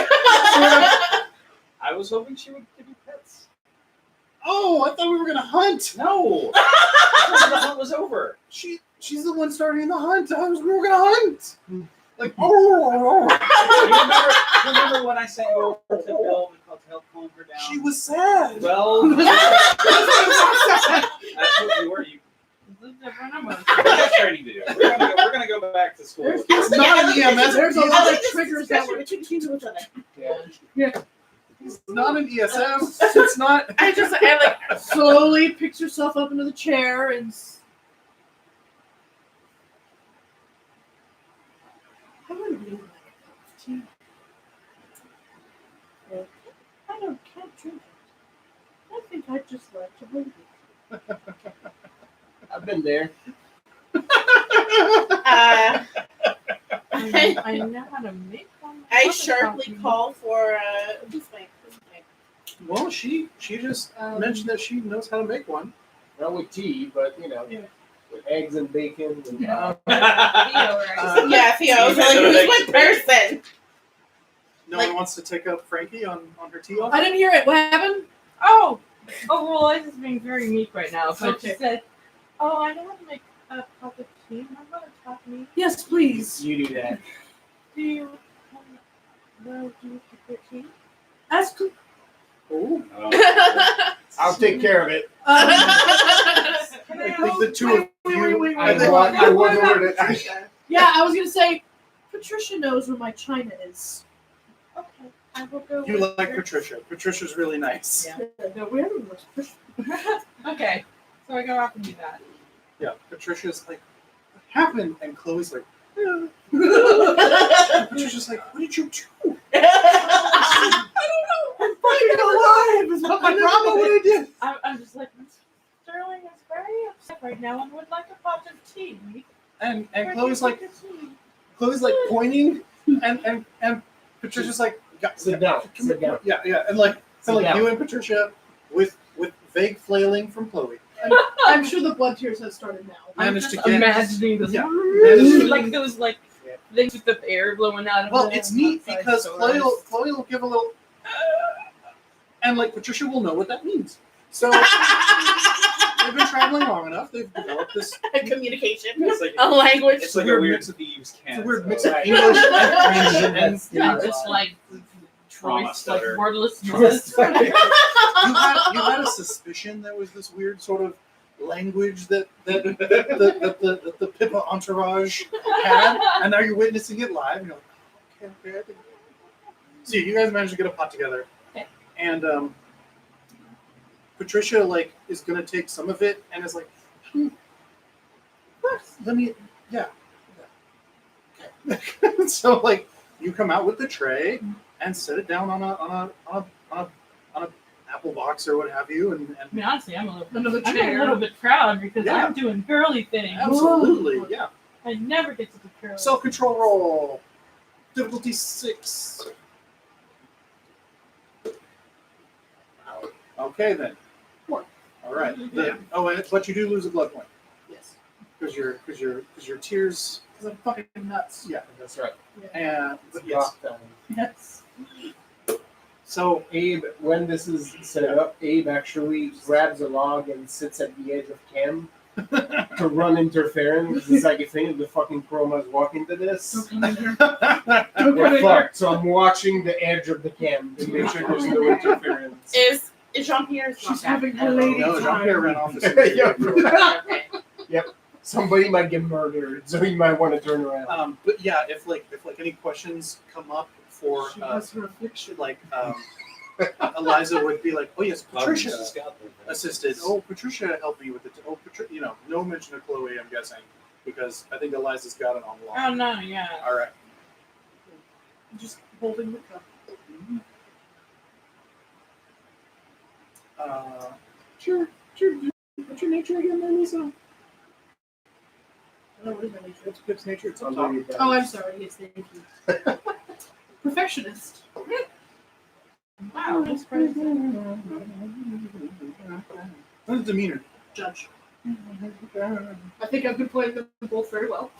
I was hoping she would give you pets. Oh, I thought we were gonna hunt. No. I thought the hunt was over. She's the one starting the hunt. We were gonna hunt. Like, oh. Remember when I sent you over to Bill to help calm her down? She was sad. Well, that's what you were. What are you training to do? We're gonna go back to school. It's not an EMS. There's a He's lot of triggers that were. between each other. not an ESM. It's not. I like Slowly picks yourself up into the chair and. I want to be like a cup of tea. I can't drink it. I think I'd just like to hold it. I've been there. I know how to make one. I sharply call for who's my Well, she just mentioned that she knows how to make one. Not with tea, but with eggs and bacon. And, yeah, Theo. So like, who's my person? No Like- one wants to take up Frankie on her tea off? I didn't hear it. What happened? Oh, well, I'm just being very meek right now. But Okay. she said, "Oh, I know how to make a cup of tea. I'm gonna talk me." Yes, please. You do that. Do you prefer tea? Ask him. Oh, I'll take care of it. Can I I think the two of you. I was over it. Yeah, I was gonna say, Patricia knows where my china is. Okay, I will go. You with like her. Patricia. Patricia's really nice. Yeah. No, we haven't looked at Patricia. Okay, so I go off and do that. Yeah, Patricia's like, what happened? And Chloe's like, yeah. Patricia's like, what did you do? I'm fucking alive! Is what my I never know what I did. I'm just like, Miss Sterling is very upset right now and would like a pot of tea. And Where do Chloe's you like, get the tea? pointing, and Patricia's like, Sit down. Come Sit here. down. Yeah, and like, Sit down. you and Patricia with vague flailing from Chloe I'm sure the blood tears have started now. I'm managed just to get. imagining this. Yeah. Managed- Like those things with the air blowing out of Well, them it's neat outside because stores. Chloe will give a little, and like Patricia will know what that means. So they've been traveling long enough. They've developed this. Communication, It's like a language. it's like a weird weird mix thieves' It's a can. weird mix so- of English and French, and Yeah, yeah, just like Trauma choice, like stutter. wordless Trauma noises. stutter. you had a suspicion that was this weird sort of language that the Pippa entourage had, and now you're witnessing it live. And you're like, okay. I think. So you guys managed to get a pot together, Okay. and Patricia like is gonna take some of it and is like, let me, yeah. Okay. So like you come out with the tray and set it down on a apple box or what have you, and I mean, honestly, I'm a Another I'm a chair. little bit proud because Yeah. I'm doing girly things. absolutely, yeah. I never get to do girly. Self-control roll. Difficulty 6. Okay then. 4. All right. Then. Oh, but you do lose a blood point Yes. because your tears. Because I'm fucking nuts. Yeah. That's right. And but yes. Rock time. Yes. So Abe, when this is set up, Abe actually grabs a log and sits at the edge of cam to run interference. It's like a thing if the fucking Chroma is walking to this. We're fucked. So I'm watching the edge of the cam to make sure there's no interference. Is Jean-Pierre's not She's back having at her all? lady no, time. Jean-Pierre ran off. As Yep. Somebody might get murdered, so you might want to turn around. But yeah, if any questions come up for She has her affliction. like Eliza would be like, oh yes, Patricia Just got there. assisted. Oh, Patricia helped me with it. Oh, Patricia, no mention of Chloe, I'm guessing, because I think Eliza's got it on lock. Oh no, yeah. All right. Just holding the cup. Sure. What's your nature again, then, Lisa? I don't know what is my nature. What's Pip's nature? It's on I'll top. read that. Oh, I'm sorry. Yes, thank you. Perfectionist. Wow, that's crazy. What's his demeanor? Judge. I think I've been playing them both very well.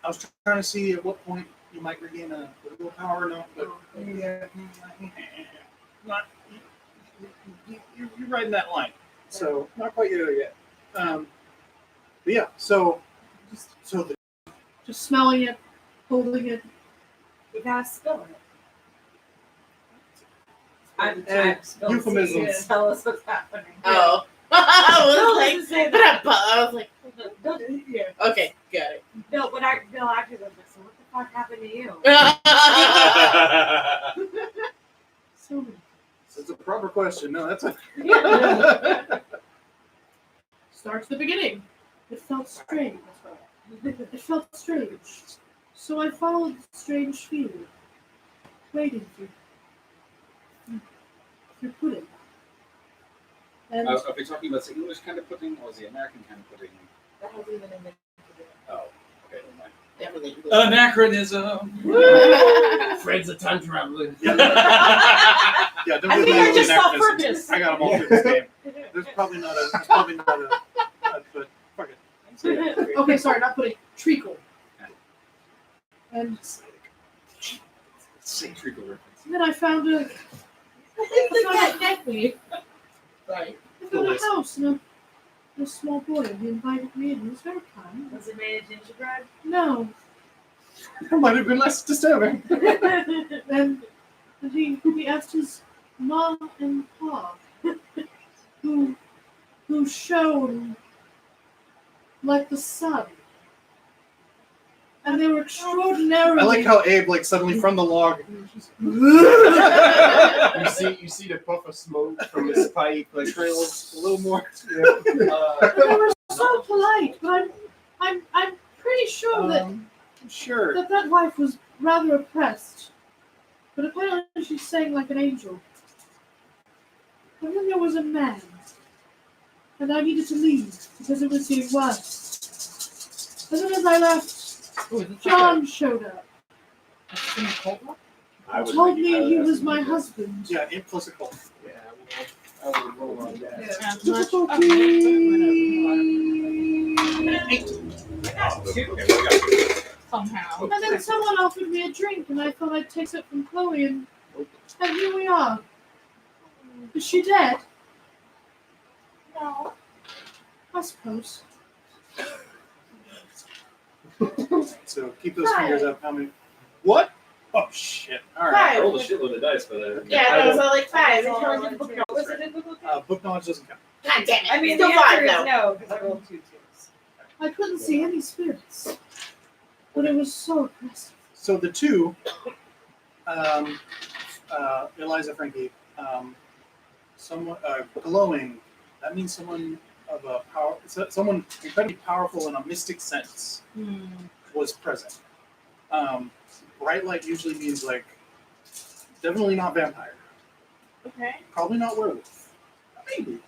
I was trying to see at what point you might regain a little power, no, but yeah, not. You're right in that line, so not quite there yet. But yeah, so the Just smelling it, holding it. You gotta spill it. I'm euphemisms. to tell us what's happening. Oh. I was Say like, that. I was like, Yeah. okay, got it. Bill, Bill actually goes, so what the fuck happened to you? So many. it's a proper question. No, that's a. Starts the beginning. It felt strange. It felt strange. So I followed the strange feeling, waiting for pudding. And Are we talking about the English kind of pudding or the American kind of pudding? That has even in the Oh, okay, never mind. Definitely. Anachronism. Fred's a time traveler. Yeah, don't I do think that I with just saw anachronisms. Fergus. I got them all through this game. There's probably not a but fuck it. okay, sorry, not pudding. Treacle. And Same treacle reference. then I found a Sorry. I found a house and a small boy. He invited me in. He was very kind. Was it made of gingerbread? No, That might have been less disturbing. And he asked his mom and pa, who shone like the sun. And they were extraordinarily. I like how Abe, like, suddenly from the log. You see the puff of smoke from his pipe, like Trails a little more. They were so polite, but I'm pretty sure Sure. that wife was rather oppressed. But apparently she sang like an angel. And then there was a man. And I needed to leave because it was getting worse. And then as I left, John showed up. Told me he was my husband. Yeah, Abe plus a cult. Yeah, I would roll on that. Somehow. And then someone offered me a drink, and I thought I'd take it from Chloe, and here we are. Is she dead? No. I suppose. So keep those fingers up. How many? What? Oh shit! All right. I Five. rolled a shitload of dice, but Yeah, that was all like 5. That's Until I all did I book did. knowledge. Was it in book? Book knowledge doesn't count. God damn it. I mean, Still the 5 answer is though. no, because I rolled 2 twos. I couldn't see any spirits, but it was so oppressive. So the two, Eliza Frankie, someone glowing. That means someone of a power, someone incredibly powerful in a mystic sense was present. Bright light usually means like definitely not vampire, Okay. probably not werewolf, maybe.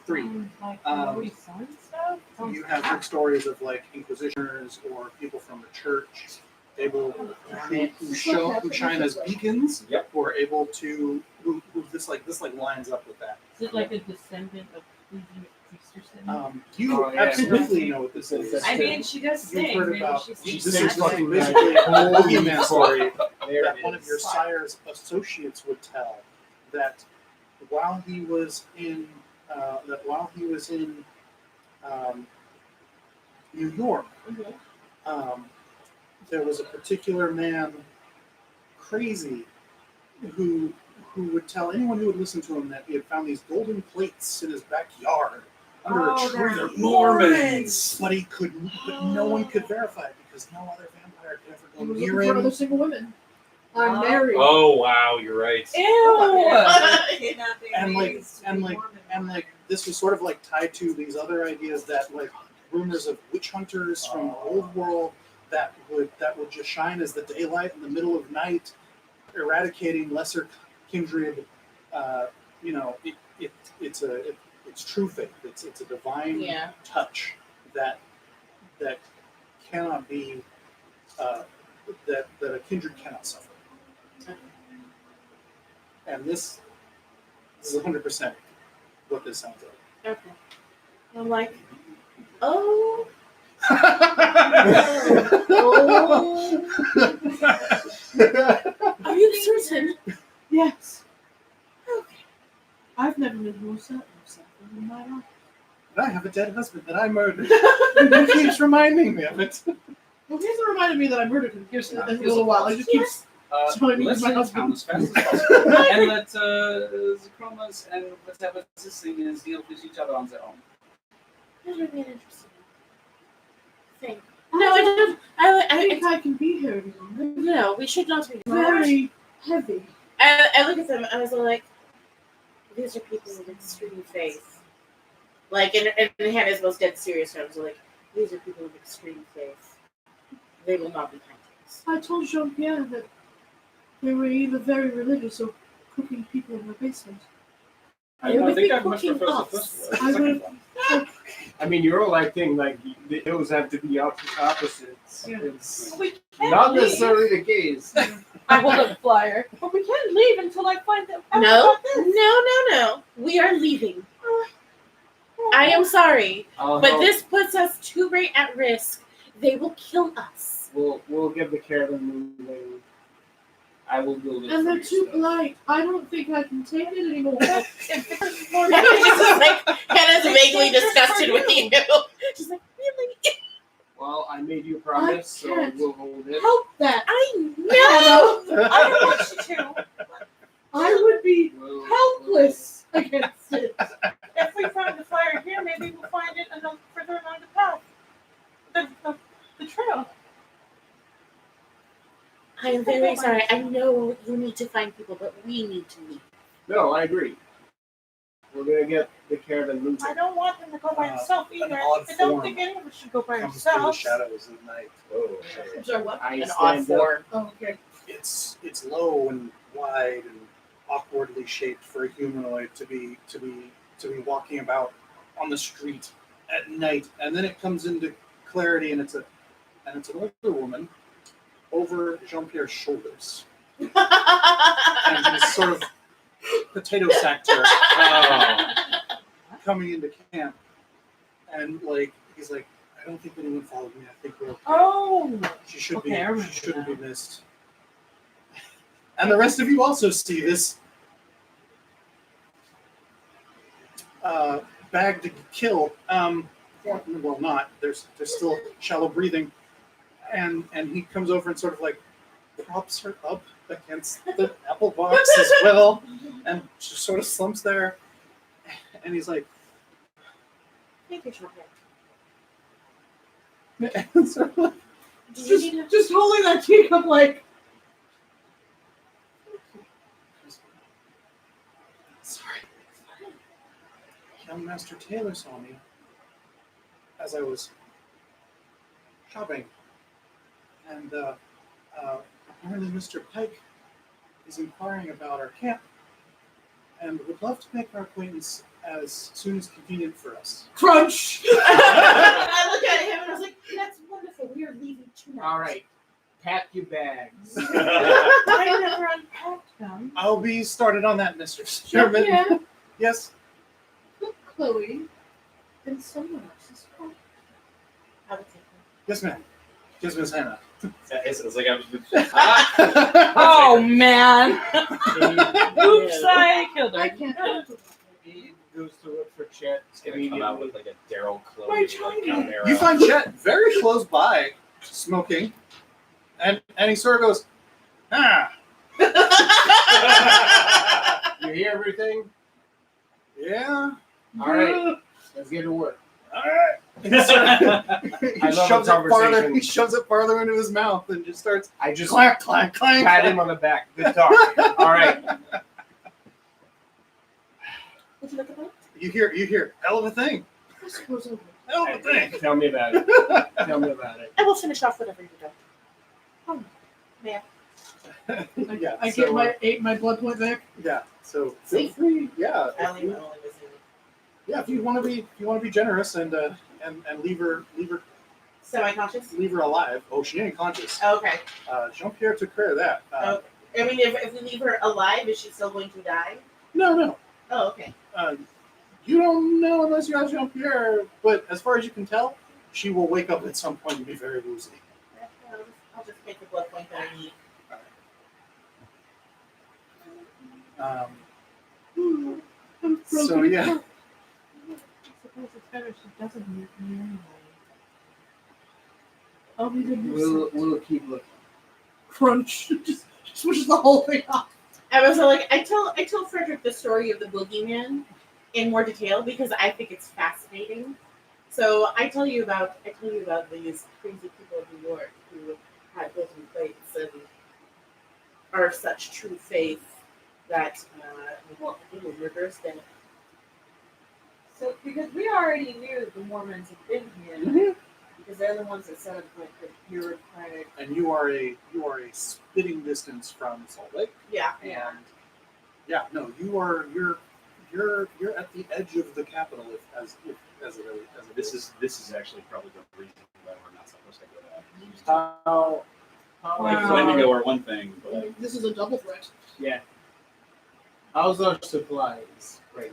3. Like Um, Chloe's son stuff? You have heard stories of like inquisitioners or people from the church able who shine as beacons, Yep. who are able to who this lines up with that. Is it like a descendant of Easterson? You Oh, yeah. absolutely know what this is. I mean, she does You've sing. heard Maybe about she's She this sings is like fucking basically magic. a boogeyman story There that it one of is. your sire's associates would tell that while he was in New York, there was a particular man, crazy, who would tell anyone who would listen to him that he had found these golden plates in his backyard under a tree. Mormons. But no one could verify it because no other vampire could ever I go was near looking for him. other single women. I'm Oh. married. Oh wow, you're right. Kidnapping And like babies to and be like Mormon. and like this was sort of like tied to these other ideas that like rumors of witch hunters from the old world that would just shine as the daylight in the middle of night, eradicating lesser kindred. It's true faith. It's a divine Yeah. touch that cannot be that a kindred cannot suffer. And this is 100% what this sounds like. Okay. I'm like, oh. Are you certain? Yes. Okay. I've never been more certain of something in my life. I have a dead husband that I murdered. He keeps reminding me of it. Well, he hasn't reminded me that I murdered him Here's in a little while. He just keeps telling me let's he's my leave town husband. as fast as possible, and let the Chromas and whatever this thing is deal with each other on their own. That would be an interesting thing. No, I don't. I think I can be here any longer. No, we should not be. Very heavy. I look at them and I was like, these are people with extreme faith. Like, and Hannah's most dead serious. I was like, these are people with extreme faith. They will not be Catholics. I told Jean-Pierre that they were either very religious or cooking people in the basement. I would think be I much cooking prefer the us. first one. I The would- second one. I mean, you're all acting like those have to be opposites. Yeah. It's We can't not leave. necessarily the case. I hold up a flyer. But we can't leave until I find them. No. We are leaving. I am sorry, I'll but help. this puts us too great at risk. They will kill us. We'll get the caravan moving. I will build it. And for they're your too stuff. polite. I don't think I can take it anymore. She's just like Hannah's vaguely disgusted with you. She's like, really? Well, I made you a promise, so can't. we'll hold it. Help that. I know. I don't want you to. I would be We'll- helpless against it. If we find the fire here, maybe we'll find it further along the path. The trail. I am very sorry. I know you need to find people, but we need to meet. No, I agree. We're gonna get the caravan moving. I don't want him to go by himself an either. odd I don't form think any of us should go by Comes through the ourselves. shadows of night. Oh, Sorry, what? I An stand odd up. form. Oh, okay. It's low and wide and awkwardly shaped for a humanoid to be walking about on the street at night, and then it comes into clarity, and it's an older woman over Jean-Pierre's shoulders, and he's sort of potato sacked her coming into camp, and like he's like, I don't think anyone followed me. I think we're okay. Oh, She should Okay, I remember she shouldn't that. be missed. And the rest of you also see this bag to kill. Well, not. There's still shallow breathing, and he comes over and sort of like props her up against the apple box as well, and just sort of slumps there, and he's like, Thank you, Shortcut. and sort of like, Do you need to? Just holding that teacup like, sorry. Young Master Taylor saw me as I was shopping, and apparently Mr. Pike is inquiring about our camp, and would love to make our acquaintance as soon as convenient for us. crunch. I look at him and I was like, that's wonderful. We are leaving tonight. All right, pack your bags. I never unpacked them. I'll be started on that, Mr. Sherman. Yeah. Yes. Chloe and someone else's car. I would take them. Yes, ma'am. Yes, Miss Hannah. it's like I'm just. Oh man! Oops, Oops, I killed I her. can't. He goes to look for Chet It's gonna come out with like a Daryl Chloe My like China. down arrow. You find Chet very close by, smoking, and he sort of goes, You hear everything? yeah. All right, let's get to work. All right. He shoves it farther. conversation. He shoves it farther into his mouth and just starts I just clank, clank, clank. pat him on the back. Good talk. All right. Would you like a bite? You hear, hell of a thing, I suppose I would. hell of a thing. Tell me about it. Tell me about it. I will finish off whatever you do. Oh, man. Yeah, I so, get my blood point back. yeah. So feel free, yeah. I only was Yeah, if you want to be generous and leave her Semi-conscious? alive. Oh, she ain't conscious. Okay. Jean-Pierre took care of that. Okay. I mean, if we leave her alive, is she still going to die? No. Oh, okay. You don't know unless you ask Jean-Pierre, but as far as you can tell, she will wake up at some point and be very woozy. I'll just take the blood point that I need. So yeah, I suppose it's better she doesn't meet me anyway. I'll be the We'll keep looking. Crunch. Just switches the whole thing off. I was like, I tell Frederick the story of the boogeyman in more detail because I think it's fascinating. So I tell you about these crazy people in New York who had golden plates and are of such true faith that they will reverse them. So, because we already knew the Mormons had been here, because they're the ones that set up like the bureaucratic. and you are a spitting distance from Salt Lake. Yeah. Yeah. And yeah, no, you're at the edge of the capital as This is actually probably the reason why we're not supposed to go there. How Wow. Wendigo are one thing, but This is a double threat. Yeah. How's our supplies right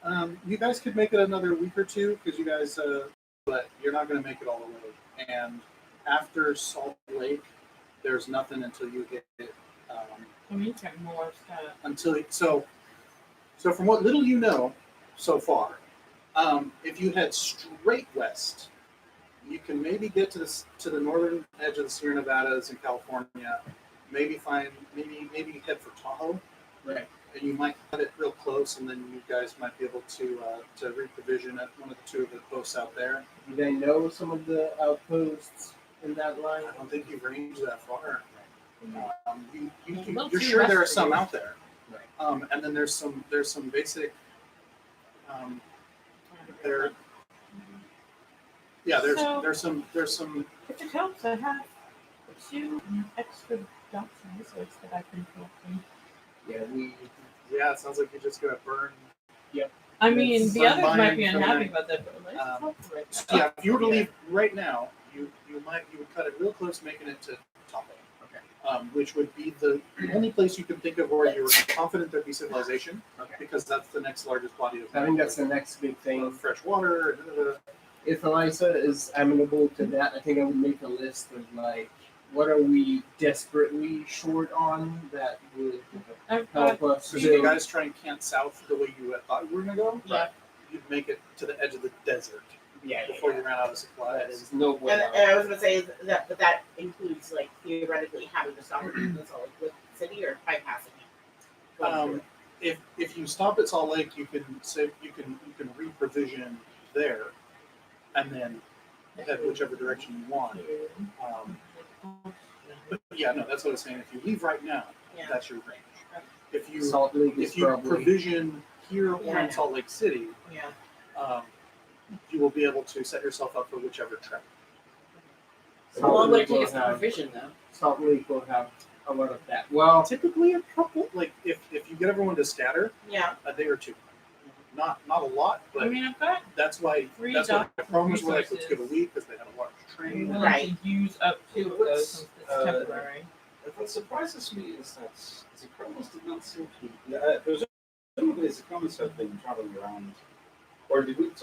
now? You guys could make it another week or two because you guys, but you're not going to make it all the way. And after Salt Lake, there's nothing until you hit I mean, you got more stuff. until so from what little you know so far, if you head straight west, you can maybe get to the northern edge of the Sierra Nevadas in California. Maybe head for Tahoe. Right. And you might cut it real close, and then you guys might be able to reprovision at one of the two of the posts out there. Do they know some of the outposts in that line? I don't think you've ranged that far. Well, You're see sure there are west some of out there. Right. And then there's some basic. There's some. If it helps, I have 2 extra documents that I've been collecting. Yeah, it sounds like you're just gonna burn. I mean, the Burn others might mine be for unhappy mine. about that, but let's talk right So, now. yeah, if you were to leave right now, you would cut it real close, making it to Tahoe. Okay. Which would be the only place you can think of where you're confident there'd be civilization, Okay. because that's the next largest body of I think that's the next big thing. of fresh water. If Elisa is amenable to that, I think I would make a list of like, what are we desperately short on that would I've help got us So if to you guys try and camp south the way you thought you were gonna go, Yeah. you'd make it to the edge of the desert yeah, before you ran out of that supplies. is no way. And I was gonna say that, but that includes like theoretically having to stop at Salt Lake City or bypassing it. Going through it. If you stop at Salt Lake, you can reprovision there, and then head whichever direction you want. But yeah, no, that's what I was saying. If you leave right now, Yeah. that's your range. If you Salt Lake is if you probably provision here or Yeah. in Salt Lake City, Yeah. you will be able to set yourself up for whichever trek. How long would it will take us to have- provision though? Salt Lake will have a lot of that. Well, Typically, a couple. Like if you get everyone to scatter, Yeah. a day or two. Not a lot, I but mean, I've got that's why 3 the Chromas were like, let's resources. give a week because they had a large I'm train. willing Right. to use up 2 of those since it's temporary. What surprises me is that the Chromas did not seem to. Presumably, the Chromas have been traveling around. Or did we get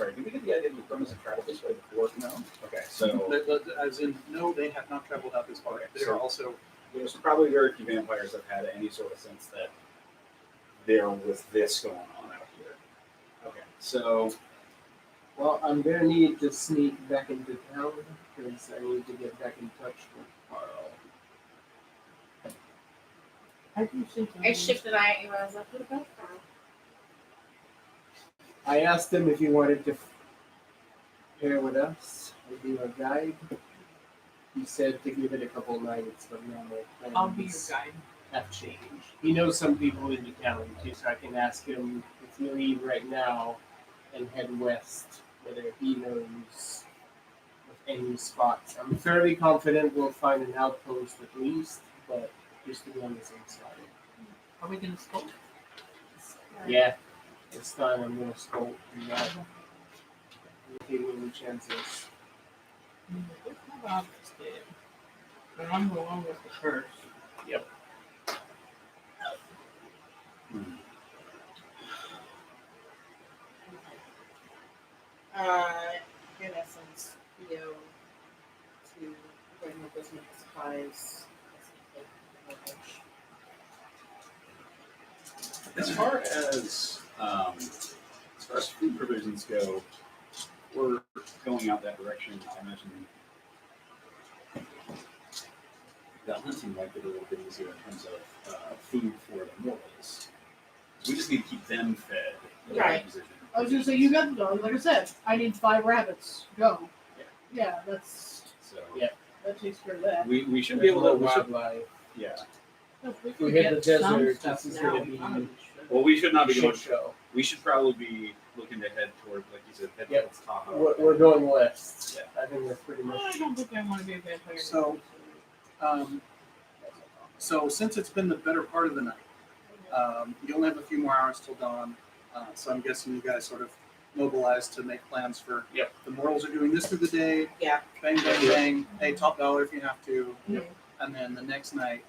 the idea that the Chromas have traveled this way before? No. Okay, so As in, no, they have not traveled out this far. Okay, They so- are also there's probably very few vampires that had any sort of sense that there was this going on out here. Okay, so well, I'm gonna need to sneak back into town because I need to get back in touch with Carl. I do think I shifted eye and I was like, what about Carl? I asked him if he wanted to pair with us or be our guide. He said to give it a couple nights, but now my plans I'll be your guide. have changed. He knows some people in the town too, so I can ask him if we leave right now and head west, whether he knows of any spots. I'm fairly confident we'll find an outpost at least, but just to be on the safe side. Are we gonna scope? Yeah, this time I'm gonna scope and not take any chances. How about this kid? But I'm going with the first. In essence, you know, to bring up those medical supplies. As far as food provisions go, we're going out that direction. I imagine the hunting might get a little bit easier in terms of food for the mortals. We just need to keep them fed. in that Right. position. I was gonna say you got the dog. Like I said, I need 5 rabbits. Go. Yeah. Yeah, that's So Yeah. that takes care of that. we should be able to. We should, wildlife. yeah. If we If we could hit the get some desert, stuff this is now, gonna we be probably should. Well, we should not be Shit going. show. We should probably be looking to head toward, like you said, head Yep. towards Tahoe. We're going west. Yeah. I think that's pretty Well, I much. don't think I want to be a vampire. So- so. Since it's been the better part of the night, you only have a few more hours till dawn. So I'm guessing you guys sort of mobilized to make plans for. Yep. The mortals are doing this through the day. Yeah. Bang bang bang. Hey, top dollar if you have to. Yep. And then the next night,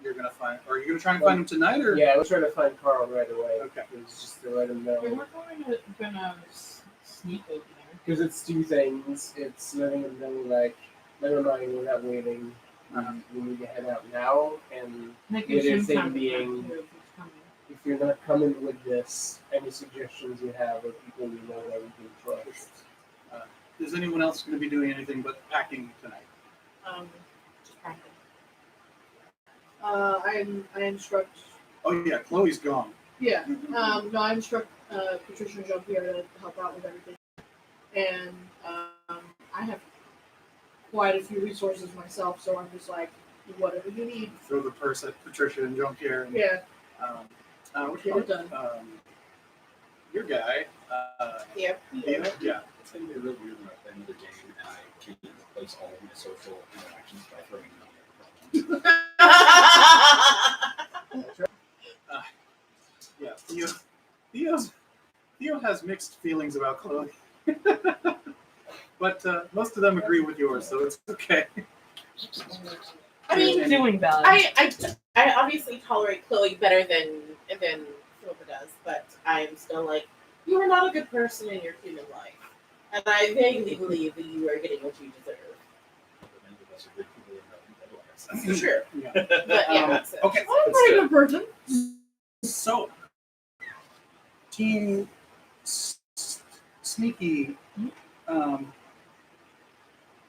you're gonna find. Are you gonna try and find him tonight or? Yeah, I was trying to find Carl right away. Okay. It was just to let him Okay, know. we're gonna sneak over there. Because it's 2 things. It's letting him know, like, never mind, we're not waiting. We need to head out now, and Make the it other seem thing time being, to it's coming. if you're not coming with this, any suggestions you have of people you know that we can trust. Is anyone else going to be doing anything but packing tonight? Just practice. I instruct. Oh yeah, Chloe's gone. Yeah. No, I instruct Patricia and Jean-Pierre to help out with everything, and I have quite a few resources myself, so I'm just like, whatever you need. Throw the purse at Patricia and Jean-Pierre. And, Yeah. which Get one? it done. Your guy. Yep. Yeah. It's going to be real weird when I play another game and I can't replace all of my social interactions by throwing money at the problem. Yeah. Theo has mixed feelings about Chloe. But most of them agree with yours, so it's okay. I mean, You're doing bad. I obviously tolerate Chloe better than Philippa does, but I'm still like, you are not a good person in your human life, and I vaguely believe that you are getting what you deserve. Many of us are good people in our lives. For sure, Yeah. but yeah, that's it. Okay. I'm a pretty good person. So, Team Sneaky.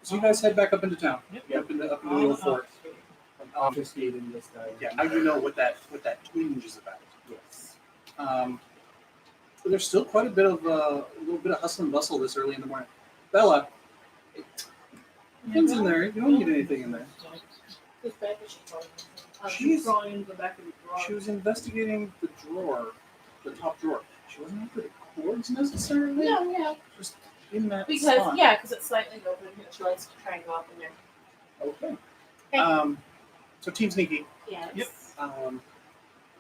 So you guys head back up into town. Yep. Up into the little fort. I'm obfuscated this time. Yeah. Now you know what that twinge is about. Yes. But there's still quite a little bit of hustle and bustle this early in the morning. Bella, nothing's in there. You don't need anything in there. Who's bad that she told me? She's- She's crawling into the back of the drawer. She was investigating the drawer, the top drawer. She wasn't after the cords necessarily. No, yeah, Just in that because spot. because it's slightly open, and she likes to try and go up in there. Okay. Okay. So Team Sneaky, Yes. Yep.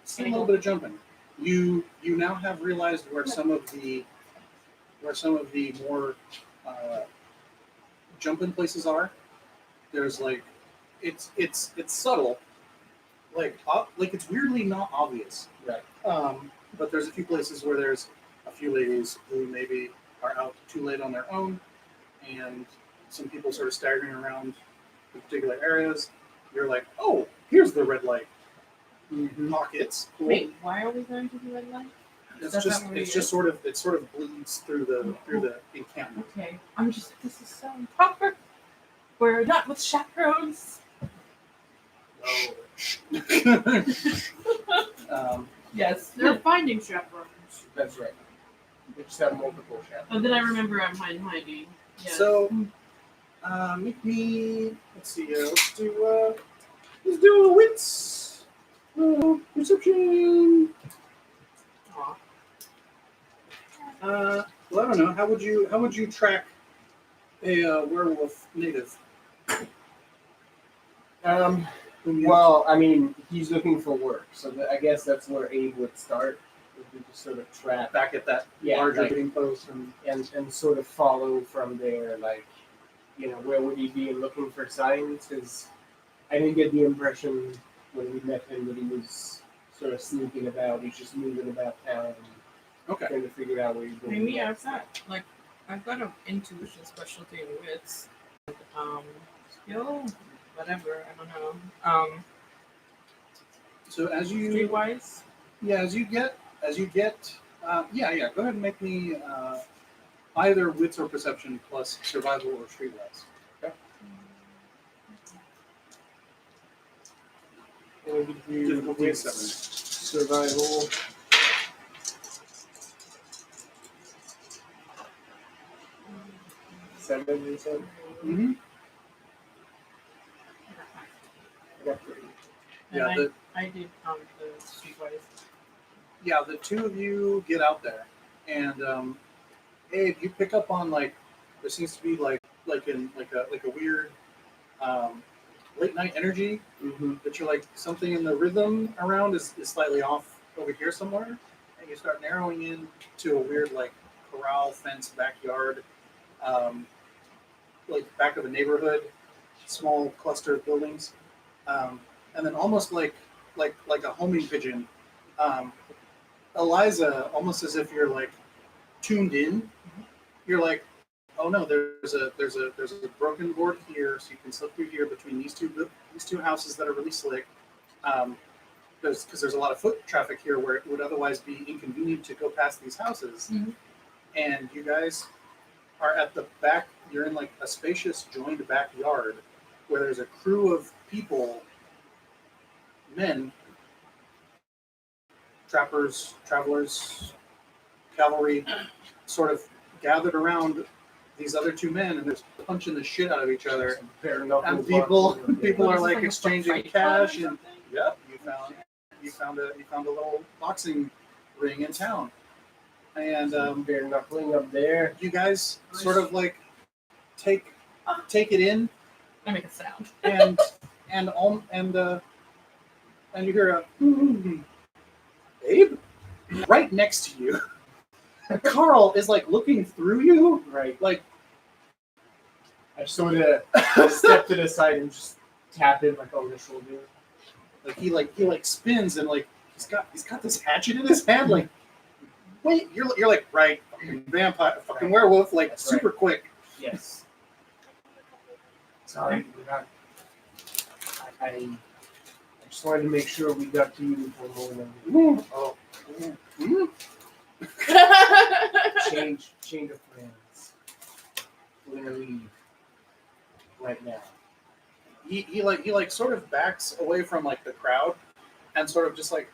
Still a little bit of jumping. You now have realized where some of the more jump-in places are. There's like it's subtle, like it's weirdly not obvious. Right. But there's a few places where there's a few ladies who maybe are out too late on their own, and some people sort of staggering around in particular areas. You're like, oh, here's the red light pockets. Cool. Wait, why are we going to the red light? It's That's just not where it's you just sort of bleeds through the encampment. Okay, this is so improper. We're not with chaperones. Yes. They're finding chaperones. That's right. We just have multiple chaperones. Oh, then I remember I'm hiding. Yes. So, make me. Let's see. Let's do a wits perception. Aw. Well, I don't know. How would you track a werewolf native? Whom you- Well, I mean, he's looking for work, so I guess that's where Abe would start. Would be to sort of track back at that Yeah, larger like- hitting post and sort of follow from there, like, where would he be looking for signs? Because I didn't get the impression when we met him that he was sort of sneaking about. He's just moving about town, Okay. trying to figure out where he's going. Maybe I've got an intuition specialty in wits. Skill, whatever. I don't know. So as you Streetwise. as you get go ahead and make me either wits or perception plus survival or streetwise. And we do Difficulty is wits, 7. survival. Seven, you said? Mm-hmm. I got 3. Yeah, And the I did the streetwise. the two of you get out there, and Abe, you pick up on there seems to be like a weird late night energy Mm-hmm. that you're like something in the rhythm around is slightly off over here somewhere, and you start narrowing in to a weird corral fence backyard, back of a neighborhood, small cluster of buildings, and then almost like a homing pigeon. Eliza, almost as if you're tuned in, you're like, oh no, there's a broken board here, so you can slip through here between these two houses that are really slick. Because there's a lot of foot traffic here where it would otherwise be inconvenient to go past these houses. Mhm. And you guys are at the back. You're in like a spacious joined backyard where there's a crew of people, men, trappers, travelers, cavalry, sort of gathered around these other two men, and they're punching the shit out of each other. And people are like exchanging cash, and yep, you found a little boxing ring in town, and Bare knuckling up there. you guys sort of like take it in, I make a sound. and you hear a Abe right next to you. Carl is like looking through you, Right. like I sort of step to the side and just tap him like on the shoulder. he spins, and like he's got this hatchet in his hand. Like, wait, you're like, right, fucking vampire, fucking werewolf, like That's super quick. Yes. Sorry, we're not. I just wanted to make sure we got to you before moving on. Oh, Change of plans. We're gonna leave right now. he like sort of backs away from like the crowd, and sort of just like,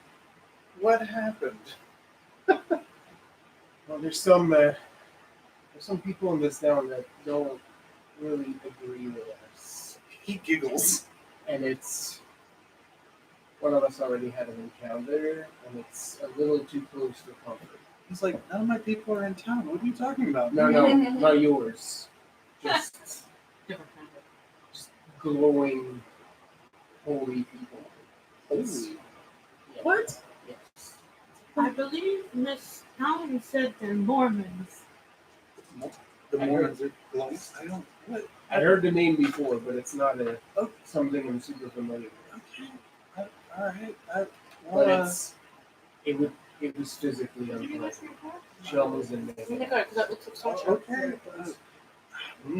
what happened? Well, there's some people in this town that don't really agree with us, He giggles. and it's one of us already had an encounter, and it's a little too close for comfort. He's like, none of my people are in town. What are you talking about? No, not yours. Just Different kind of. glowing, holy people. Holy. Yeah. What? Yes. I believe Miss Allen said they're Mormons. The Mormons are glowing. I don't. What? I heard the name before, but it's not Oh. something I'm super familiar with. Okay. All right. But it was physically unpleasant. Shell was in Oh my there. god, because that looks like such a. Okay. Do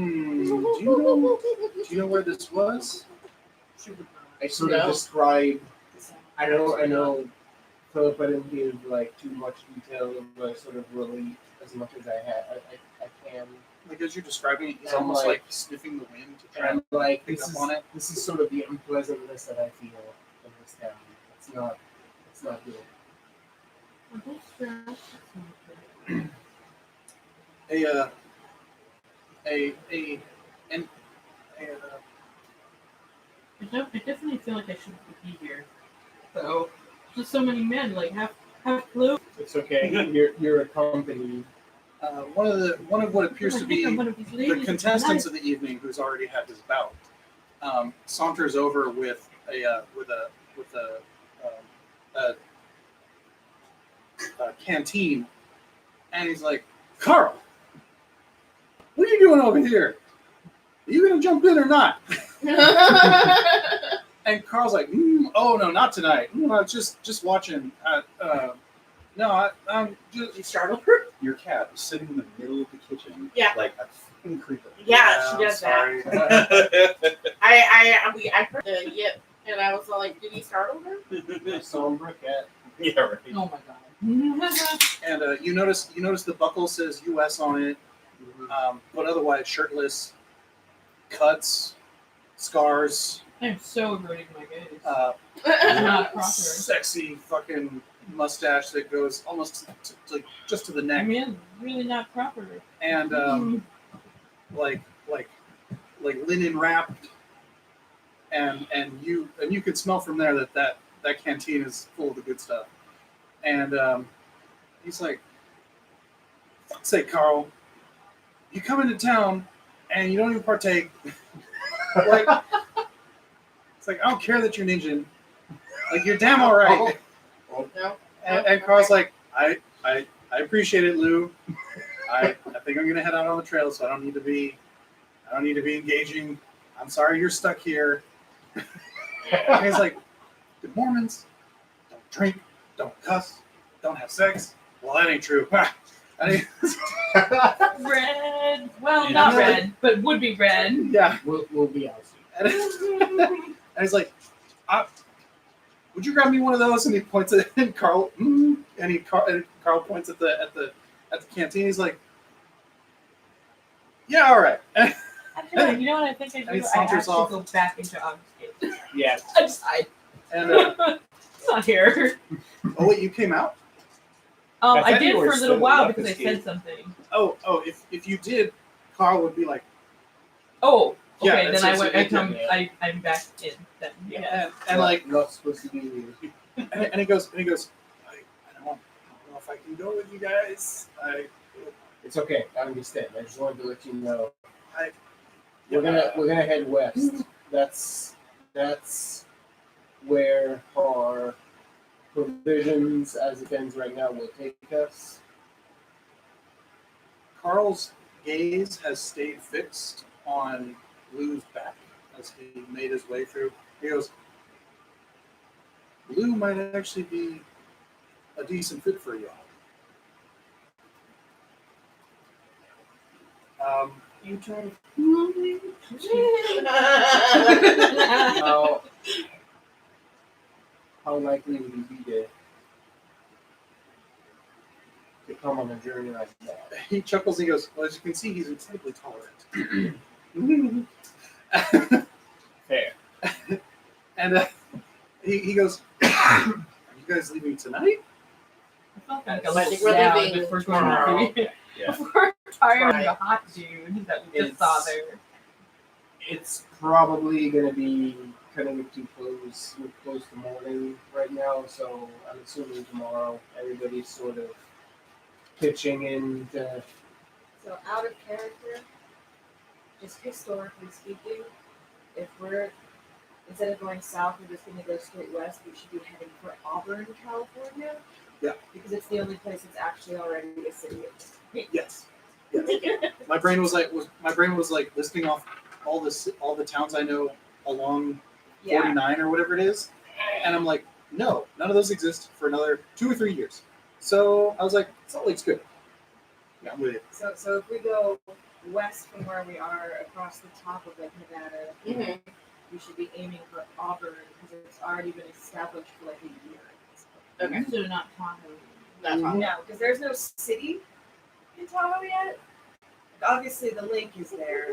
you know where this was? I sort No. of described. I know. Philip, I didn't give like too much detail, but I sort of relate as much as I can. Like as you're describing it, he's I'm almost like- like sniffing the wind to try And and like pick this up is, on it. this is sort of the unpleasantness that I feel in this town. It's not good. I definitely feel like I shouldn't be here. So, just so many men, like have clue. It's okay. You're accompanied. One of what appears to be I'm one of these the ladies contestants tonight. of the evening, who's already had his bout, saunters over with a canteen, and he's like, "Carl, what are you doing over here? Are you gonna jump in or not?" And Carl's like, "Oh no, not tonight. I'm just watching. I'm just." You startled her? Your cat was sitting in the middle of the kitchen. Yeah. Like a fucking creeper. Yeah, she I'm does sorry. that. I heard the yip, and I was like, did he startle her? Somber cat. Yeah, right. Oh my god. And you notice the buckle says U.S. on it, but otherwise shirtless, cuts, scars, I'm so averting my gaze. Uh, Not proper. sexy fucking mustache that goes almost to just to the I neck, mean, really not proper. and like linen wrapped, and you can smell from there that canteen is full of the good stuff. And he's like, "Fuck's sake, Carl, you come into town and you don't even partake." Like, it's like, I don't care that you're ninja. Like, you're damn all right. No. And Carl's like, I appreciate it, Lou. I think I'm gonna head out on the trail, so I don't need to be engaging. I'm sorry you're stuck here. And he's like, the Mormons don't drink, don't cuss, don't have sex. Well, that ain't true. And he, Red. Well, And not I'm like- red, but would be red. yeah. We'll be out soon. And he's like, would you grab me one of those? And he points at and Carl, and Carl points at the canteen. He's like, yeah, all right. Actually, you know what I think I And he do? I saunters actually off. go back into Obfuscate. Yeah. I just hide. And It's not here. oh wait, you came out? I I thought did you were for a little still while left because I this said game. something. Oh, if you did, Carl would be like, Oh, Yeah, okay. it's- then it's- I'm back in. Then yeah. and like, not supposed to be here. and he goes, I don't know if I can go with you guys. It's okay. I understand. I just wanted to let you know. I- We're gonna head west. That's where our provisions, as it ends right now, will take us. Carl's gaze has stayed fixed on Lou's back as he made his way through. He goes, Lou might actually be a decent fit for y'all. You try to. How likely would you be to come on a journey like that? He chuckles and he goes, well, as you can see, he's incredibly tolerant. Fair. And he goes, are you guys leaving tonight? I felt like I a think little we're down leaving before tomorrow. Yeah. Before tired of Right. the hot dude that we just saw there. It's probably gonna be cutting it too close. We're close to morning right now, so I'm assuming tomorrow everybody's sort of pitching in to. So out of character, just historically speaking, if we're instead of going south, we're just gonna go straight west, we should be heading for Auburn, California. Yeah. Because it's the only place that's actually already a city. Yes. My brain was like listing off all the towns I know along Yeah. 49 or whatever it is, and I'm like, no, none of those exist for another 2 or 3 years. So I was like, Salt Lake's good. Yeah, I'm with it. So if we go west from where we are across the top of like Nevada, Mhm. we should be aiming for Auburn because it's already been established for like a year. Okay. So not Tahoe. That's all. No, because there's no city in Tahoe yet. Obviously, the lake is there,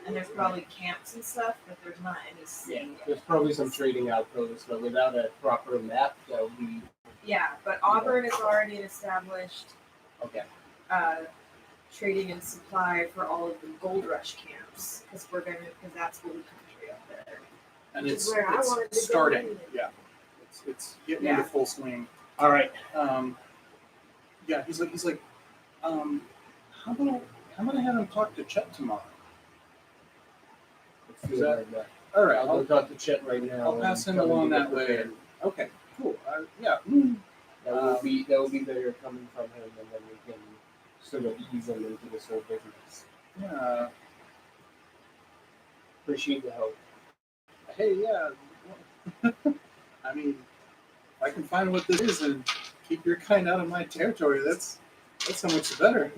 and there's probably camps and stuff, but there's not any Yeah, city yet. there's probably some trading outposts, but without a proper map, that would be Yeah, but Auburn is already an established okay. trading and supply for all of the gold rush camps because that's what we country up there. And Which it's, is where I wanted to it's go starting. anyway. Yeah, it's getting Yeah. into full swing. All right. Yeah, he's like, how about I have him talk to Chet tomorrow? Let's do it like that. All right, I'll go talk to Chet right now. I'll pass him and tell along to that get way. prepared. Okay, cool. Yeah. That would be better coming from him, and then we can sort of ease him into this whole business. Yeah. Appreciate the help. Hey, yeah. I mean, if I can find what this is and keep your kind out of my territory, that's so much better.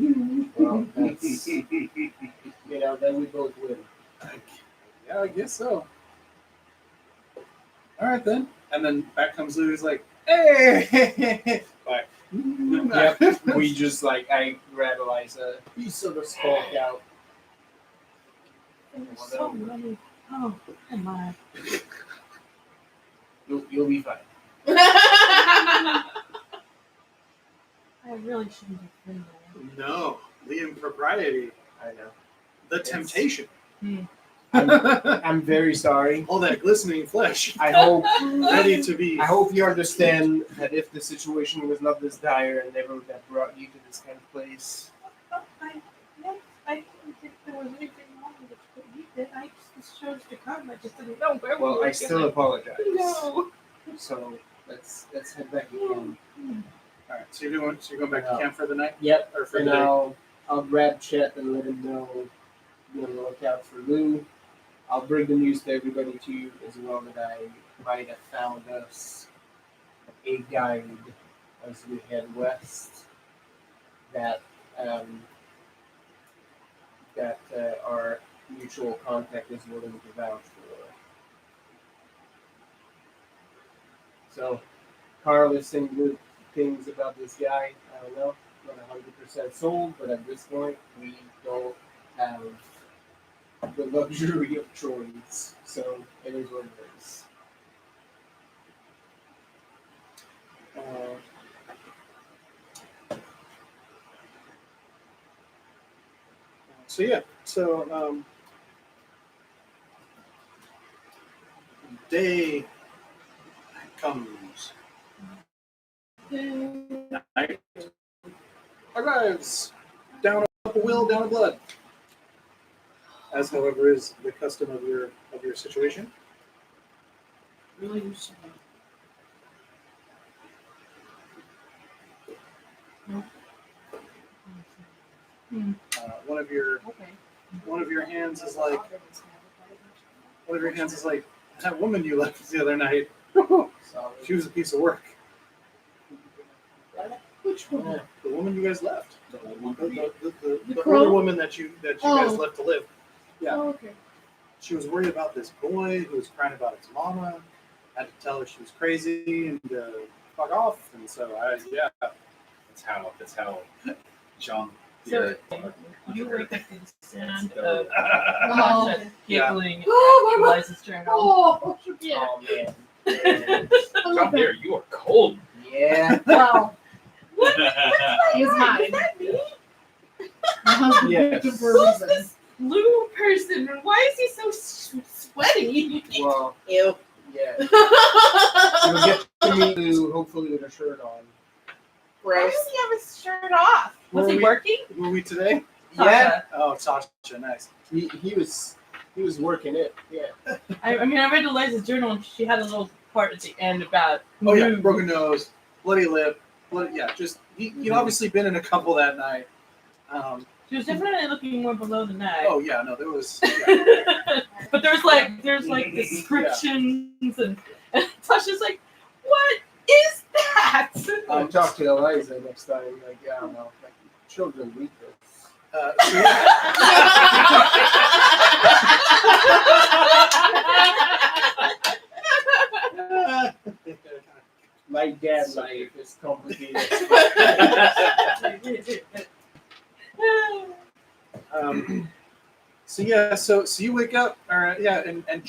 Well, that's, then we both win. Yeah, I guess so. All right then. And then back comes Lou. He's like, "Hey!" Right. Yep. Yep. We just I grab Eliza. You sort of skulk out. There's so many. Oh, come on. You'll be fine. I really shouldn't have been there. No, the impropriety, I know. the temptation, I'm very sorry. all that glistening flesh, I hope ready to be. I hope you understand that if the situation was not this dire, I never would have brought you to this kind of place. I didn't think there was anything wrong with what you did. I just chose to come. I just didn't know where we Well, were I still going. apologize. No. So let's head back again. All right, so you're going back to No. camp for the night, Yep. or for And the day? I'll grab Chet and let him know. Be on the lookout for Lou. I'll bring the news to everybody too, as well, that I might have found us a guide as we head west. that our mutual contact is willing to vouch for. So, Carl is saying good things about this guy. I don't know, not 100% sold, but at this point, we don't have the luxury of choice. So, it is what it is. So yeah, so day comes. Night arrives. Down up a will, down a blood. As, however, is the custom of your situation. Really used to One of your hands is like that woman you left the other night. She was a piece of work. Which one? The woman you guys left. The crow? older woman that you guys left to live. Yeah. Oh, okay. She was worried about this boy who was crying about his mama. Had to tell her she was crazy and fuck off. And so That's how John. So you wake up to the sound of Oh. Tasha giggling Oh, my Eliza's journal. Oh, yeah. Oh man. John Deere, you are cold. Yeah. Wow. He's mine. My husband Yes. picked him for a Who's reason. this blue person and why is he so sweaty? Well, Ew. yeah. You'll get to meet Lou, hopefully with a shirt on. Why Gross. does he have his shirt off? Was Were he we- working? were we today? Yeah. Oh, Tasha, nice. He was working it. Yeah. I mean, I read Eliza's journal and she had a little part at the end about Oh yeah, Lou. broken nose, bloody lip, just you'd obviously been in a couple that night. She was definitely looking more below the neck. Oh yeah, no, there was. Yeah. But there's like descriptions and Tasha's like, what is that? I'll talk to Eliza next time. Like, I don't know, like children read this. My dad's life is complicated. So you wake up, and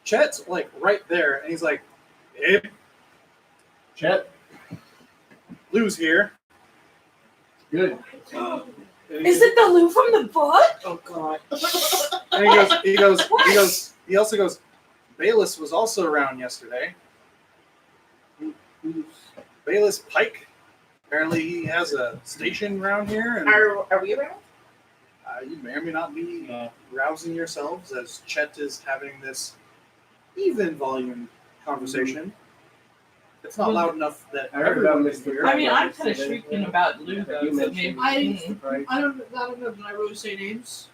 Chet's like right there, and he's like, "Hey, Chet, Lou's here." good. And Is it the Lou from the book? Oh God! And he also goes, Bayless was also around yesterday. Who's Bayless Pike. Apparently, he has a station around here, and Are we around? you may or may not be rousing yourselves as Chet is having this even volume conversation. It's not loud enough that I heard about everyone can Mr. hear. I mean, I'm kind of shrieking about Lou though, You so mentioned maybe. Right? I don't know. Did I really say names?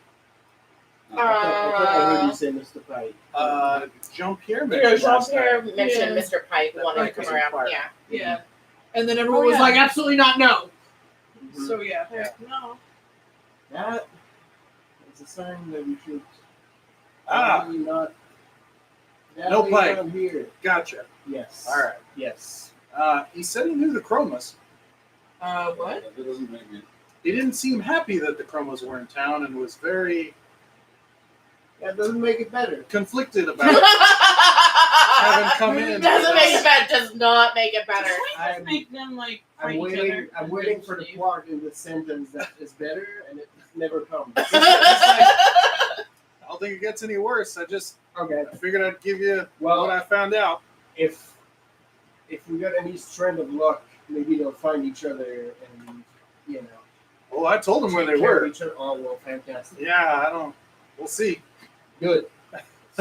I thought I heard you say Mr. Pike. Jean-Pierre You know, mentioned last Jean-Pierre time. mentioned Yeah. Mr. Pike That wanted Pike to was come around. inquired. Yeah. Yeah. And then everyone Oh, was yeah. like, absolutely not, no. Mhm. So yeah. No. That is a sign that we should Ah, not. No Pike. Not here. gotcha. Yes. All right. Yes. He said he knew the Chromas. What? That doesn't make it. He didn't seem happy that the Chromas were in town and was very That doesn't make it better. conflicted about having come in. Doesn't make it better. Does not make it better. Why just make them like I'm fight each waiting. other? I'm waiting for the plot in the sentence that is better, and it never comes. I don't think it gets any worse. I Okay. figured I'd give you Well, what I found out. if we got any strand of luck, maybe they'll find each other, and you know. Well, I told them where they take care of were. Each other. Oh well, fantastic. Yeah, I don't. We'll see. Good.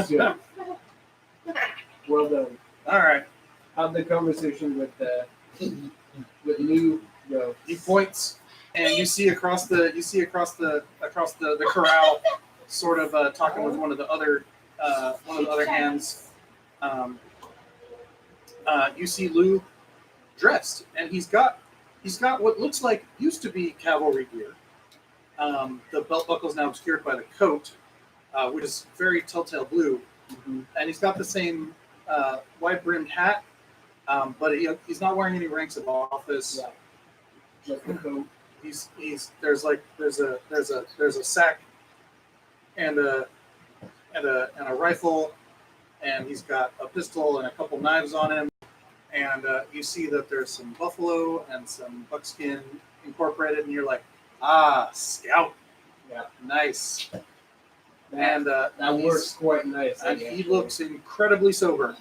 Good. Well done. All right. How'd the conversation with Lou go? He points, and you see across the corral, sort of talking with one of the other hands. You see Lou dressed, and he's got He's got what looks like used to be cavalry gear. The belt buckle is now obscured by the coat, which is very telltale blue. Mm-hmm. And he's got the same wide-brimmed hat, but he's not wearing any ranks of office. Yeah. Just the coat. There's a sack and a rifle, and he's got a pistol and a couple knives on him. And you see that there's some buffalo and some buckskin incorporated, and you're like, scout. Yeah. Nice. That works quite nice. And he looks incredibly sober.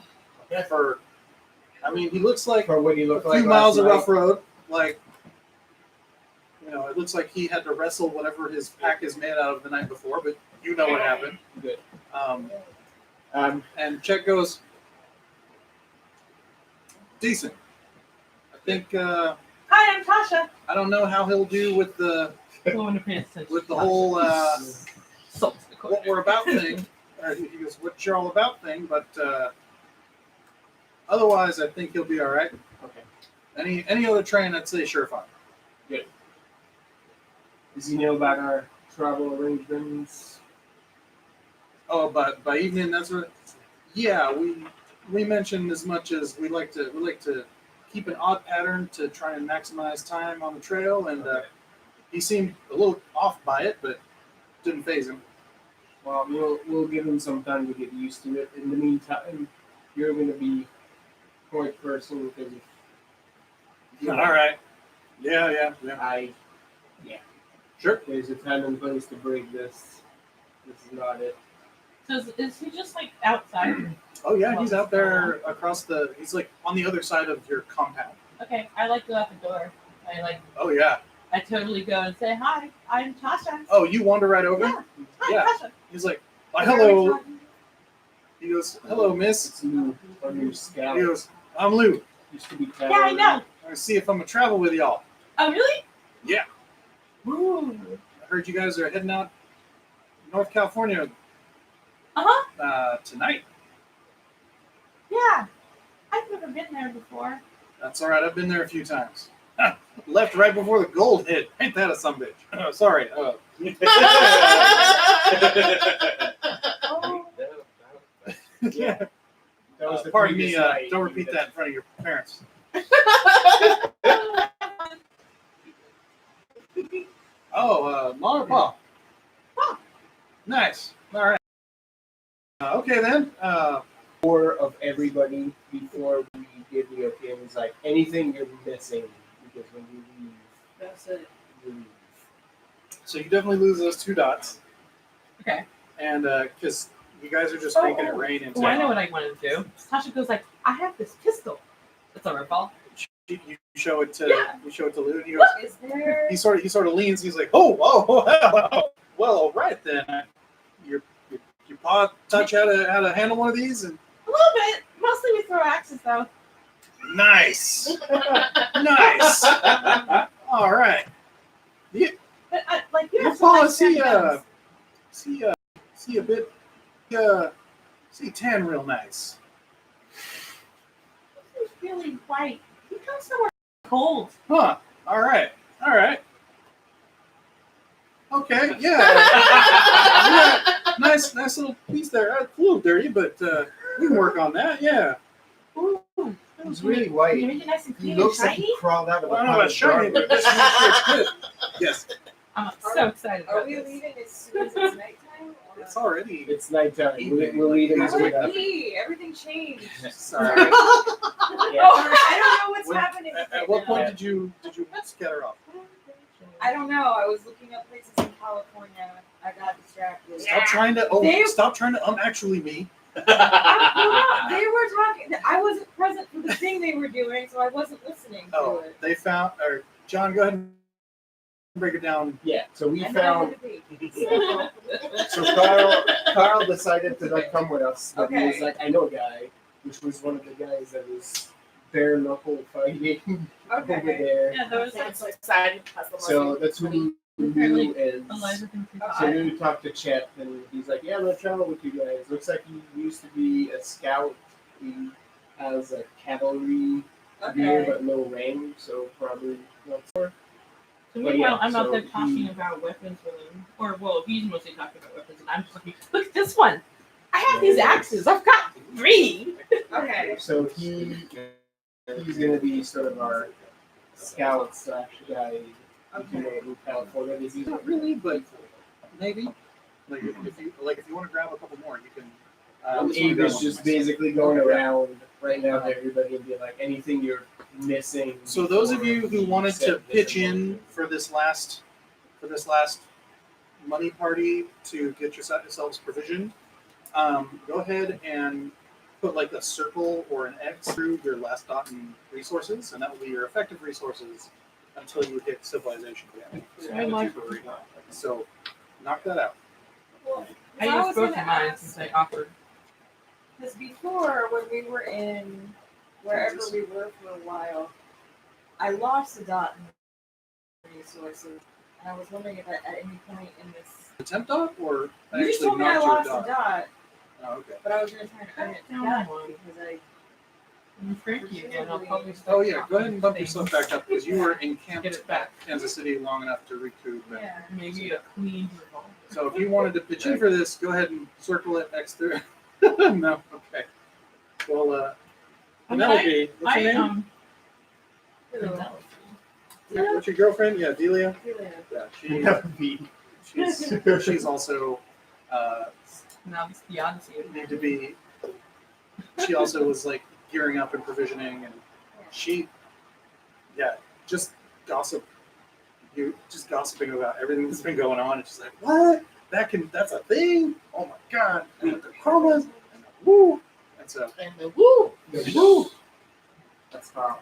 He looks like for what he looked a like few miles last of night. rough road. Like, it looks like he had to wrestle whatever his pack is made out of the night before, but you know what happened. Good. And Chet goes, decent. I think, Hi, I'm Tasha. I don't know how he'll do with the whole what we're about thing. He goes, what you're all about thing, but otherwise I think he'll be all right. Okay. Any other train, I'd say surefire. Good. Does he know about our travel arrangements? Oh, but by evening, that's what. Yeah, we mentioned as much as we like to keep an odd pattern to try and maximize time on the trail, and he seemed a little off by it, but didn't faze him. Well, we'll give him some time to get used to it. In the meantime, you're going to be point person because All right. Yeah. Sure. There's a time and place to break this. This is not it. So is he just like outside? Oh yeah, he's out there across he's like on the other side of your compound. Okay, I like go out the door. Oh yeah. I totally go and say hi. I'm Tasha. Oh, you wander right over? Yeah. Hi, Yeah. Tasha. He's like, Why are we hello. talking? He goes, hello, miss. It's Lou, our new scout. He goes, I'm Lou. Used to be Yeah, I know. I'm gonna see if I'm gonna travel with y'all. Oh, really? Yeah. Ooh. I heard you guys are heading out North California tonight. Yeah. I've never been there before. That's all right. I've been there a few times. Left right before the gold hit. Ain't that a sumbitch? Oh, sorry. Oh. Yeah. That was the Pardon me. previous night. Don't repeat that in front of your parents. Oh, Mom or Pop? Pop. Nice. All right. Okay then. Of everybody before we give the okay. It was like anything you're missing because when you leave, That's it. you leave. So you definitely lose those 2 dots. Okay. And because you guys are just making it rain in Oh, I know town. what I want to do. Tasha goes like, I have this pistol. It's a rifle. You show it to Yeah. you show it to Lou, and he goes. Is there? He sort of leans. He's like, oh, well, all right then. Your paw touch how to handle one of these, and A little bit. Mostly we throw axes though. nice, nice. All right. But you Your have some paw nice guns. see a bit see tan real nice. This is really white. You come somewhere cold. Huh. All right. Okay. Yeah. Nice little piece there. A little dirty, but we can work on that. Yeah. Ooh. He's really Can white. you make it nice and He clean and looks like shiny? he crawled out of a Well, I don't know pile about of shiny, but garbage. it's good. Yes. I'm so excited Are about we this. leaving as soon as it's nighttime? Or? It's already. It's nighttime. We'll eat him I as we would be. Everything changed. Sorry. Yeah. I don't know what's When- happening. At what point did you scatter off? I don't know. I was looking up places in California. I got distracted. Stop trying to. They- Stop trying to actually me. They were talking. I wasn't present for the thing they were doing, so I wasn't listening to Oh, it. they found. Or John, go ahead and break it down. Yeah. So we I know found. it would be. So Carl decided to not come with us. But He was Okay. like, I know a guy, which was one of the guys that was bare knuckle fighting over Okay. there. Yeah, there was I'm like so excited. That's the So most- that's who Apparently, Lou is. Eliza thinks he's So hot. Lou talked to Chet, and he's like, "Yeah, I'm gonna travel with you guys." Looks like he used to be a scout. He has a cavalry gear, Okay. but no rank, so probably once. So But meanwhile, yeah, I'm out so there talking about weapons with him. Or, well, he's mostly talking about weapons, and I'm just like, look at this one. I have these axes. I've got 3. Okay. So he's gonna be sort of our scout / guy. You know, in California, they use Not really, but maybe. Like if you want to grab a couple more, you can. Abe is just basically going around right now to everybody and be like, anything you're missing. So those of before you who we wanted set to this pitch in in motion. for this last money party to get yourselves provisioned, go ahead and put like a circle or an X through your last dot in resources, and that will be your effective resources until you hit civilization damage. So knock that out. Well, I was used both of gonna mine ask- since I offered. Because before, when we were in wherever we were for a while, I lost a dot in resources. And I was wondering if at any point in this. The temp dot, or You just actually told me I knocked your lost dot? a dot, Oh, okay. but I was going to try and earn it No, back no. because I. I'm Frankie again. I'll probably Oh yeah, go ahead and bump yourself back up because you were encamped Get it back. at Kansas City long enough to recoup. And Yeah. Maybe a clean revolver. so if you wanted to pitch in for this, go ahead and circle it X through. No, okay. Well, Penelope, what's your name? What's your girlfriend? Yeah, Delia. Yeah, That would be she's also Now it's the Odyssey. need to be. She also was like gearing up and provisioning, and she, just gossiping about everything that's been going on. And she's like, "What? That's a thing? Oh my god! And the chromas, and the woo, and so And the woo. the woo." that's how.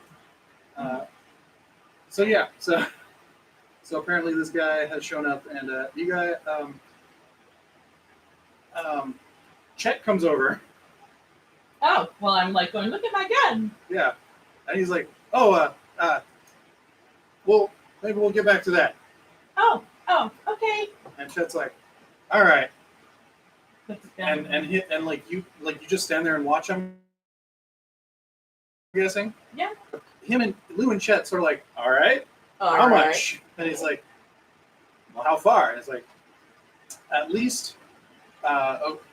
So apparently this guy has shown up, and you guy, Chet comes over. Oh, well, I'm like going, look at my gun. Yeah, and he's like, "Oh, well, maybe we'll get back to that." Oh, okay. And Chet's like, "All right," Puts it down. and like you just stand there and watch him. I'm guessing. Yeah. Him and Lou and Chet sort of like, "All right, All how right. much?" And he's like, "Well, how far?" And it's like, "At least."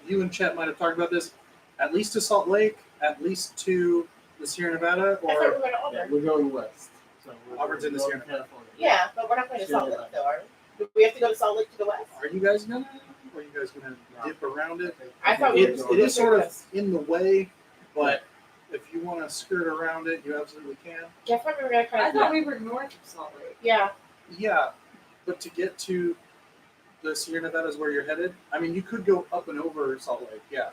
You and Chet might have talked about this. At least to Salt Lake, at least to the Sierra Nevada, I thought we or were going to Yeah, Auburn. we're going west. So we're Auburn's in the going Sierra to Nevada. California. Yeah, but we're not going to Salt Lake, though, are we? Do we have to go to Salt Lake to go west? are you guys gonna? Or are you guys gonna dip around it? I thought we It were is sort of west. in the way, but if you want to skirt around it, you absolutely can. Yeah, I thought we were going to kind I of. thought we were north of Salt Lake. Yeah. Yeah, but to get to the Sierra Nevada is where you're headed. I mean, you could go up and over Salt Lake, yeah.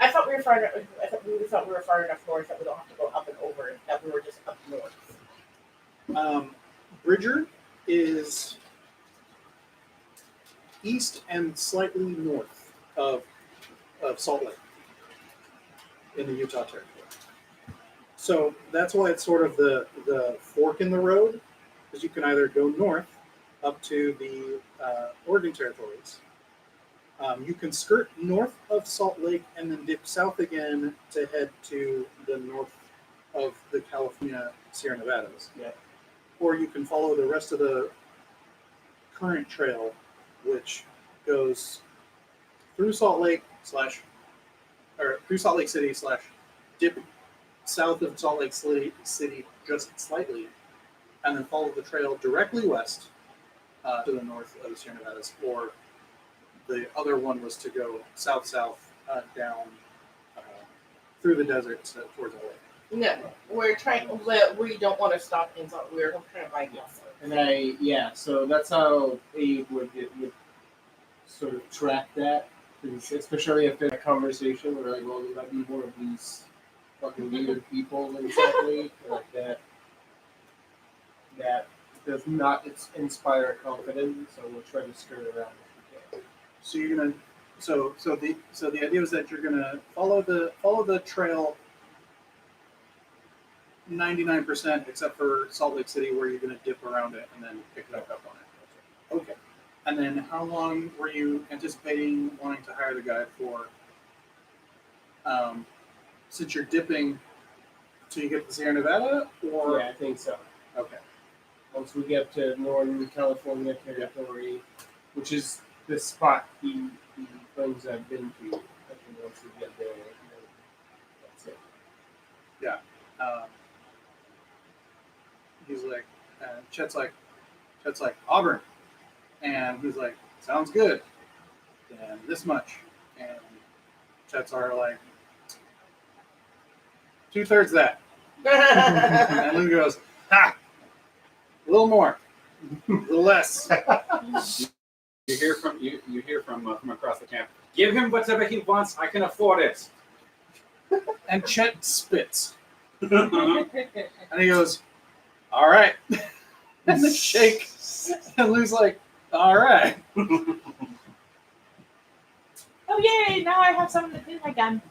I thought we were far enough. I thought we were far enough north that we don't have to go up and over. That we were just up north. Bridger is east and slightly north of Salt Lake in the Utah Territory. So that's why it's sort of the fork in the road, because you can either go north up to the Oregon territories. You can skirt north of Salt Lake and then dip south again to head to the north of the California Sierra Nevadas. Yeah. Or you can follow the rest of the current trail, which goes through Salt Lake through Salt Lake City / dip south of Salt Lake City just slightly, and then follow the trail directly west to the north of the Sierra Nevadas. Or the other one was to go south down through the desert towards LA. No, we're trying. We don't want to stop in Salt. We're trying to bypass it. And so that's how Abe would sort of track that, especially if there's a conversation where like, well, there might be one of these fucking weird people in Salt Lake, like that does not inspire confidence, so we'll try to skirt around if we can. So you're gonna, so the idea is that you're gonna follow the trail 99%, except for Salt Lake City, where you're gonna dip around it and then pick back up on it. Okay. And then how long were you anticipating wanting to hire the guy for? Since you're dipping till you get to Sierra Nevada, or Yeah, I think so. Okay. Once we get to Northern California territory, which is the spot he claims I've been to. I think once we get there, that's it. He's like, Chet's like, Auburn. And he's like, sounds good. And this much. And Chet's are like, 2/3 that. And Lou goes, ha! A little more. A little less. You hear from from across the camp. Give him whatever he wants. I can afford it. And Chet spits. And he goes, all right. And they shake. And Lou's like, all right. Oh yay! Now I have something to clean my gun.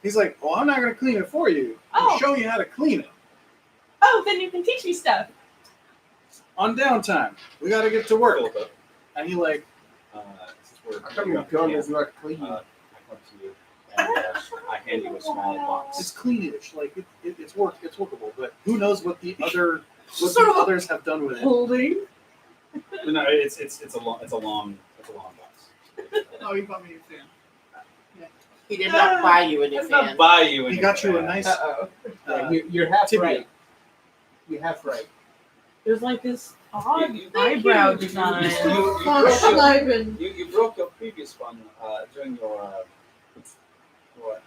He's like, well, I'm not going to clean it for you. Oh. I'll show you how to clean it. Oh, then you can teach me stuff. On downtime. We got to get to work. Philippa, And he like, since we're How come your gun is not clean? I come to you and I hand you a small box. it's cleanish. Like, it's workable. But who knows what the others have done with it. Holding. No, it's a long box. Oh, you bought me a fan. He did not buy you a new Let's not fan. buy you. He got you a nice You're half tibia. right. You're half right. There's like this odd You- eyebrow you- design. You broke your previous one during your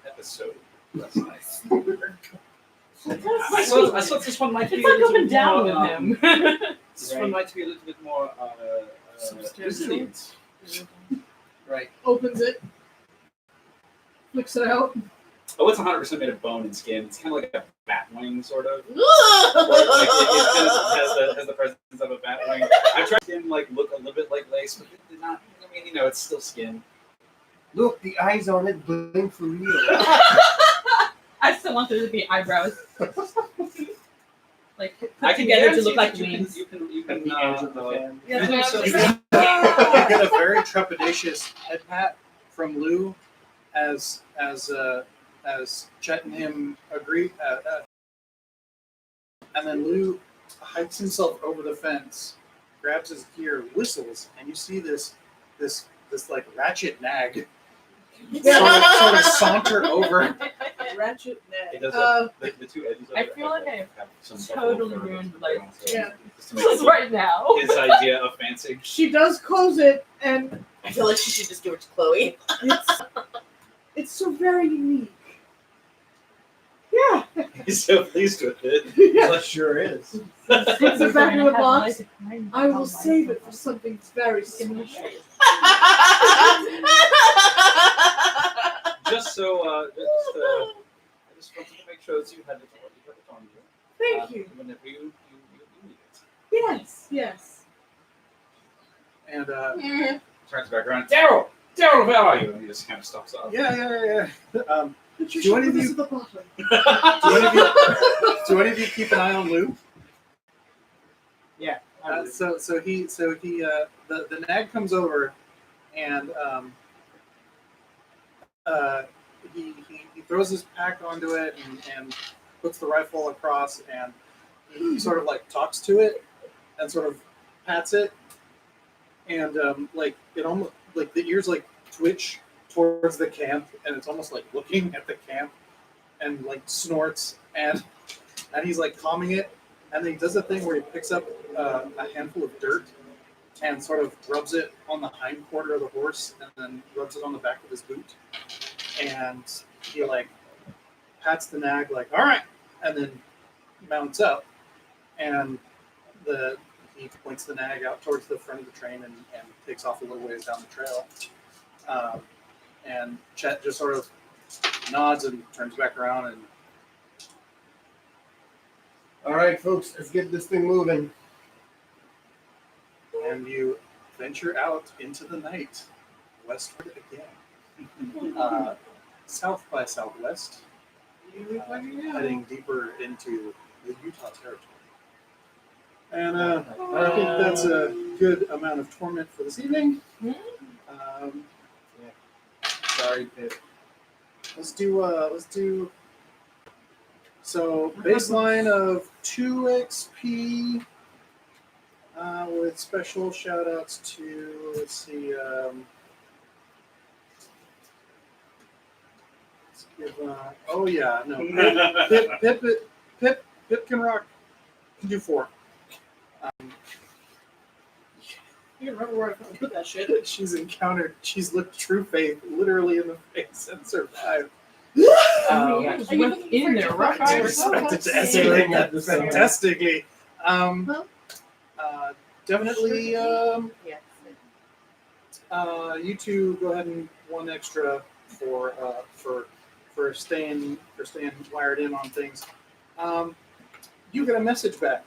episode last night. I thought this one might be It's a like little up and bit down more, with him. This one might be a little bit more Substantial. resilient. Right. Opens it. Flicks it out. Oh, it's 100% made of bone and skin. It's kind of like a bat wing, sort of. Like Ugh. it kind of has the presence of a bat wing. I tried to look a little bit like lace, but it did not. I mean, it's still skin. Look, the eyes on it blink for real. I still want there to be eyebrows. Like put I can together to guarantee look like that you wings. You At can the edge of the fan. Yeah, you that's can what You I'm get, you get a very trepidatious head pat from Lou as Chet and him agree. And then Lou hikes himself over the fence, grabs his gear, whistles, and you see this like ratchet nag sort of saunter over. Ratchet It neck. does the two edges of I it feel like I have some totally buffalo fur ruined, that like, goes on, yeah. just to make Just right now. his idea of fancy. She does close it, and I feel like she should just give it to Chloe. it's so very unique. Yeah. He's so pleased with it. Yeah. It sure is. Puts it back in the Have box. like a kind I of will life save it of for something very special. Just so, I just wanted to make sure that you had it on you. Thank you. Whenever you need it. Yes, yes. And Turns back around. Daryl, where are you? And he just kind of stops off. yeah. Patricia, Do any of put this you- at the bottom. Do any of you keep an eye on Lou? Yeah. So he the nag comes over and he throws his pack onto it and puts the rifle across and he sort of like talks to it and sort of pats it and like it almost like the ears like twitch towards the camp and it's almost like looking at the camp and like snorts and he's like calming it. And then he does a thing where he picks up a handful of dirt and sort of rubs it on the hind quarter of the horse and then rubs it on the back of his boot. And he like pats the nag like, all right, and then mounts up. And he points the nag out towards the front of the train and takes off a little ways down the trail. And Chet just sort of nods and turns back around and All right, folks, let's get this thing moving. and you venture out into the night, westward again, south by southwest, heading deeper into the Utah territory. And I think that's a good amount of torment for this evening. Sorry, Pip. Let's do So baseline of 2 XP with special shout outs to, let's see, let's give, oh yeah, no, Pip can rock, can do 4. You remember where I put that shit? She's looked True Faith literally in the face and survived. Yeah, she went in there right by herself. Fantastically. Definitely, you two go ahead and 1 extra for staying wired in on things. You get a message back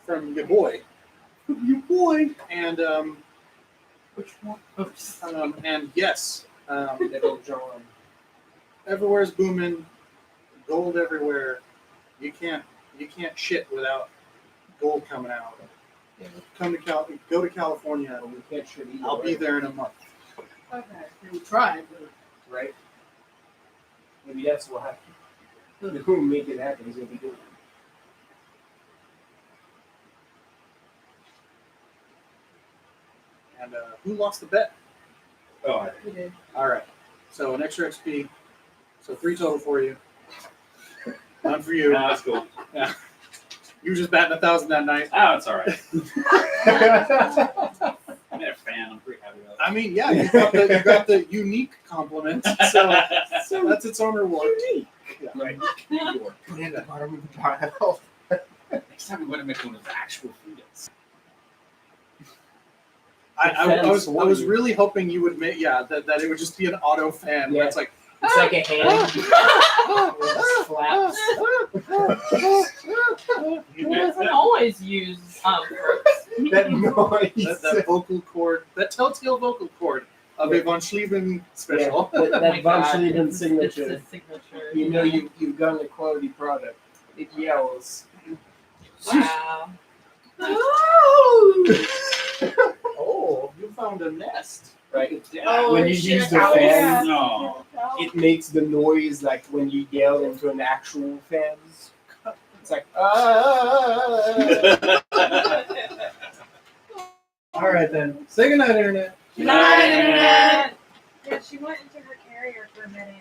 from your boy. And Which one? and yes, Little John. everywhere's booming, gold everywhere. You can't shit without gold coming out. Go to California. We can't shoot either. I'll be there in a month. Okay. We tried, but Right? Maybe that's what happened. Who will make it happen is going to be good. And who lost the bet? Oh, I we did. All right. So an extra XP. So 3 total for you. None for you. no, that's cool. You were just batting 1,000 that night. Oh, it's all right. I'm a fan. I'm pretty happy about it. I mean, yeah, you got the unique compliment. So that's its own reward. Unique. Yeah. Right. Put it in the bottom of the pile. Next time we want to make one of the actual food. I was really hoping you would make that it would just be an auto fan where it's like It's like a hand. Flaps. You doesn't always use fruits. That noise. that vocal cord, that telltale vocal cord of a Von Schlieben special. Yeah, that Oh my Von God, Schlieben it's signature. his signature. You know you've gotten a quality product. It yells. Wow. Oh, you found a nest. Right? Oh, When you shit, use the oh, fan, yeah. No. it makes the noise like when you yell into an actual fan. It's like, ah. All right then. Say goodnight, internet. Good night, Internet. Yeah, she went into her carrier for a minute